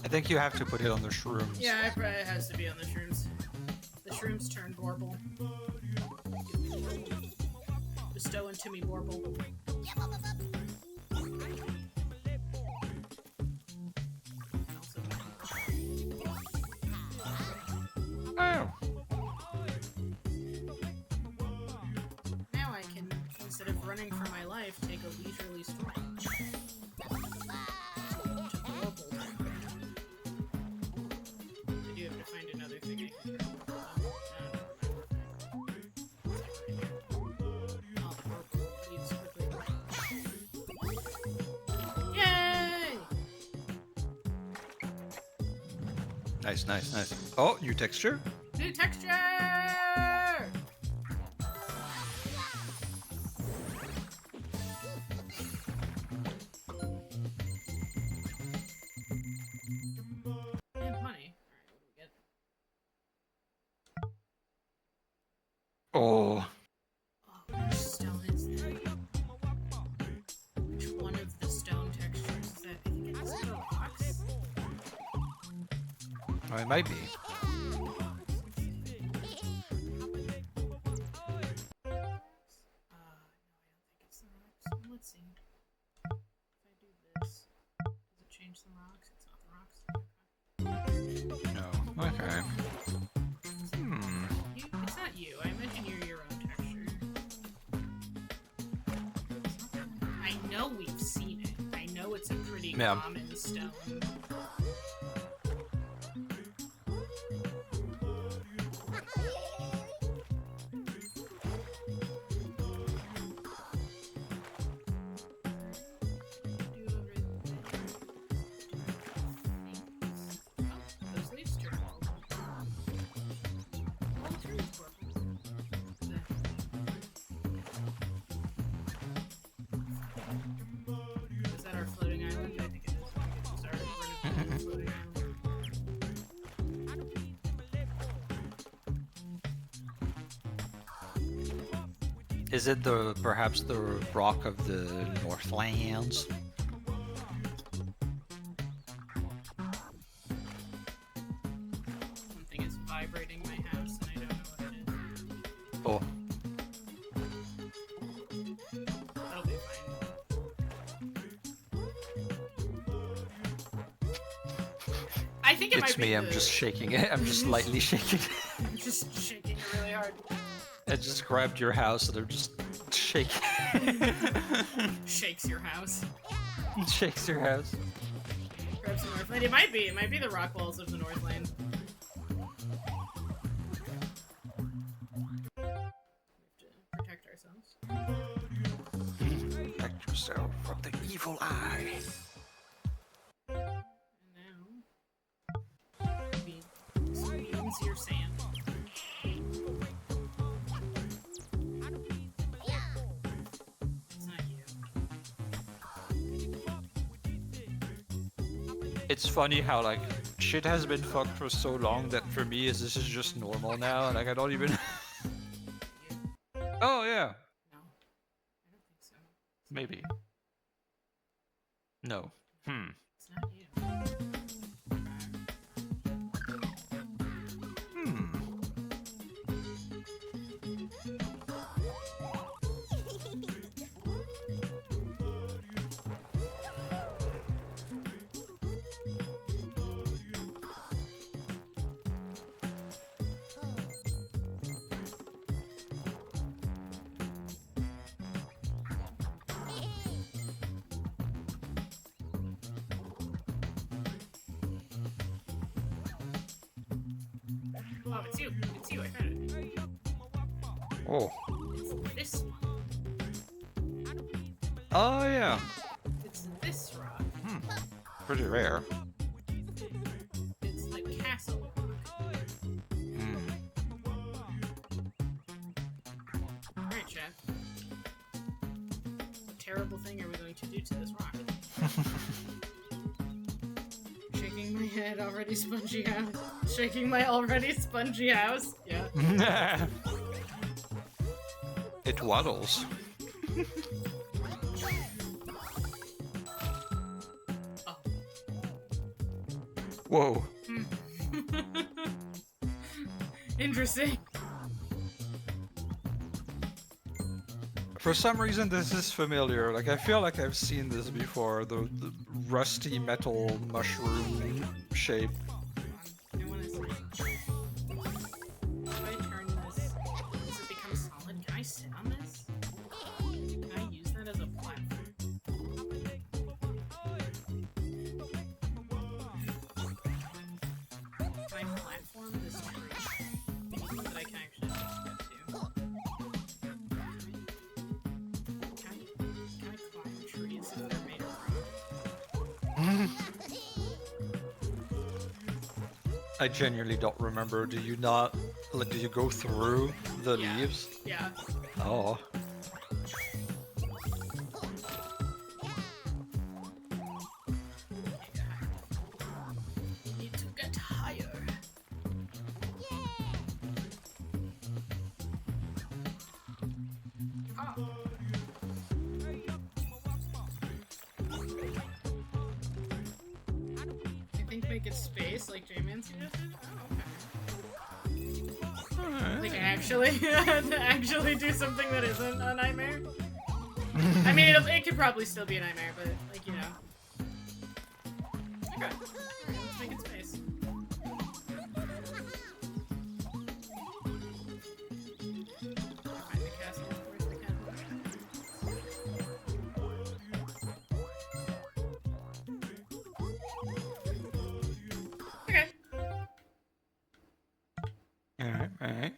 S2: I think you have to put it on the shrooms.
S1: Yeah, it probably has to be on the shrooms. The shrooms turn Borble. Bestow into me, Borble.
S2: Oh.
S1: Now I can, instead of running for my life, take a leisurely stroll. I do have to find another thing I can turn. Oh, purple leaves quickly. Yay!
S2: Nice, nice, nice. Oh, new texture?
S1: New texture! And money. Alright, what do we get?
S2: Oh.
S1: Oh, which stone is that? Which one of the stone textures is that? I think it's the rocks.
S2: Oh, it might be.
S1: No, I don't think it's the rocks. Let's see. If I do this, does it change the rocks? It's not the rocks.
S2: No. Okay. Hmm.
S1: It's not you. I imagine you're your own texture. I know we've seen it. I know it's a pretty
S2: Yeah.
S1: common stone. Those leaves turn purple. All through is purple. Is that our floating island? I think it is. Sorry, we're in a floating island.
S2: Is it perhaps the rock of the Northlands?
S1: Something is vibrating my house and I don't know what it is.
S2: Oh.
S1: That'll be fine. I think it might
S2: It's
S1: be
S2: me, I'm
S1: the-
S2: just shaking it. I'm just lightly shaking it.
S1: I'm just shaking it really hard.
S2: I just grabbed your house and I'm just shaking.
S1: Shakes your house.
S2: Shakes your house.
S1: Grab some Northland. It might be the rock walls of the Northland. We have to protect ourselves.
S2: Protect yourself from the evil eye.
S1: And now, we squeeze your sand. It's not you.
S2: It's funny how like shit has been fucked for so long that for me this is just normal now. Like I don't even. Oh yeah,
S1: No, I don't think so.
S2: maybe. No.
S1: It's not you. Oh, it's you. It's you. I found it.
S2: Oh.
S1: It's this one.
S2: Oh yeah.
S1: It's this rock.
S2: Pretty rare.
S1: chat. What terrible thing are we going to do to this rock? Shaking my head, already spongy house. Shaking my already spongy house. Yeah.
S2: It waddles.
S1: Oh.
S2: Whoa.
S1: Interesting.
S2: For some reason, this is familiar. Like, I feel like I've seen this before. The rusty metal mushroom shape.
S1: I want to see. If I turn this, does it become solid? Can I sit on this? Can I use that as a platform? Can I platform this tree? That I can actually get to. Can I climb trees if they're made of rock?
S2: I genuinely don't remember. Do you not? Like, do you go through the
S1: Yeah.
S2: leaves?
S1: Yeah.
S2: Oh.
S1: Need to get higher. Ah. I think make it space like J-Man suggested? Oh, okay. Like actually do something that isn't a nightmare? I mean, it could probably still be a nightmare, but, like, you know. Okay. Alright, let's make it space. Find the castle, where's the castle? Okay.
S2: Alright, alright.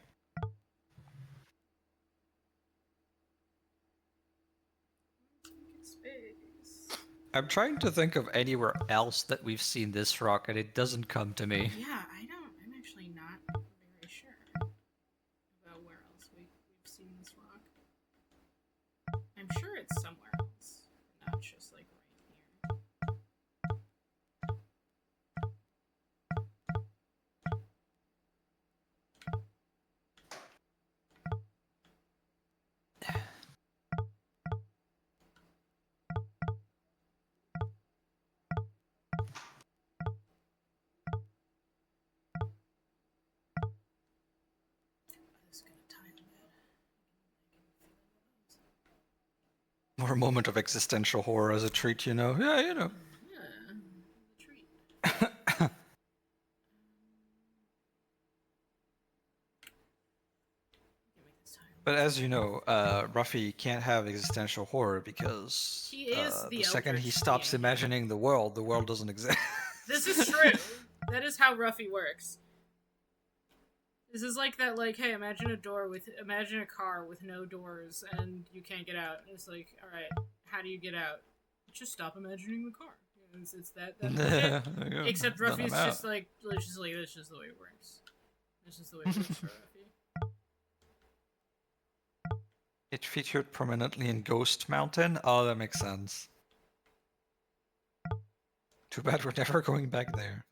S1: Space.
S2: I'm trying to think of anywhere else that we've seen this rock, and it doesn't come to me.
S1: Yeah, I'm actually not very sure about where else we've seen this rock. I'm sure it's somewhere else, not just like right here. It's gonna time it.
S2: Or a moment of existential horror as a treat, you know? Yeah, you know.
S1: Yeah, the treat. Can make this time.
S2: But as you know, Ruffy can't have existential horror because
S1: He is the
S2: second he
S1: eldritch
S2: stops
S1: being.
S2: imagining the world doesn't exist.
S1: This is true. That is how Ruffy works. This is like that, like, hey, imagine a car with no doors and you can't get out. And it's like, alright, how do you get out? Just stop imagining the car. It's that shit. Except
S2: Then
S1: Ruffy's
S2: I'm
S1: just
S2: out.
S1: like, that's just the way it works. This is the way it works for Ruffy.
S2: It featured prominently in Ghost Mountain. Oh, that makes sense. Too bad we're never going back there.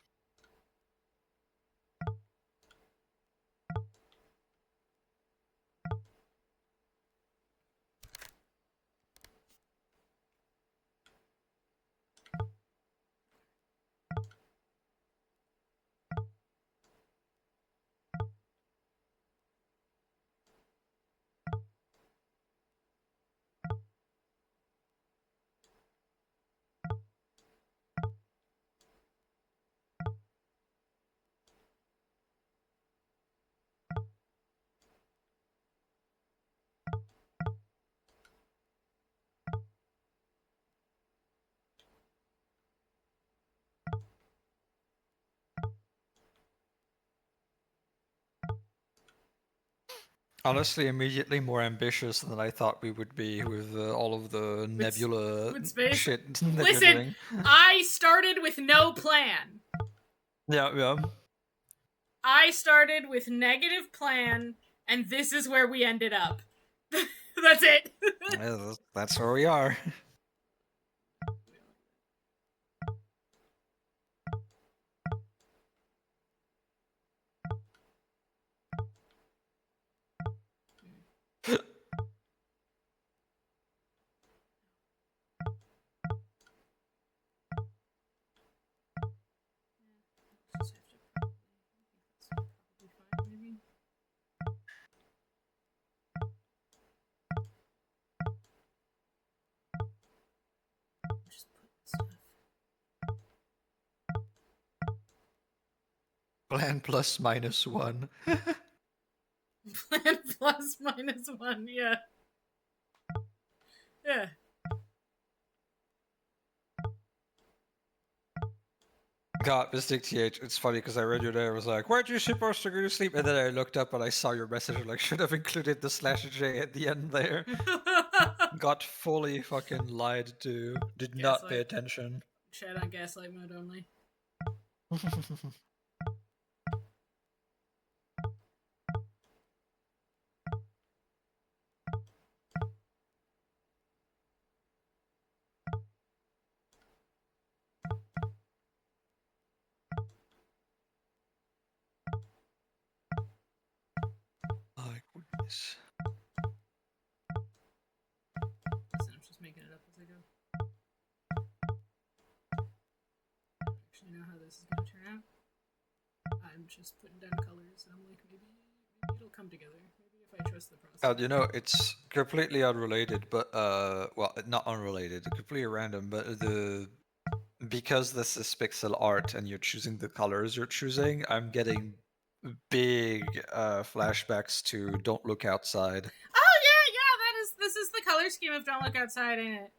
S2: Honestly, immediately more ambitious than I thought we would be with all of the nebula
S1: with space?
S2: shit that you're
S1: Listen,
S2: doing.
S1: I started with no plan.
S2: Yeah, yeah.
S1: I started with negative plan, and this is where we ended up. That's it.
S2: Yeah, that's where we are.
S1: Just have to probably fine, maybe. Just put stuff.
S2: Plan plus minus one.
S1: Plan plus minus one, yeah. Yeah.
S2: God, Mystic TH, it's funny because I read you there. I was like, "Weren't you supposed to go to sleep?" And then I looked up and I saw your message. Like, should have included the /J at the end there. Got fully fucking lied to. Did not pay
S1: Gaslight.
S2: attention.
S1: Chat on gaslight mode only.
S2: My goodness.
S1: Listen, I'm just making it up as I go. I don't actually know how this is gonna turn out. I'm just putting down colors and I'm like, maybe it'll come together. Maybe if I trust the process.
S2: You know, it's completely unrelated, but well, not unrelated, completely random. But because this is pixel art and you're choosing the colors you're choosing, I'm getting big flashbacks to Don't Look Outside.
S1: Oh yeah, this is the color scheme of Don't Look Outside, ain't it?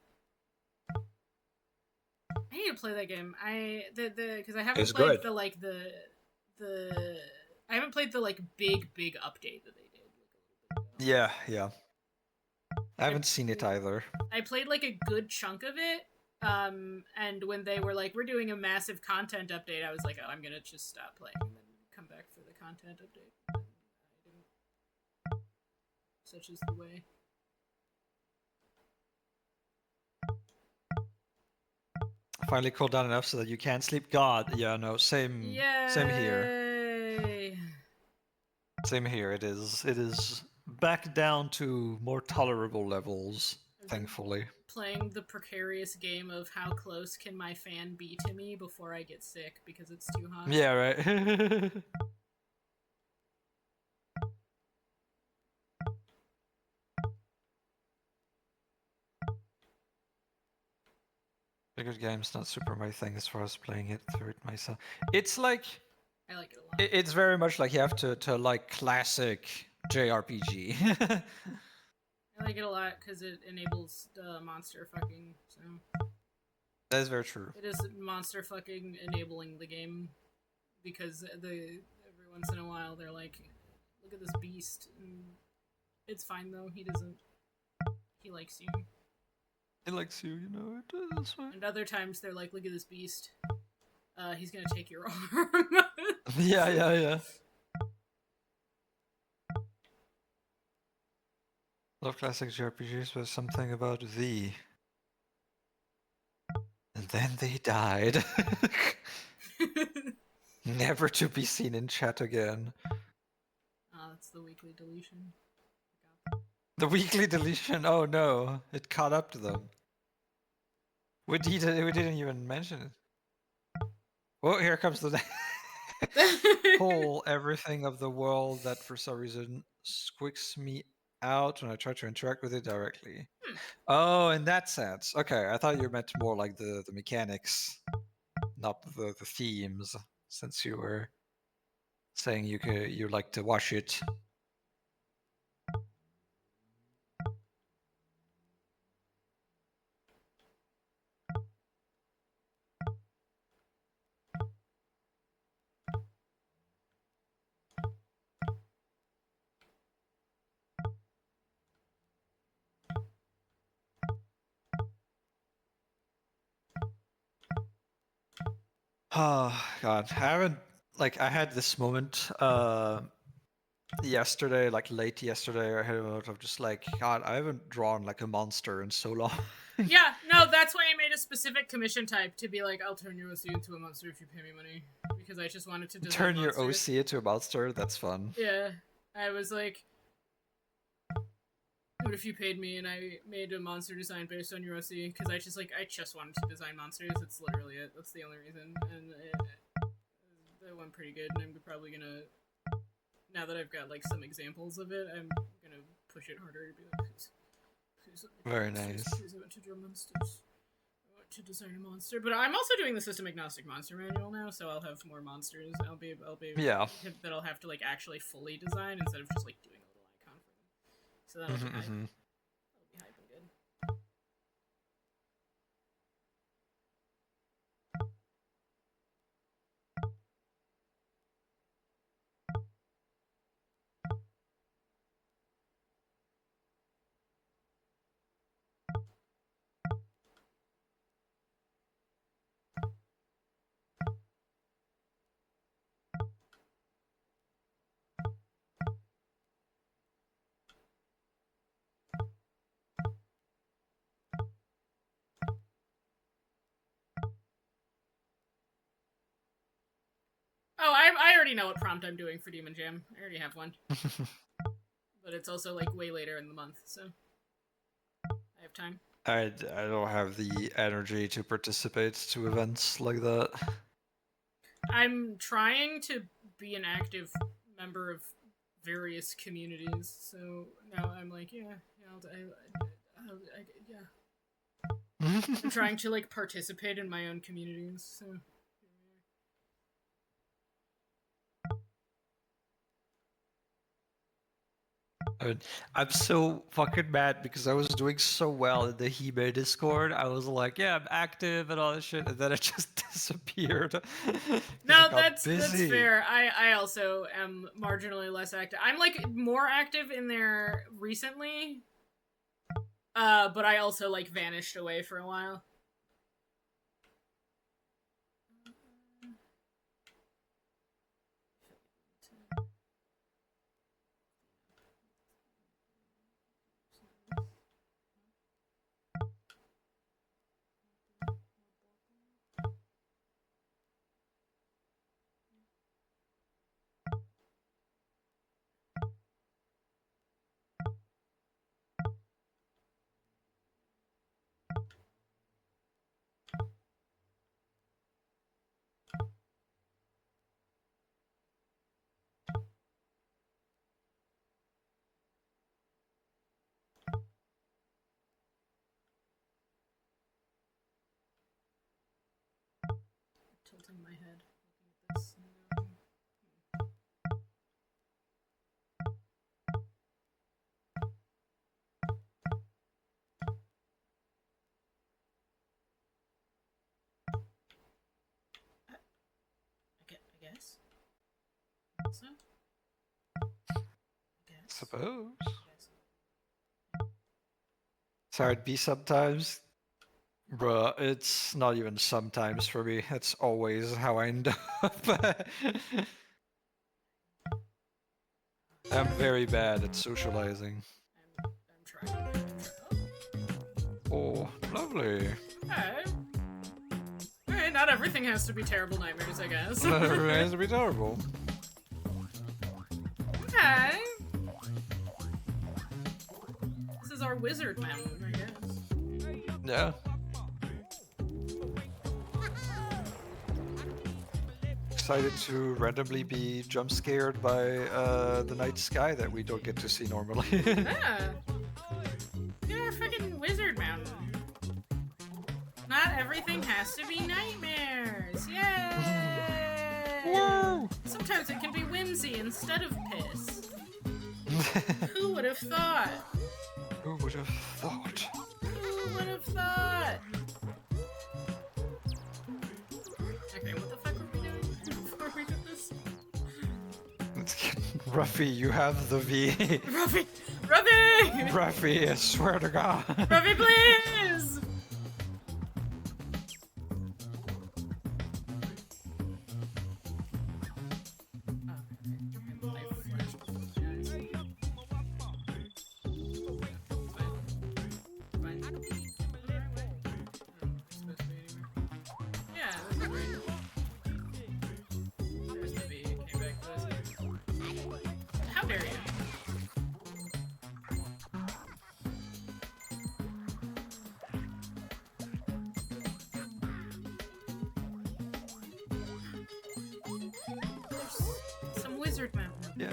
S1: I need to play that game. Because I haven't
S2: It's
S1: played
S2: good.
S1: the I haven't played the like big update that they did like a little bit ago.
S2: Yeah. I haven't seen it either.
S1: I played like a good chunk of it. And when they were like, we're doing a massive content update, I was like, oh, I'm gonna just stop playing and then come back for the content update. And I didn't. Such is the way.
S2: Finally cooled down enough so that you can sleep. God, yeah, no, same here. Same here. It is back down to more tolerable levels, thankfully.
S1: Playing the precarious game of how close can my fan be to me before I get sick because it's too hot.
S2: Yeah, right. Bigger game's not super my thing as far as playing it through it myself. It's like
S1: I like it a lot.
S2: it's very much like you have to like classic JRPG.
S1: I like it a lot because it enables the monster fucking. So
S2: That is very true.
S1: it is monster fucking enabling the game because every once in a while they're like, look at this beast. And it's fine though. He doesn't. He likes you.
S2: It likes you, you know. That's fine.
S1: And other times they're like, look at this beast. He's gonna take your arm.
S2: Yeah. Love classic JRPGs, but something about thee. And then they died. Never to be seen in chat again.
S1: That's the weekly deletion.
S2: The weekly deletion, oh no. It caught up to them. We didn't even mention it. Oh, here comes the whole everything of the world that for some reason squicks me out when I try to interact with it directly. Oh, in that sense. Okay, I thought you meant more like the mechanics, not the themes, since you were saying you like to watch it. Oh God, I haven't I had this moment yesterday, like late yesterday, I had a moment of just like, God, I haven't drawn like a monster in so long.
S1: Yeah, no, that's why I made a specific commission type to be like, I'll turn your OC into a monster if you pay me money, because I just wanted to design
S2: Turn your
S1: monsters.
S2: OC into a monster. That's fun.
S1: Yeah, I was like, what if you paid me and I made a monster design based on your OC? Because I just wanted to design monsters. That's literally it. That's the only reason, and it went pretty good. And I'm probably gonna, now that I've got like some examples of it, I'm gonna push it harder to be like, please,
S2: Very nice.
S1: Please, I want to draw monsters. I want to design a monster, but I'm also doing the system agnostic monster manual now, so I'll have more monsters. I'll be
S2: Yeah.
S1: that I'll have to like actually fully design instead of just like doing a little icon for them. So that'll be hype. That'll be hype and good. Oh, I already know what prompt I'm doing for Demon Jam. I already have one. But it's also like way later in the month, so I have time.
S2: I don't have the energy to participate to events like that.
S1: I'm trying to be an active member of various communities, so now I'm like, yeah, I'm trying to like participate in my own communities, so.
S2: I'm so fucking mad because I was doing so well in the Hime Discord. I was like, yeah, I'm active and all this shit, and then it just disappeared.
S1: No, that's fair. I also am marginally less active. I'm like more active in there recently, but I also like vanished away for a while. Tilting my head looking at this. I guess. So?
S2: Suppose. So it'd be sometimes. Bruh, it's not even sometimes for me. It's always how I end up. I'm very bad at socializing.
S1: I'm trying.
S2: Oh, lovely.
S1: Alright, not everything has to be terrible nightmares, I guess.
S2: That remains to be terrible.
S1: Okay. This is our wizard mountain, I guess.
S2: Yeah. Excited to randomly be jump scared by the night sky that we don't get to see normally.
S1: Yeah. You're a freaking wizard mountain. Not everything has to be nightmares. Yay!
S2: Woo!
S1: Sometimes it can be whimsy instead of piss. Who would have thought?
S2: Who would have thought?
S1: Who would have thought? Okay, what the fuck were we doing before we did this?
S2: Ruffy, you have the V.
S1: Ruffy! Ruffy!
S2: Ruffy, I swear to God.
S1: Ruffy, please! dare you? There's some wizard mountain.
S2: Yeah.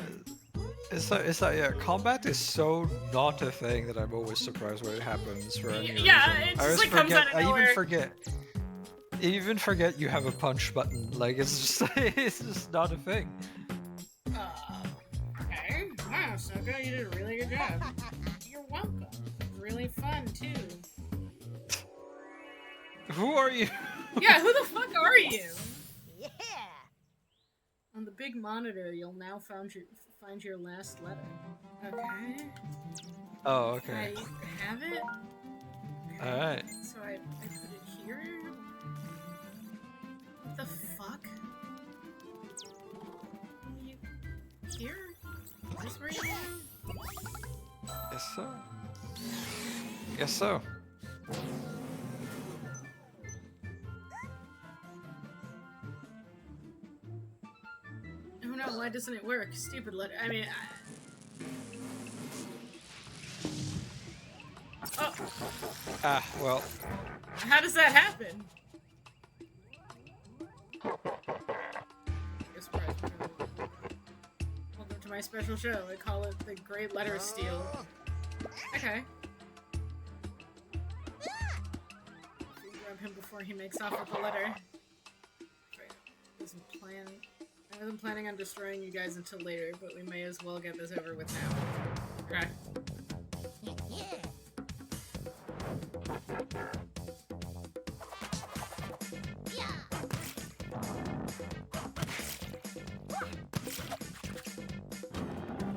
S2: It's like yeah, combat is so not a thing that I'm always surprised when it happens for any
S1: Yeah,
S2: reason.
S1: it
S2: I
S1: just
S2: always
S1: like comes
S2: forget.
S1: out of
S2: I
S1: nowhere.
S2: even forget you have a punch button. Like it's just it's just not a thing.
S1: Okay. Wow, Soka, you did a really good job. You're welcome. Really fun too.
S2: Who are you?
S1: Yeah, who the fuck are you?
S4: Yeah.
S1: On the big monitor, you'll now find your last letter. Okay.
S2: Oh, okay.
S1: I have it. Okay.
S2: All right.
S1: So I put it here. What the fuck? You here? Is this where you are?
S2: Guess so. Guess so.
S1: Oh no, why doesn't it work? Stupid letter. I mean, Oh,
S2: Ah, well.
S1: how does that happen? Surprise. Welcome to my special show. I call it the Great Letter Steal. Okay. Grab him before he makes off with the letter. I wasn't planning on destroying you guys until later, but we may as well get this over with now. Okay.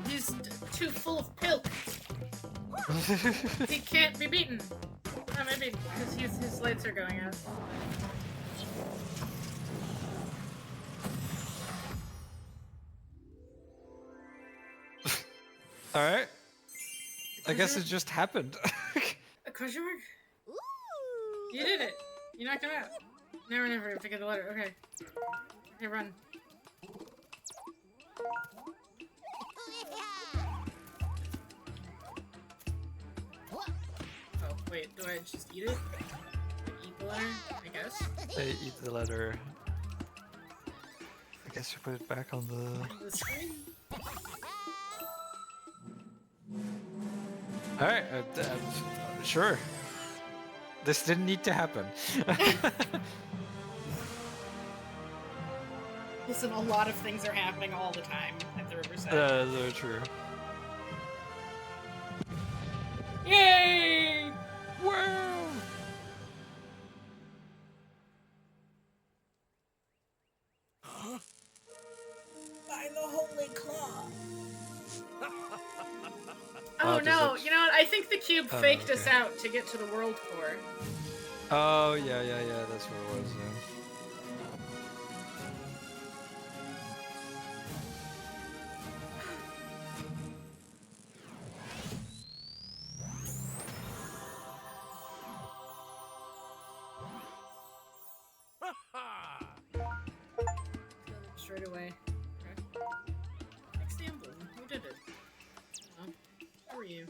S1: He's too full of pilk. He can't be beaten. Oh, maybe because his lights are going out.
S2: All right. I guess it just happened.
S1: A question mark?
S4: Ooh.
S1: You did it. You knocked him out. Now or never to get the letter. Okay. Okay, run. Oh, wait. Do I just eat it? Eat the letter? I guess.
S2: They eat the letter. I guess you put it back on the.
S1: The screen?
S2: All right. Sure. This didn't need to happen.
S1: Listen, a lot of things are happening all the time at the Riverside.
S2: Very true.
S1: Yay!
S2: Wow.
S1: By the Holy Claw.
S2: Oh,
S1: Oh
S2: does
S1: no,
S2: it-
S1: you know what? I think the cube
S2: Oh,
S1: faked us
S2: okay.
S1: out to get to the world core.
S2: Oh yeah, that's what it was. Yeah.
S1: Straight away. Okay. Fix the emblem. Who did it? Oh, who are you?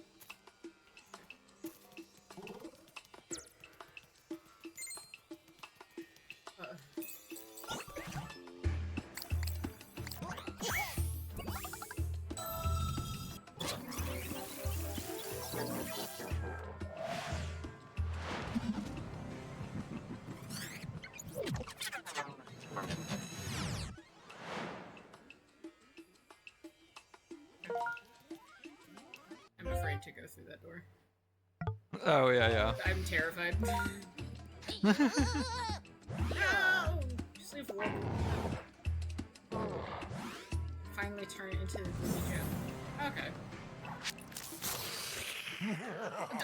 S1: I'm afraid to go through that door.
S2: Oh yeah.
S1: I'm terrified. No! Just leave the world. Finally turn it into the movie gem. Okay.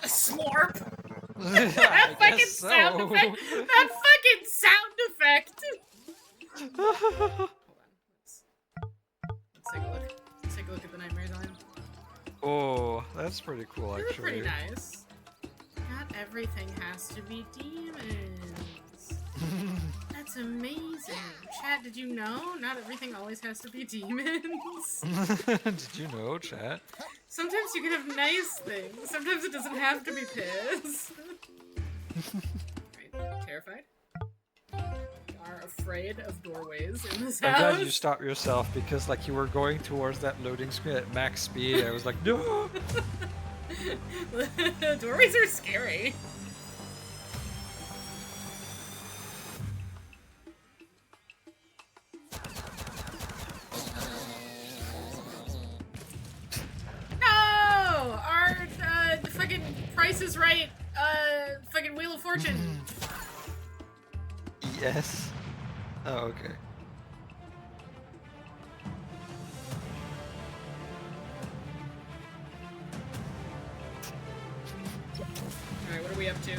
S1: A slurp! That fucking sound effect! That fucking sound effect! Hold on. Let's take a look. Let's take a look at the nightmares on him.
S2: Oh, that's pretty cool
S1: They were
S2: actually.
S1: pretty nice. Not everything has to be demons. That's amazing. Chat, did you know? Not everything always has to be demons.
S2: Did you know, chat?
S1: Sometimes you can have nice things. Sometimes it doesn't have to be piss. Right, terrified? Are afraid of doorways in this
S2: I'm
S1: house.
S2: glad you stopped yourself because like you were going towards that loading screen at max speed. I was like, no.
S1: Doorways are scary. No! Our fucking Price is Right, fucking Wheel of Fortune.
S2: Yes. Oh, okay.
S1: Alright, what are we up to?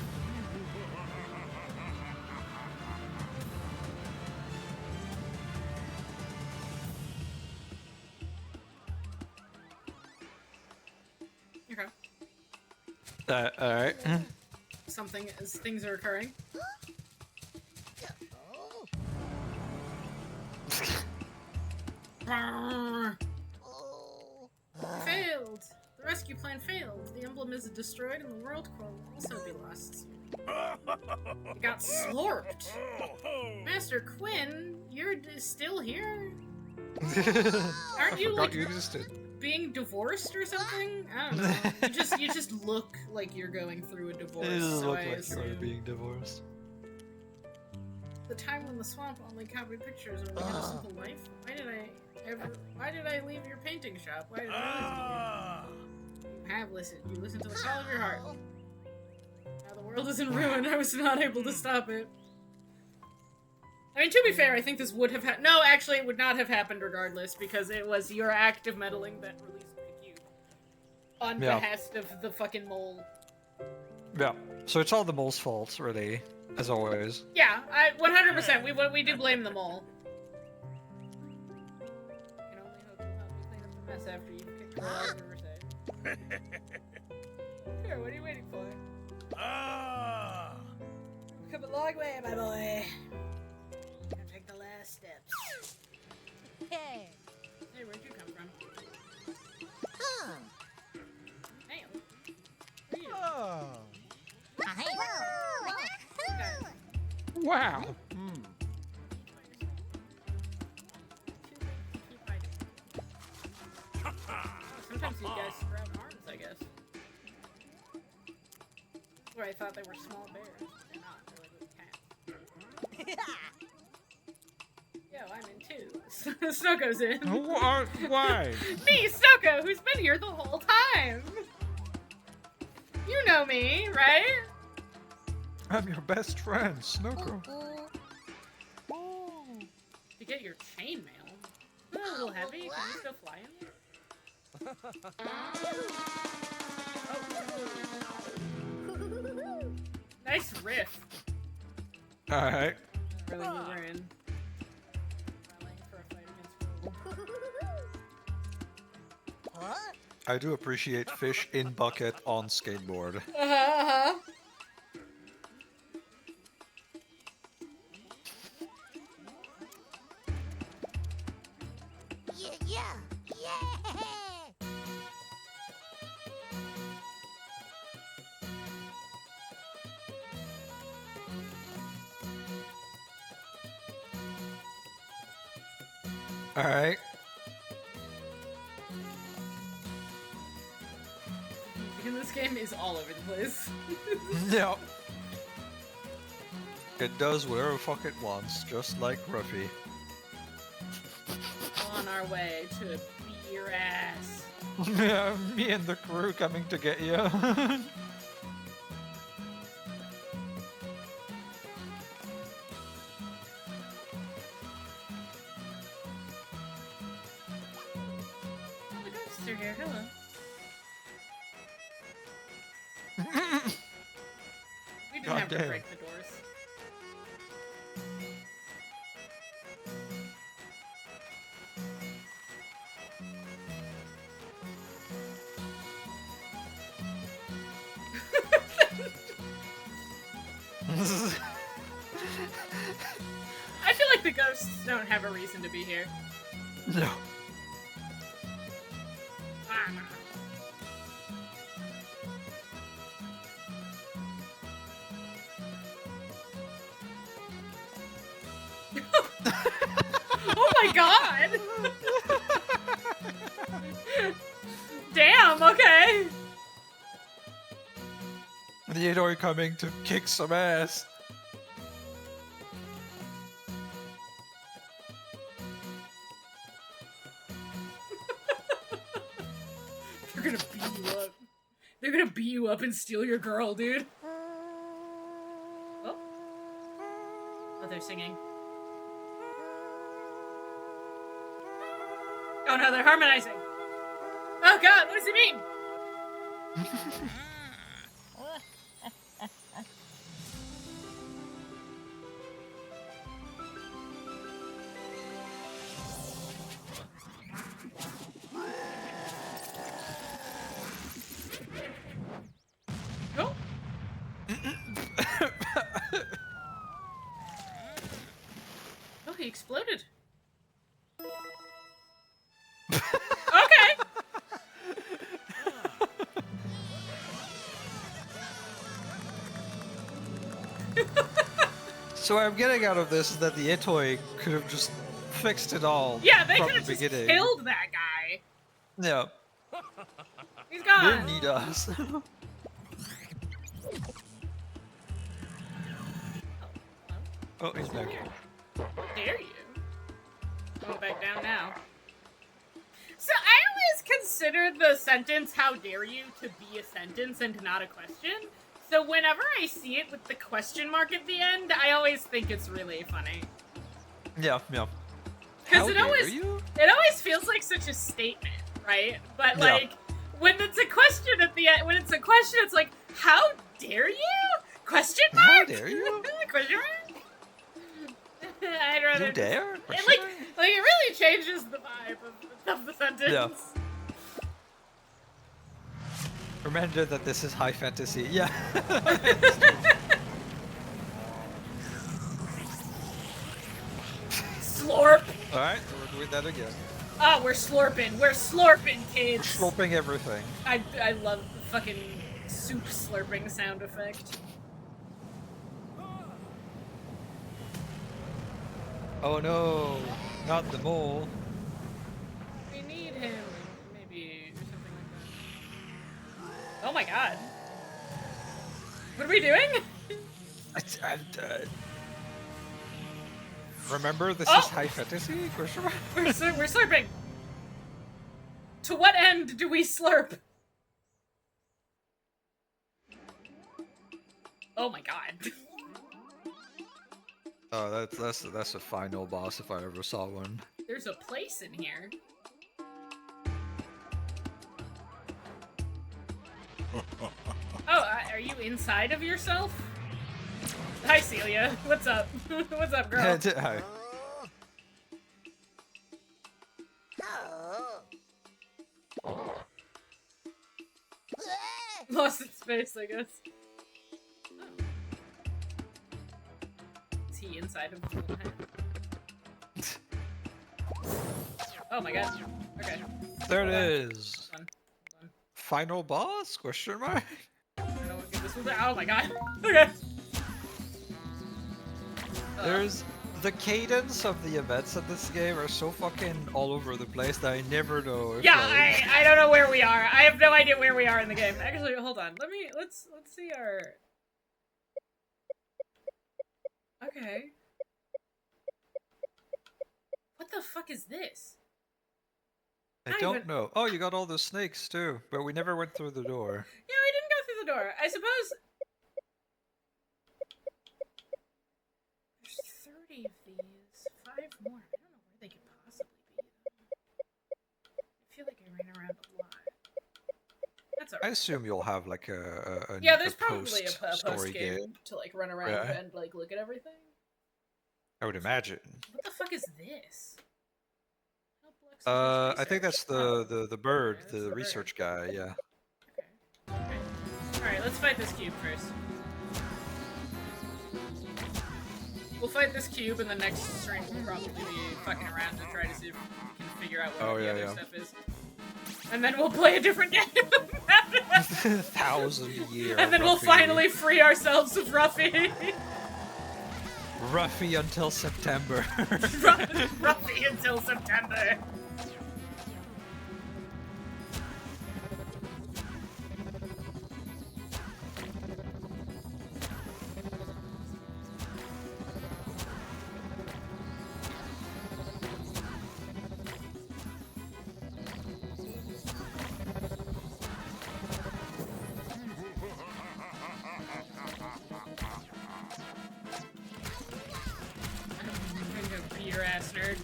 S1: Okay.
S2: Alright.
S1: Things are occurring. Failed! The rescue plan failed. The emblem is destroyed and the world will also be lost soon. It got slurped. Master Quinn, you're still here? Aren't you like
S2: you existed.
S1: being divorced or something? I don't know. You just look like you're going through a divorce.
S2: It doesn't
S1: so
S2: look
S1: I
S2: like
S1: assume.
S2: you are being divorced.
S1: The time when the swamp only copied pictures of a simple life. Why did I leave your painting shop? Why did I listen to you? You have listened. You listened to the call of your heart. Now the world is in ruin. I was not able to stop it. I mean, to be fair, I think this would have no, actually, it would not have happened regardless, because it was your act of meddling that released the cube. On behest of the fucking mole.
S2: Yeah. So it's all the mole's fault, really, as always.
S1: Yeah, 100%. We do blame the mole. I can only hope you'll help me clean up the mess after you've kicked the out of Riverside. Sure, what are you waiting for? We've come a long way, my boy. Gotta take the last steps.
S4: Hey.
S1: Hey, where'd you come from? Hey, who are you? Okay.
S2: Wow.
S1: Sometimes you guys sprout arms, I guess. Where I thought they were small bears. They're not. They're like little cats. Yo, I'm in too. Snoko's in.
S2: Why?
S1: Me, Snoko, who's been here the whole time. You know me, right?
S2: I'm your best friend, Snoko.
S1: To get your chainmail. Isn't that a little heavy? Can you still fly in there? Nice riff.
S2: Alright.
S1: Really, we were in. Rallying for a fight against
S2: I do appreciate fish in bucket on skateboard.
S1: Uh-huh.
S4: Yeah.
S2: Alright.
S1: This game is all over the place.
S2: Yep. It does whatever the fuck it wants, just like Ruffy.
S1: On our way to beat your ass.
S2: Yeah, me and the crew coming to get you.
S1: Oh, the ghosts are here. Hello. We didn't have to
S2: Goddamn.
S1: break the doors. the ghosts don't have a reason to be here.
S2: No.
S1: Ah. Oh my god! Damn, okay.
S2: The Yatori coming to kick some ass.
S1: They're gonna beat you up. They're gonna beat you up and steal your girl, dude. Oh. Oh, they're singing. Oh no, they're harmonizing. Oh god, what does it mean? Oh. Oh, he exploded. Okay.
S2: So what I'm getting out of this is that the Yatori could have just fixed it all.
S1: Yeah, they
S2: from
S1: could have
S2: the
S1: just
S2: beginning.
S1: killed that guy.
S2: Yeah.
S1: He's
S2: They
S1: gone.
S2: need us. Oh, he's back.
S1: Dare you? Going back down now. So I always consider the sentence "How dare you" to be a sentence and not a question. So whenever I see it with the question mark at the end, I always think it's really funny.
S2: Yeah, yeah.
S1: Because
S2: How
S1: it
S2: dare
S1: always
S2: you?
S1: feels like such a statement, right? But
S2: Yeah.
S1: like when it's a question at the end, when it's a question, it's like, "How dare you?" Question mark.
S2: How dare you?
S1: Question mark. I'd rather
S2: You dare?
S1: It, like it really changes the vibe of the sentence.
S2: Yeah. Remember that this is high fantasy. Yeah.
S1: Slurp.
S2: Alright, we're doing that again.
S1: Oh, we're slurping. We're slurping, kids.
S2: Slurping everything.
S1: I love the fucking soup slurping sound effect.
S2: Oh no, not the mole.
S1: We need him, maybe, or something like that. Oh my god. What are we doing?
S2: Remember, this
S1: Oh!
S2: is high fantasy? Question mark?
S1: We're slurping. To what end do we slurp? Oh my god.
S2: Oh, that's a final boss if I ever saw one.
S1: There's a place in here. Oh, are you inside of yourself? Hi, Celia. What's up? What's up, girl?
S2: Hi.
S4: Oh.
S1: Lost in space, I guess. Oh. Is he inside of the little head? Oh my god. Okay.
S2: There it
S1: Hold on.
S2: is.
S1: Hold on.
S2: Final boss? Question mark?
S1: I don't know what good this will be. Oh my god. Okay.
S2: There's the cadence of the events of this game are so fucking all over the place that I never know. If,
S1: Yeah,
S2: like...
S1: I don't know where we are. I have no idea where we are in the game. Actually, hold on. Let's see our. Okay. What the fuck is this?
S2: I
S1: Not
S2: don't
S1: even-
S2: know. Oh, you got all those snakes too, but we never went through the door.
S1: Yeah, we didn't go through the door. I suppose. There's 30 of these. 5 more. I don't know where they could possibly be. I feel like I ran around a lot. That's
S2: I
S1: alright.
S2: assume you'll have like a
S1: Yeah, there's probably a
S2: post-story
S1: post game to like run around
S2: Yeah.
S1: and like look at everything.
S2: I would imagine.
S1: What the fuck is this? Help Lexus
S2: I think
S1: research.
S2: that's
S1: Oh,
S2: the bird,
S1: that's
S2: the
S1: the bird.
S2: research guy. Yeah.
S1: okay. Alright, let's fight this cube first. We'll fight this cube, and the next stream will probably be fucking around to try to see if we can figure out what the other stuff is. And then we'll play a different game.
S2: 1,000-year.
S1: And then we'll finally free ourselves of Ruffy.
S2: Ruffy until September.
S1: Ruffy until September. Your ass nerd.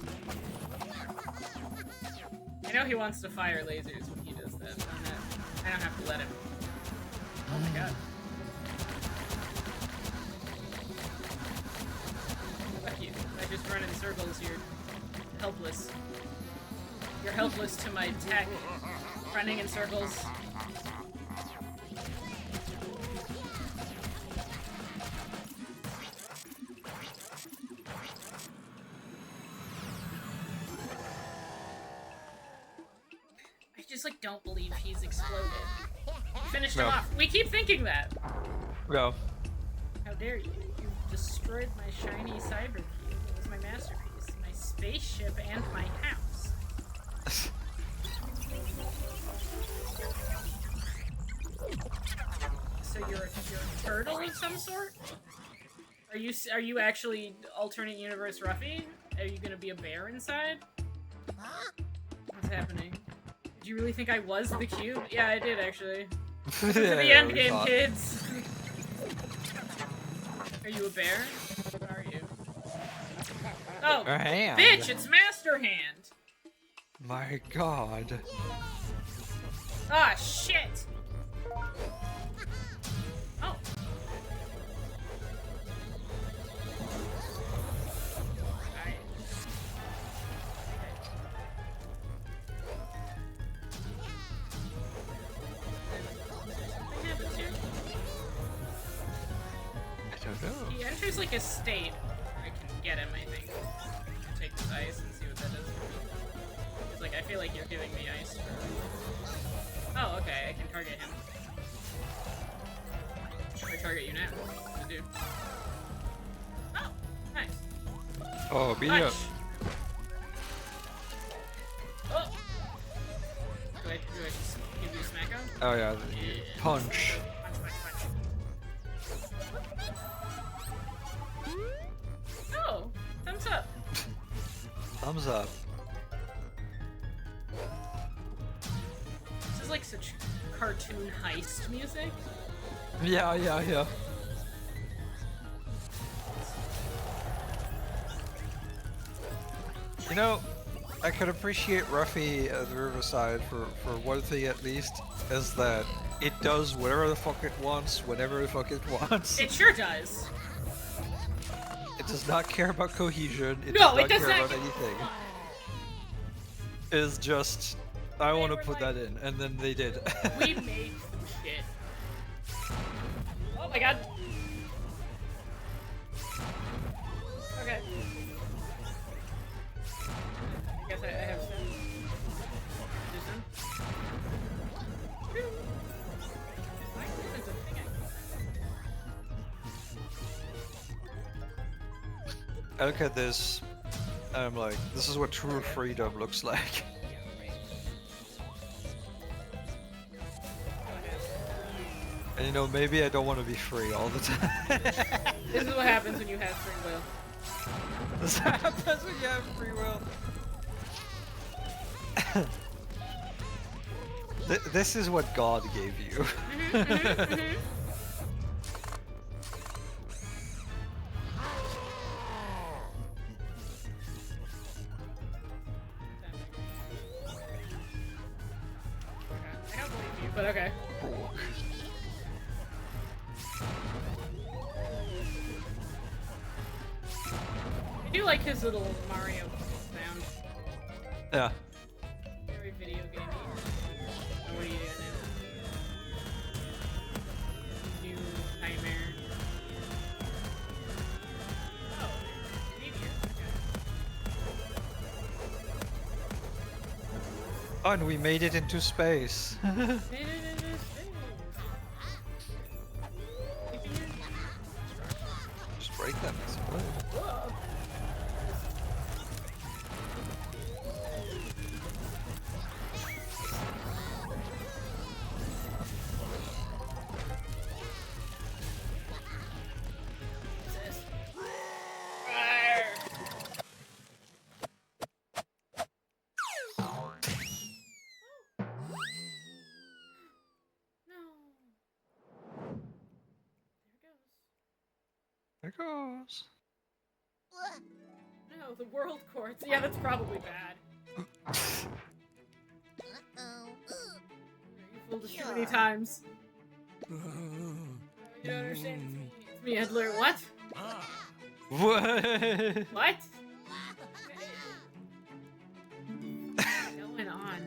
S1: I know he wants to fire lasers when he does that. I don't have to let him. Oh my god. Fuck you. I just run in circles. You're helpless. You're helpless to my tech. Running in circles. Like don't believe he's exploded. Finished him off. We keep thinking that.
S2: Go.
S1: How dare you? You destroyed my shiny cyber cube. It was my masterpiece, my spaceship, and my house. So you're a turtle of some sort? Are you actually alternate universe Ruffy? Are you gonna be a bear inside? What's happening? Did you really think I was the cube? Yeah, I did actually. To the end game, kids. Are you a bear? What are you? Oh,
S2: A hand.
S1: Bitch! It's Master Hand.
S2: My God.
S1: Ah, shit. Oh. He enters like a state. I can get him, I think. Take this ice and see what that does for me. He's like, I feel like you're giving me ice for... Oh, okay, I can target him. I target you now. What do? Oh, nice.
S2: Oh, beat up.
S1: Oh! Do I just give you a smack on?
S2: Oh yeah, punch.
S1: Oh, thumbs up.
S2: Thumbs up.
S1: This is like such cartoon heist music.
S2: Yeah. You know, I could appreciate Ruffy at the Riverside for one thing at least, is that it does whatever the fuck it wants, whenever the fuck it wants.
S1: It sure does.
S2: It does not care about cohesion. It
S1: No,
S2: does
S1: it does
S2: not care
S1: not.
S2: about anything. It's just, I want to put that in, and then they did.
S1: We made some shit. Oh my god. Okay. I guess I have some. Do some. Why isn't a thing
S2: I look at this, and I'm like, this is what true freedom looks like. And you know, maybe I don't want to be free all the time.
S1: This is what happens when you have free will.
S2: This happens when you have free will. This is what God gave you.
S1: I don't believe you, but okay. I do like his little Mario sound.
S2: Yeah.
S1: Very video gamey. Oh, what are you doing now? New nightmare. Oh,
S2: won. We made it into space. Just break them. Explode. There goes.
S1: No, the world courts. Yeah, that's probably bad. You fooled us too many times. You don't understand. It's me, Edler. What?
S2: What?
S1: What? What's going on?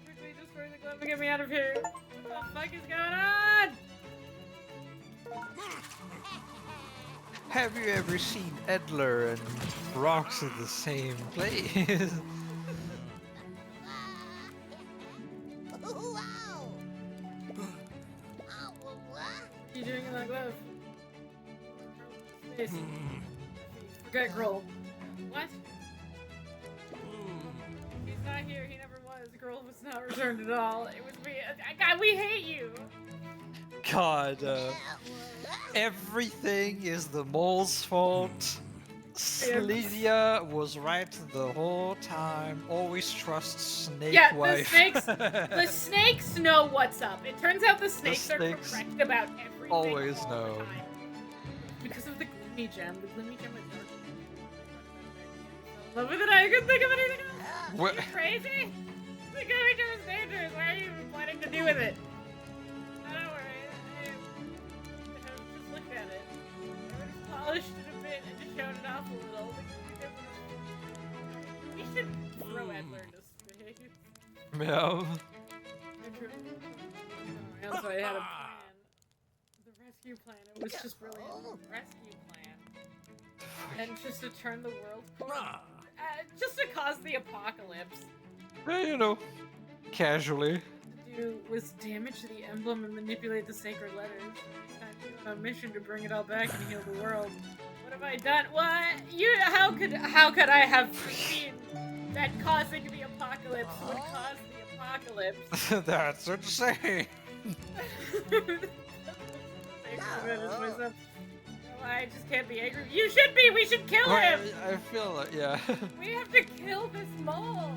S1: Quickly destroy the glove and get me out of here. What the fuck is going on?
S2: Have you ever seen Edler and Rocks in the same place?
S1: What are you doing in that glove? Space. Forget Grohl. What? He's not here. He never was. Grohl was not returned at all. It was me. God, we hate you.
S2: God, everything is the mole's fault. Slydia was right the whole time. Always trust Snake
S1: Yeah,
S2: Wife.
S1: the snakes know what's up. It turns out the snakes are
S2: snakes
S1: correct about everything.
S2: always
S1: all
S2: know.
S1: the time. Because of the gloomy gem. The gloomy gem is dark. Love with it. I couldn't think of anything else.
S2: What?
S1: Are you crazy? The gloomy gem is dangerous. Why are you even planning to do with it? No, don't worry. I just looked at it. I would have polished it a bit and just shown it off a little. We should throw Edler into space.
S2: Yeah.
S1: So I had a plan. The rescue plan. It was just brilliant. Rescue plan. And just to turn the world corner. Just to cause the apocalypse.
S2: Yeah, you know, casually.
S1: Do was damage the emblem and manipulate the sacred letters. It's time to go on a mission to bring it all back and heal the world. What have I done? What? How could I have foreseen that causing the apocalypse would cause the apocalypse?
S2: That's insane.
S1: I just can't be angry. You should be! We should kill him!
S2: I feel like, yeah.
S1: We have to kill this mole!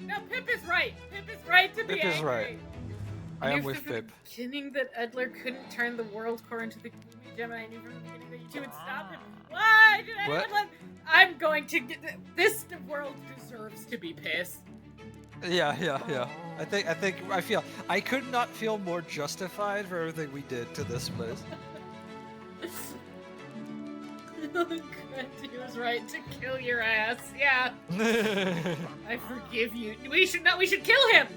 S1: No, Pip is right! Pip is right to be
S2: Pip
S1: angry!
S2: is right. I am with
S1: Pip.
S2: Pip.
S1: Beginning that Edler couldn't turn the world core into the gloomy gem, and I knew from the beginning that you two would stop him. Why did
S2: What?
S1: anyone I'm going to get this world deserves to be pissed.
S2: Yeah. I feel I could not feel more justified for everything we did to this place.
S1: He was right to kill your ass. Yeah, I forgive you. We should kill him.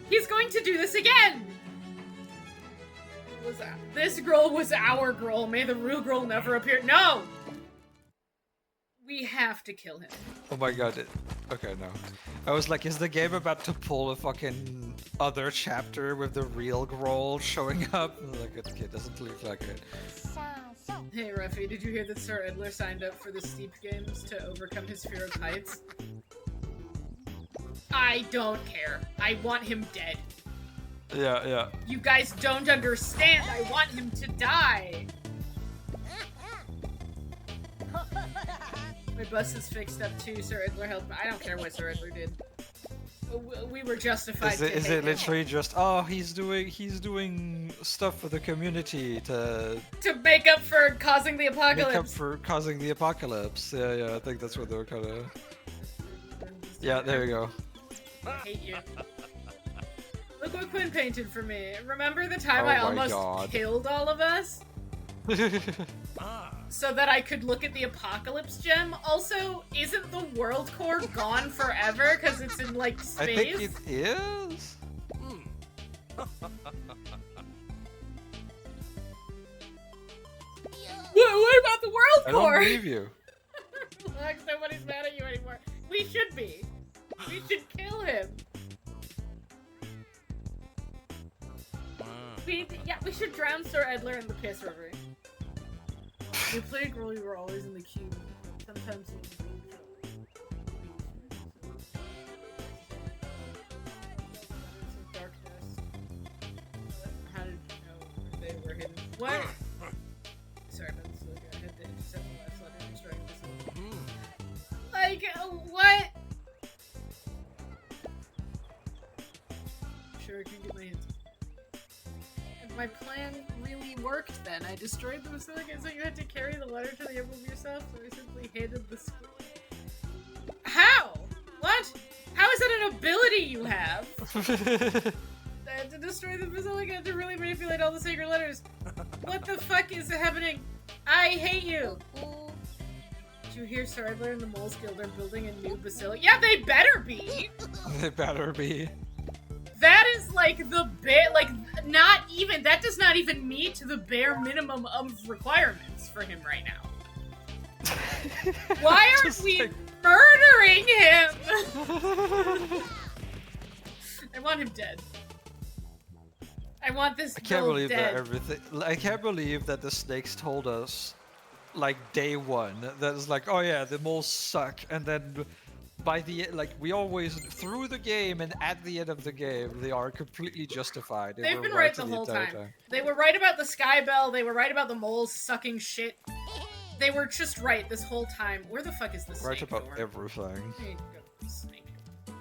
S1: He's going to do this again. This girl was our girl. May the real girl never appear. No. We have to kill him.
S2: Oh my god. Okay, no. I was like, is the game about to pull a fucking other chapter with the real Grohl showing up? Like, it doesn't look like it.
S1: Hey, Ruffy, did you hear that Sir Edler signed up for the Steep Games to overcome his fear of heights? I don't care. I want him dead.
S2: Yeah.
S1: You guys don't understand. I want him to die. My bus is fixed up too. Sir Edler helped me. I don't care what Sir Edler did. We were justified.
S2: Is it literally just he's doing stuff for the community to
S1: make up for causing the apocalypse?
S2: make up for causing the apocalypse? Yeah. I think that's what they're kind of. Yeah, there we go.
S1: I hate you. Look what Quinn painted for me. Remember the time
S2: Oh
S1: I
S2: my
S1: almost
S2: God.
S1: killed all of us? so that I could look at the Apocalypse Gem. Also, isn't the World Core gone forever because it's in, like, space?
S2: I think it is.
S1: What about the World
S2: I
S1: Core?
S2: don't believe you.
S1: Relax, nobody's mad at you anymore. We should be. We should kill him. We should drown Sir Edler in the Piss River. We played while we were always in the cube. Sometimes we just darkness. How did you know they were hidden? What? Sorry about this. I had to intercept the last letter and destroy this. Like, what? Sure, I can get my hands. If my plan really worked then, I destroyed the Basilica, so you had to carry the letter to the emblem yourself, so I simply handed the scroll. How? What? How is that an ability you have? I had to destroy the Basilica to really manipulate all the sacred letters. What the fuck is happening? I hate you! Did you hear Sir Edler and the Moles Guild are building a new basilica? Yeah, they better be!
S2: They better be.
S1: That is like the bare, like, not even, that does not even meet the bare minimum of requirements for him right now. Why aren't we murdering him? I want him dead. I want this
S2: I can't
S1: build
S2: believe
S1: dead.
S2: that everything. I can't believe that the snakes told us, like day one, that it's like, oh yeah, the moles suck, and then by the like we always through the game and at the end of the game they are completely justified. They
S1: They've
S2: were
S1: been right the
S2: the
S1: whole
S2: entire
S1: time. They were right about the Sky Bell. They were right about the moles sucking shit. They were just right this whole time. Where the fuck is the snake
S2: Right about
S1: door?
S2: everything.
S1: There you go. Snake door.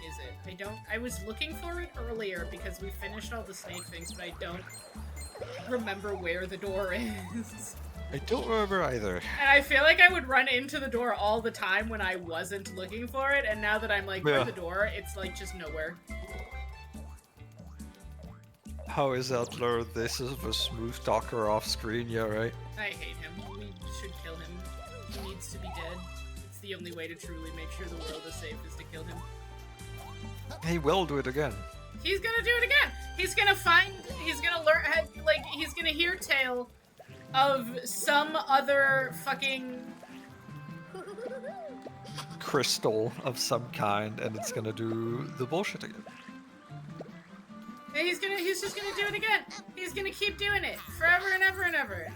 S1: Is it? I was looking for it earlier because we finished all the snake things, but I don't remember where the door is.
S2: I don't remember either.
S1: And I feel like I would run into the door all the time when I wasn't looking for it, and now that I'm like, where's the door? It's like just nowhere.
S2: How is Edler? This is a smooth talker off screen, yeah, right?
S1: I hate him. We should kill him. He needs to be dead. It's the only way to truly make sure the world is safe is to kill him.
S2: He will do it again.
S1: He's gonna do it again! He's gonna learn, like, he's gonna hear tale of some other fucking
S2: Crystal of some kind, and it's gonna do the bullshit again.
S1: and he's just gonna do it again. He's gonna keep doing it forever and ever and ever.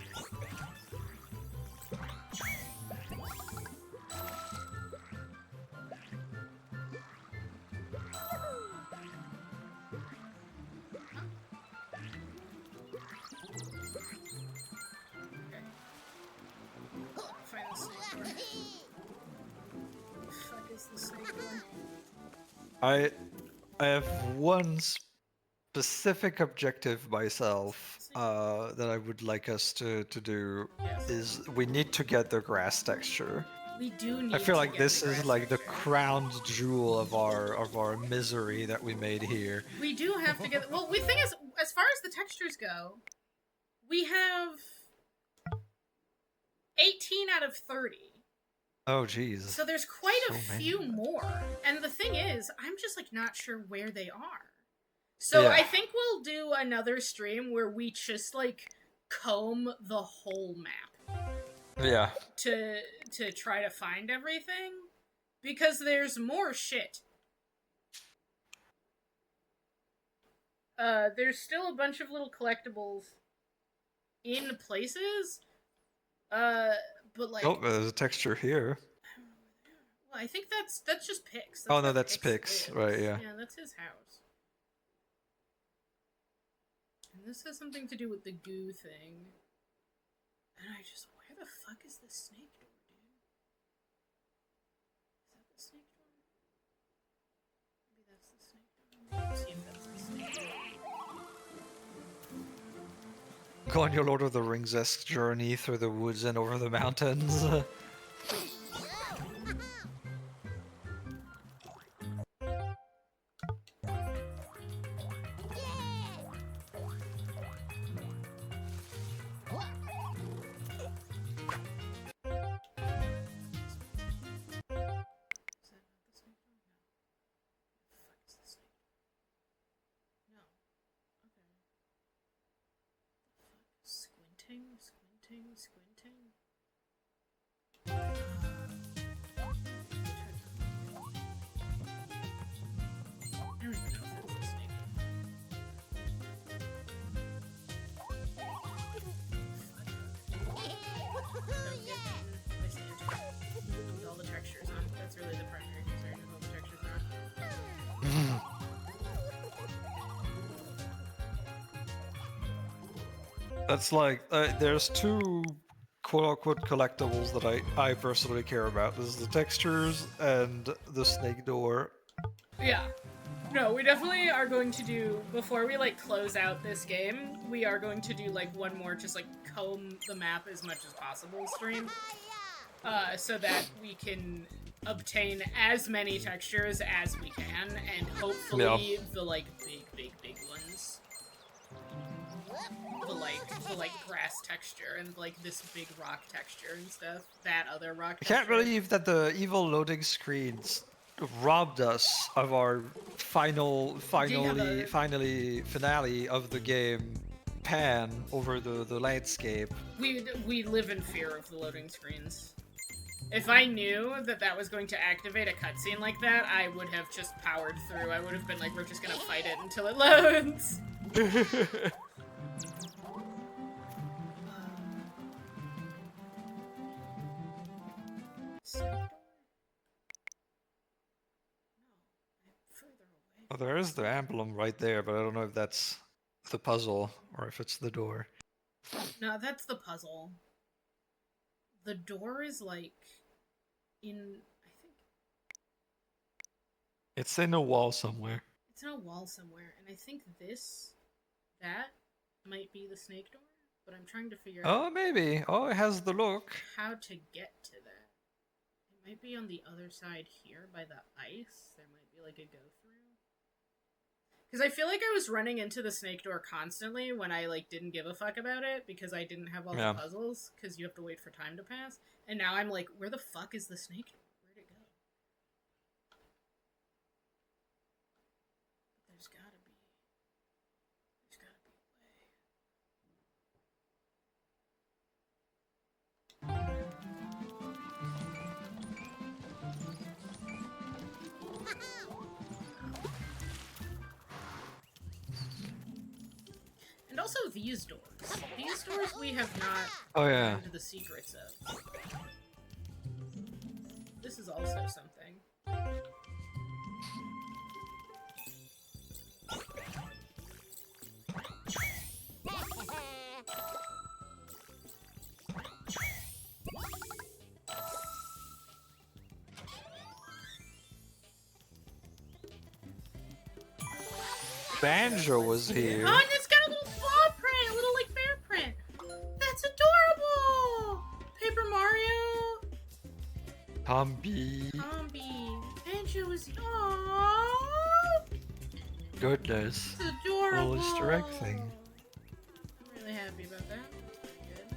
S1: Find the snake door. The fuck is the snake door?
S2: I have one specific objective myself that I would like us to do
S1: Yes.
S2: is we need to get the grass texture.
S1: We do need
S2: I feel
S1: to
S2: like
S1: get
S2: this
S1: the
S2: is
S1: grass
S2: like the
S1: texture.
S2: crown jewel of our misery that we made here.
S1: We do have to get. Well, we think as far as the textures go, we have 18 out of 30.
S2: Oh jeez.
S1: So there's quite a
S2: So many.
S1: few more. And the thing is, I'm just like not sure where they are. So
S2: Yeah.
S1: I think we'll do another stream where we just like comb the whole map
S2: Yeah.
S1: to try to find everything, because there's more shit. There's still a bunch of little collectibles in places. But like,
S2: Oh, there's a texture here.
S1: well, I think that's just Pix.
S2: Oh, no,
S1: where
S2: that's Pix,
S1: lives.
S2: right, yeah.
S1: Yeah, that's his house. And this has something to do with the goo thing. And I just, where the fuck is the snake door, dude? Is that the snake door? Maybe that's the snake door. Let's see if that's the snake door.
S2: Go on your Lord of the Rings-esque journey through the woods and over the mountains.
S1: squinting, squinting. I don't even know if that's the snake. With all the textures on. That's really the primary concern, is all the textures are on.
S2: That's like, there's two quote-unquote collectibles that I personally care about. There's the textures and the snake door.
S1: Yeah. No, we definitely are going to do, before we, like, close out this game, we are going to do, like, one more just, like, comb the map as much as possible stream. So that we can obtain as many textures as we can, and hopefully the, like, big ones. The, like, grass texture, and, like, this big rock texture and stuff. That other rock texture.
S2: I can't believe that the evil loading screens robbed us of our finale of the game pan over the landscape.
S1: We live in fear of the loading screens. If I knew that that was going to activate a cutscene like that, I would have just powered through. I would have been like, we're just gonna fight it until it loads.
S2: Well, there is the emblem right there, but I don't know if that's the puzzle or if it's the door.
S1: No, that's the puzzle. The door is like in, I think
S2: It's in a wall somewhere.
S1: it's in a wall somewhere, and I think that might be the snake door, but I'm trying to figure
S2: Oh,
S1: out
S2: maybe. Oh, it has the look.
S1: how to get to that. It might be on the other side here by the ice. There might be like a go-through. Because I feel like I was running into the snake door constantly when I, like, didn't give a fuck about it because I didn't have all the puzzles, because you have to wait for time to pass. And now I'm like, where the fuck is the snake door? Where'd it go? There's gotta be And also these doors. These doors we have not learned the secrets of. This is also something.
S2: Banjo was here.
S1: Oh, and it's got a little paw print, a little, like, bear print. That's adorable! Paper Mario.
S2: Tombi.
S1: Banjo is... Aww!
S2: Goodness.
S1: It's adorable!
S2: Little Easter egg thing.
S1: I'm really happy about that. Good.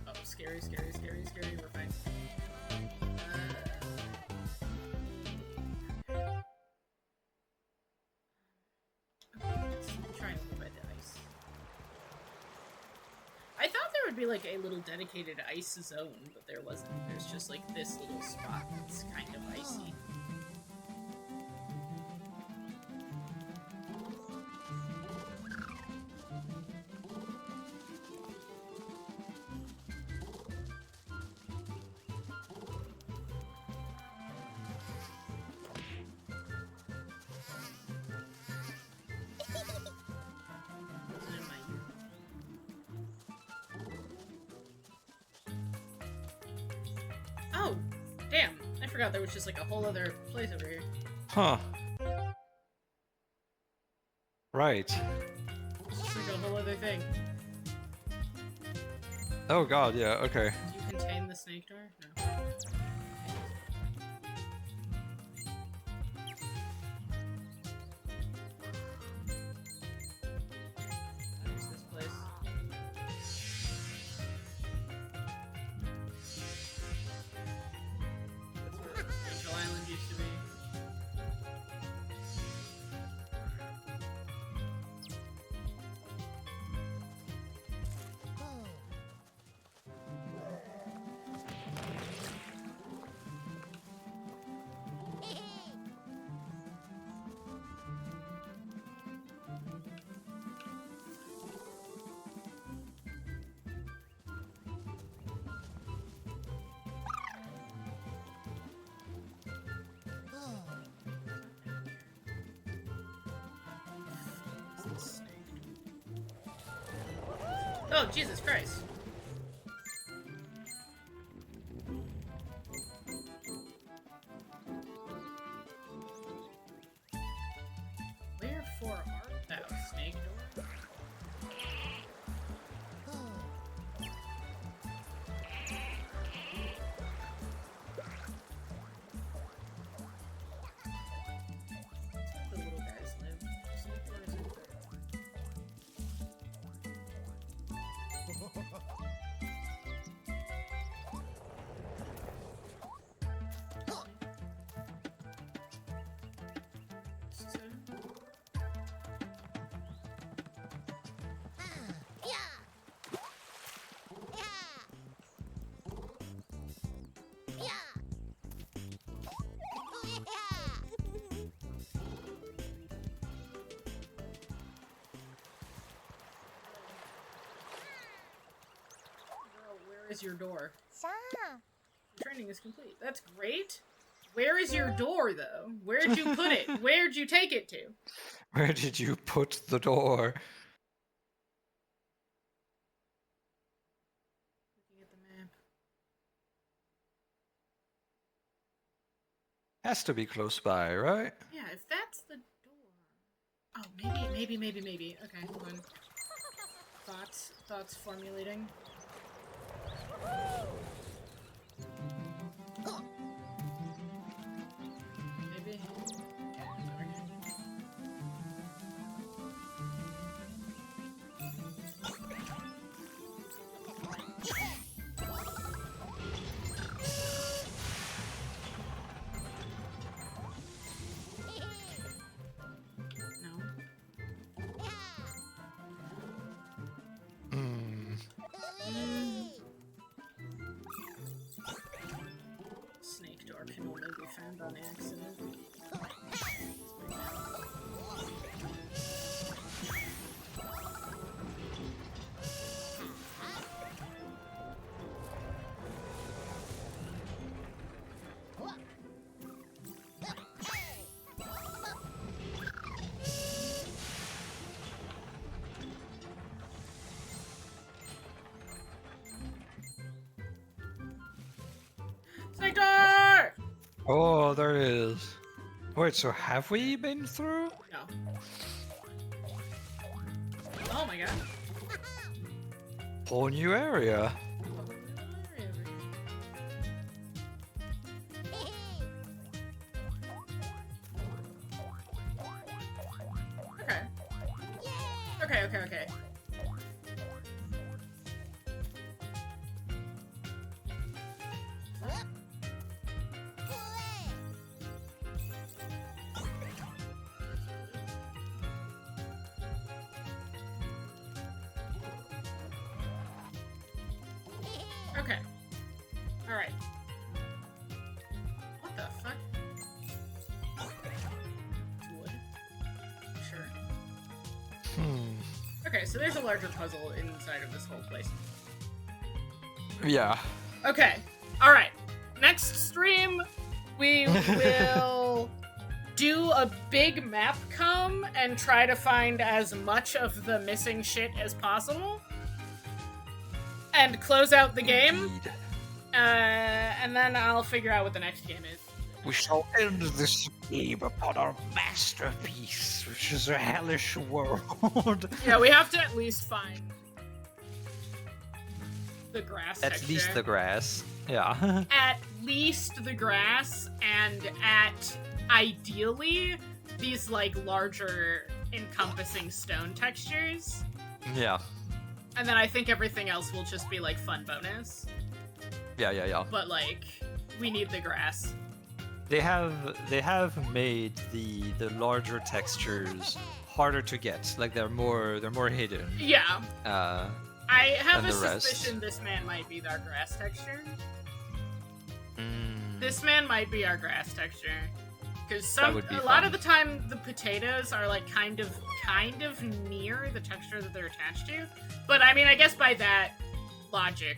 S1: Oh, scary, scary, scary, scary. We're fine. I thought there would be like a little dedicated ice zone, but there wasn't. There's just like this little spot that's kind of icy. Oh, damn. I forgot there was just like a whole other place over here.
S2: Huh. Right.
S1: It's just like a whole other thing.
S2: Oh god, yeah, okay.
S1: Do you contain the snake door? No. There's this place. That's where Angel Island used to be. Oh, Jesus Christ. Wherefore art thou, snake door? The little guys live. Snake door is in there. Where is your door? Training is complete. That's great. Where is your door, though? Where'd you put it? Where'd you take it to?
S2: Where did you put the door?
S1: Looking at the map.
S2: Has to be close by, right?
S1: Yeah, if that's the door. Oh, maybe. Okay, hold on. Thoughts formulating. Maybe. No. Snake door can only be found on accident. Snake door!
S2: Oh, there it is. Wait, so have we been through?
S1: No. Oh my god.
S2: Whole new area. Okay. Okay. Alright. What the fuck? It's wood. Sure. Okay, so there's a larger puzzle inside of this whole place. Yeah.
S1: Okay. Alright. Next stream, we will do a big map come and try to find as much of the missing shit as possible. And close out the game.
S2: Indeed.
S1: And then I'll figure out what the next game is.
S2: We shall end this game upon our masterpiece, which is a hellish world.
S1: Yeah, we have to at least find the grass
S2: At
S1: texture.
S2: least the grass. Yeah.
S1: At least the grass, and at ideally these like larger encompassing stone textures.
S2: Yeah.
S1: And then I think everything else will just be like fun bonus.
S2: Yeah.
S1: But like we need the grass.
S2: They have made the larger textures harder to get. Like they're more hidden.
S1: Yeah. I have a
S2: than the rest.
S1: suspicion this man might be our grass texture.
S2: Mm.
S1: This man might be our grass texture. Because
S2: That would be
S1: a lot
S2: fun.
S1: of the time the potatoes are like kind of near the texture that they're attached to. But I mean, I guess by that logic,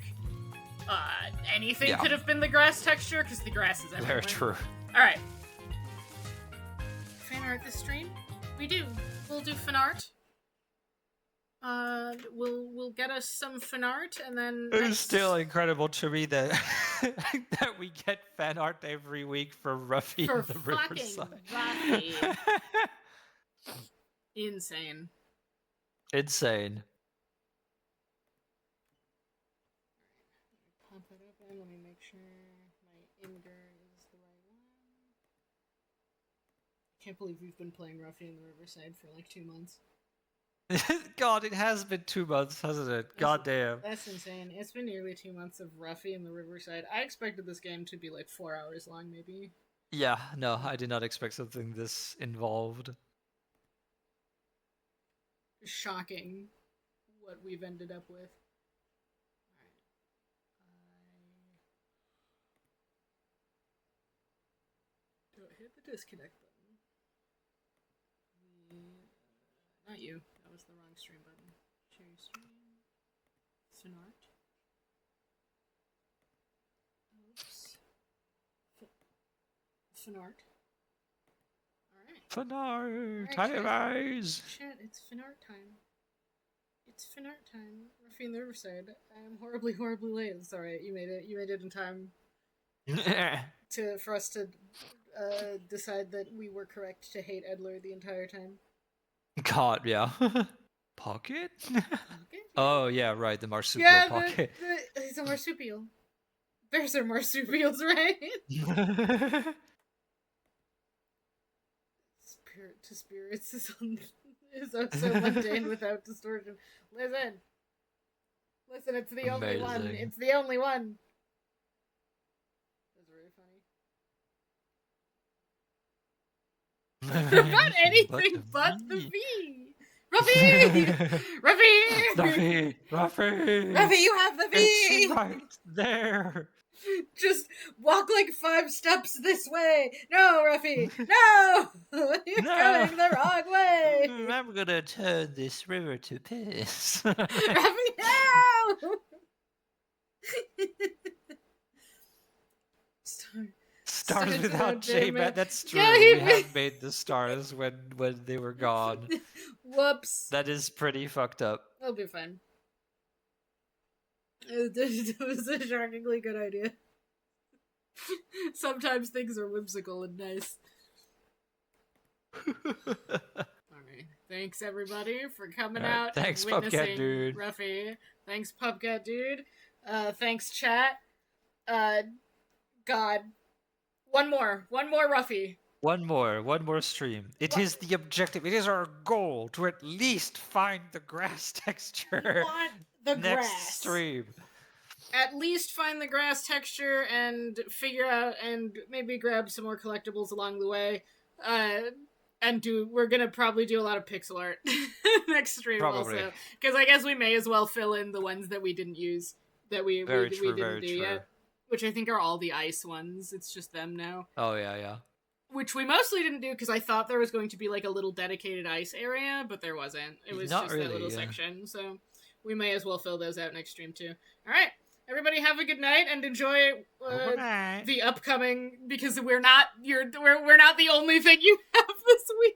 S1: anything
S2: Yeah.
S1: could have been the grass texture because the grass is everywhere.
S2: Very true.
S1: All right. Fan art this stream? We do. We'll do fan art. We'll get us some fan art, and then
S2: It is still incredible to me that that we get fan art every week for Ruffy
S1: for
S2: in the
S1: fucking
S2: Riverside.
S1: Ruffy. Insane.
S2: Insane.
S1: Pump it up and let me make sure my Imgur is the right one. I can't believe we've been playing Ruffy in the Riverside for like 2 months.
S2: God, it has been 2 months, hasn't it? God damn.
S1: That's insane. It's been nearly 2 months of Ruffy in the Riverside. I expected this game to be like 4 hours long, maybe.
S2: Yeah, no, I did not expect something this involved.
S1: Shocking what we've ended up with. Don't hit the disconnect button. Not you. That was the wrong stream button. Share your stream. Sonart. Oops. Sonart. Alright.
S2: Fanart!
S1: Alright,
S2: Hi, guys!
S1: Chat, it's Fanart time. It's Fanart time. Ruffy in the Riverside. I am horribly, horribly late. It's alright. You made it. You made it in time for us to decide that we were correct to hate Edler the entire time.
S2: God, yeah. Pocket?
S1: Okay.
S2: Oh, yeah, right, the marsupial pocket.
S1: It's a marsupial. Bears are marsupials, right? Spirit to spirits is so mundane without distortion. Listen, it's the only one.
S2: Amazing.
S1: It's the only one. That's really funny. About anything but the V. Ruffy! Ruffy!
S2: Ruffy! Ruffy!
S1: Ruffy, you have the V!
S2: It's right there!
S1: Just walk like 5 steps this way. No, Ruffy! No! You're
S2: No.
S1: going the wrong way!
S2: I'm gonna turn this river to piss.
S1: Ruffy, no!
S2: Stars without J-Man, that's true.
S1: Yeah,
S2: We have made the stars when they were gone.
S1: Whoops.
S2: That is pretty fucked up.
S1: It'll be fine. It was a shockingly good idea. Sometimes things are whimsical and nice. Alright. Thanks everybody for coming out
S2: Thanks,
S1: and witnessing
S2: Pupcat Dude.
S1: Ruffy. Thanks, Pupcat Dude. Thanks, chat. God. One more Ruffy.
S2: One more stream. It is the objective. It is our goal to at least find the grass texture
S1: Want the
S2: next
S1: grass.
S2: stream.
S1: At least find the grass texture and figure out and maybe grab some more collectibles along the way. We're gonna probably do a lot of pixel art next stream
S2: Probably.
S1: also. Because I guess we may as well fill in the ones that we didn't use. That we didn't do yet. Which I think are all the ice ones. It's just them now.
S2: Oh, yeah.
S1: Which we mostly didn't do because I thought there was going to be like a little dedicated ice area, but there wasn't. It was
S2: Not
S1: just
S2: really,
S1: that little
S2: yeah.
S1: section. So we may as well fill those out next stream too. Alright. Everybody have a good night and enjoy the upcoming, because we're not the only thing you have this week.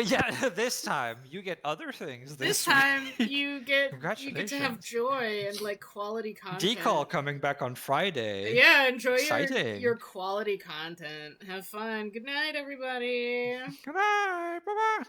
S2: Yeah, this time you get other things.
S1: This time
S2: week.
S1: you get to have
S2: Congratulations.
S1: joy and like quality content.
S2: Decall coming back on Friday.
S1: Yeah, enjoy
S2: Exciting.
S1: your quality content. Have fun. Good night, everybody.
S2: Goodbye. Bye-bye.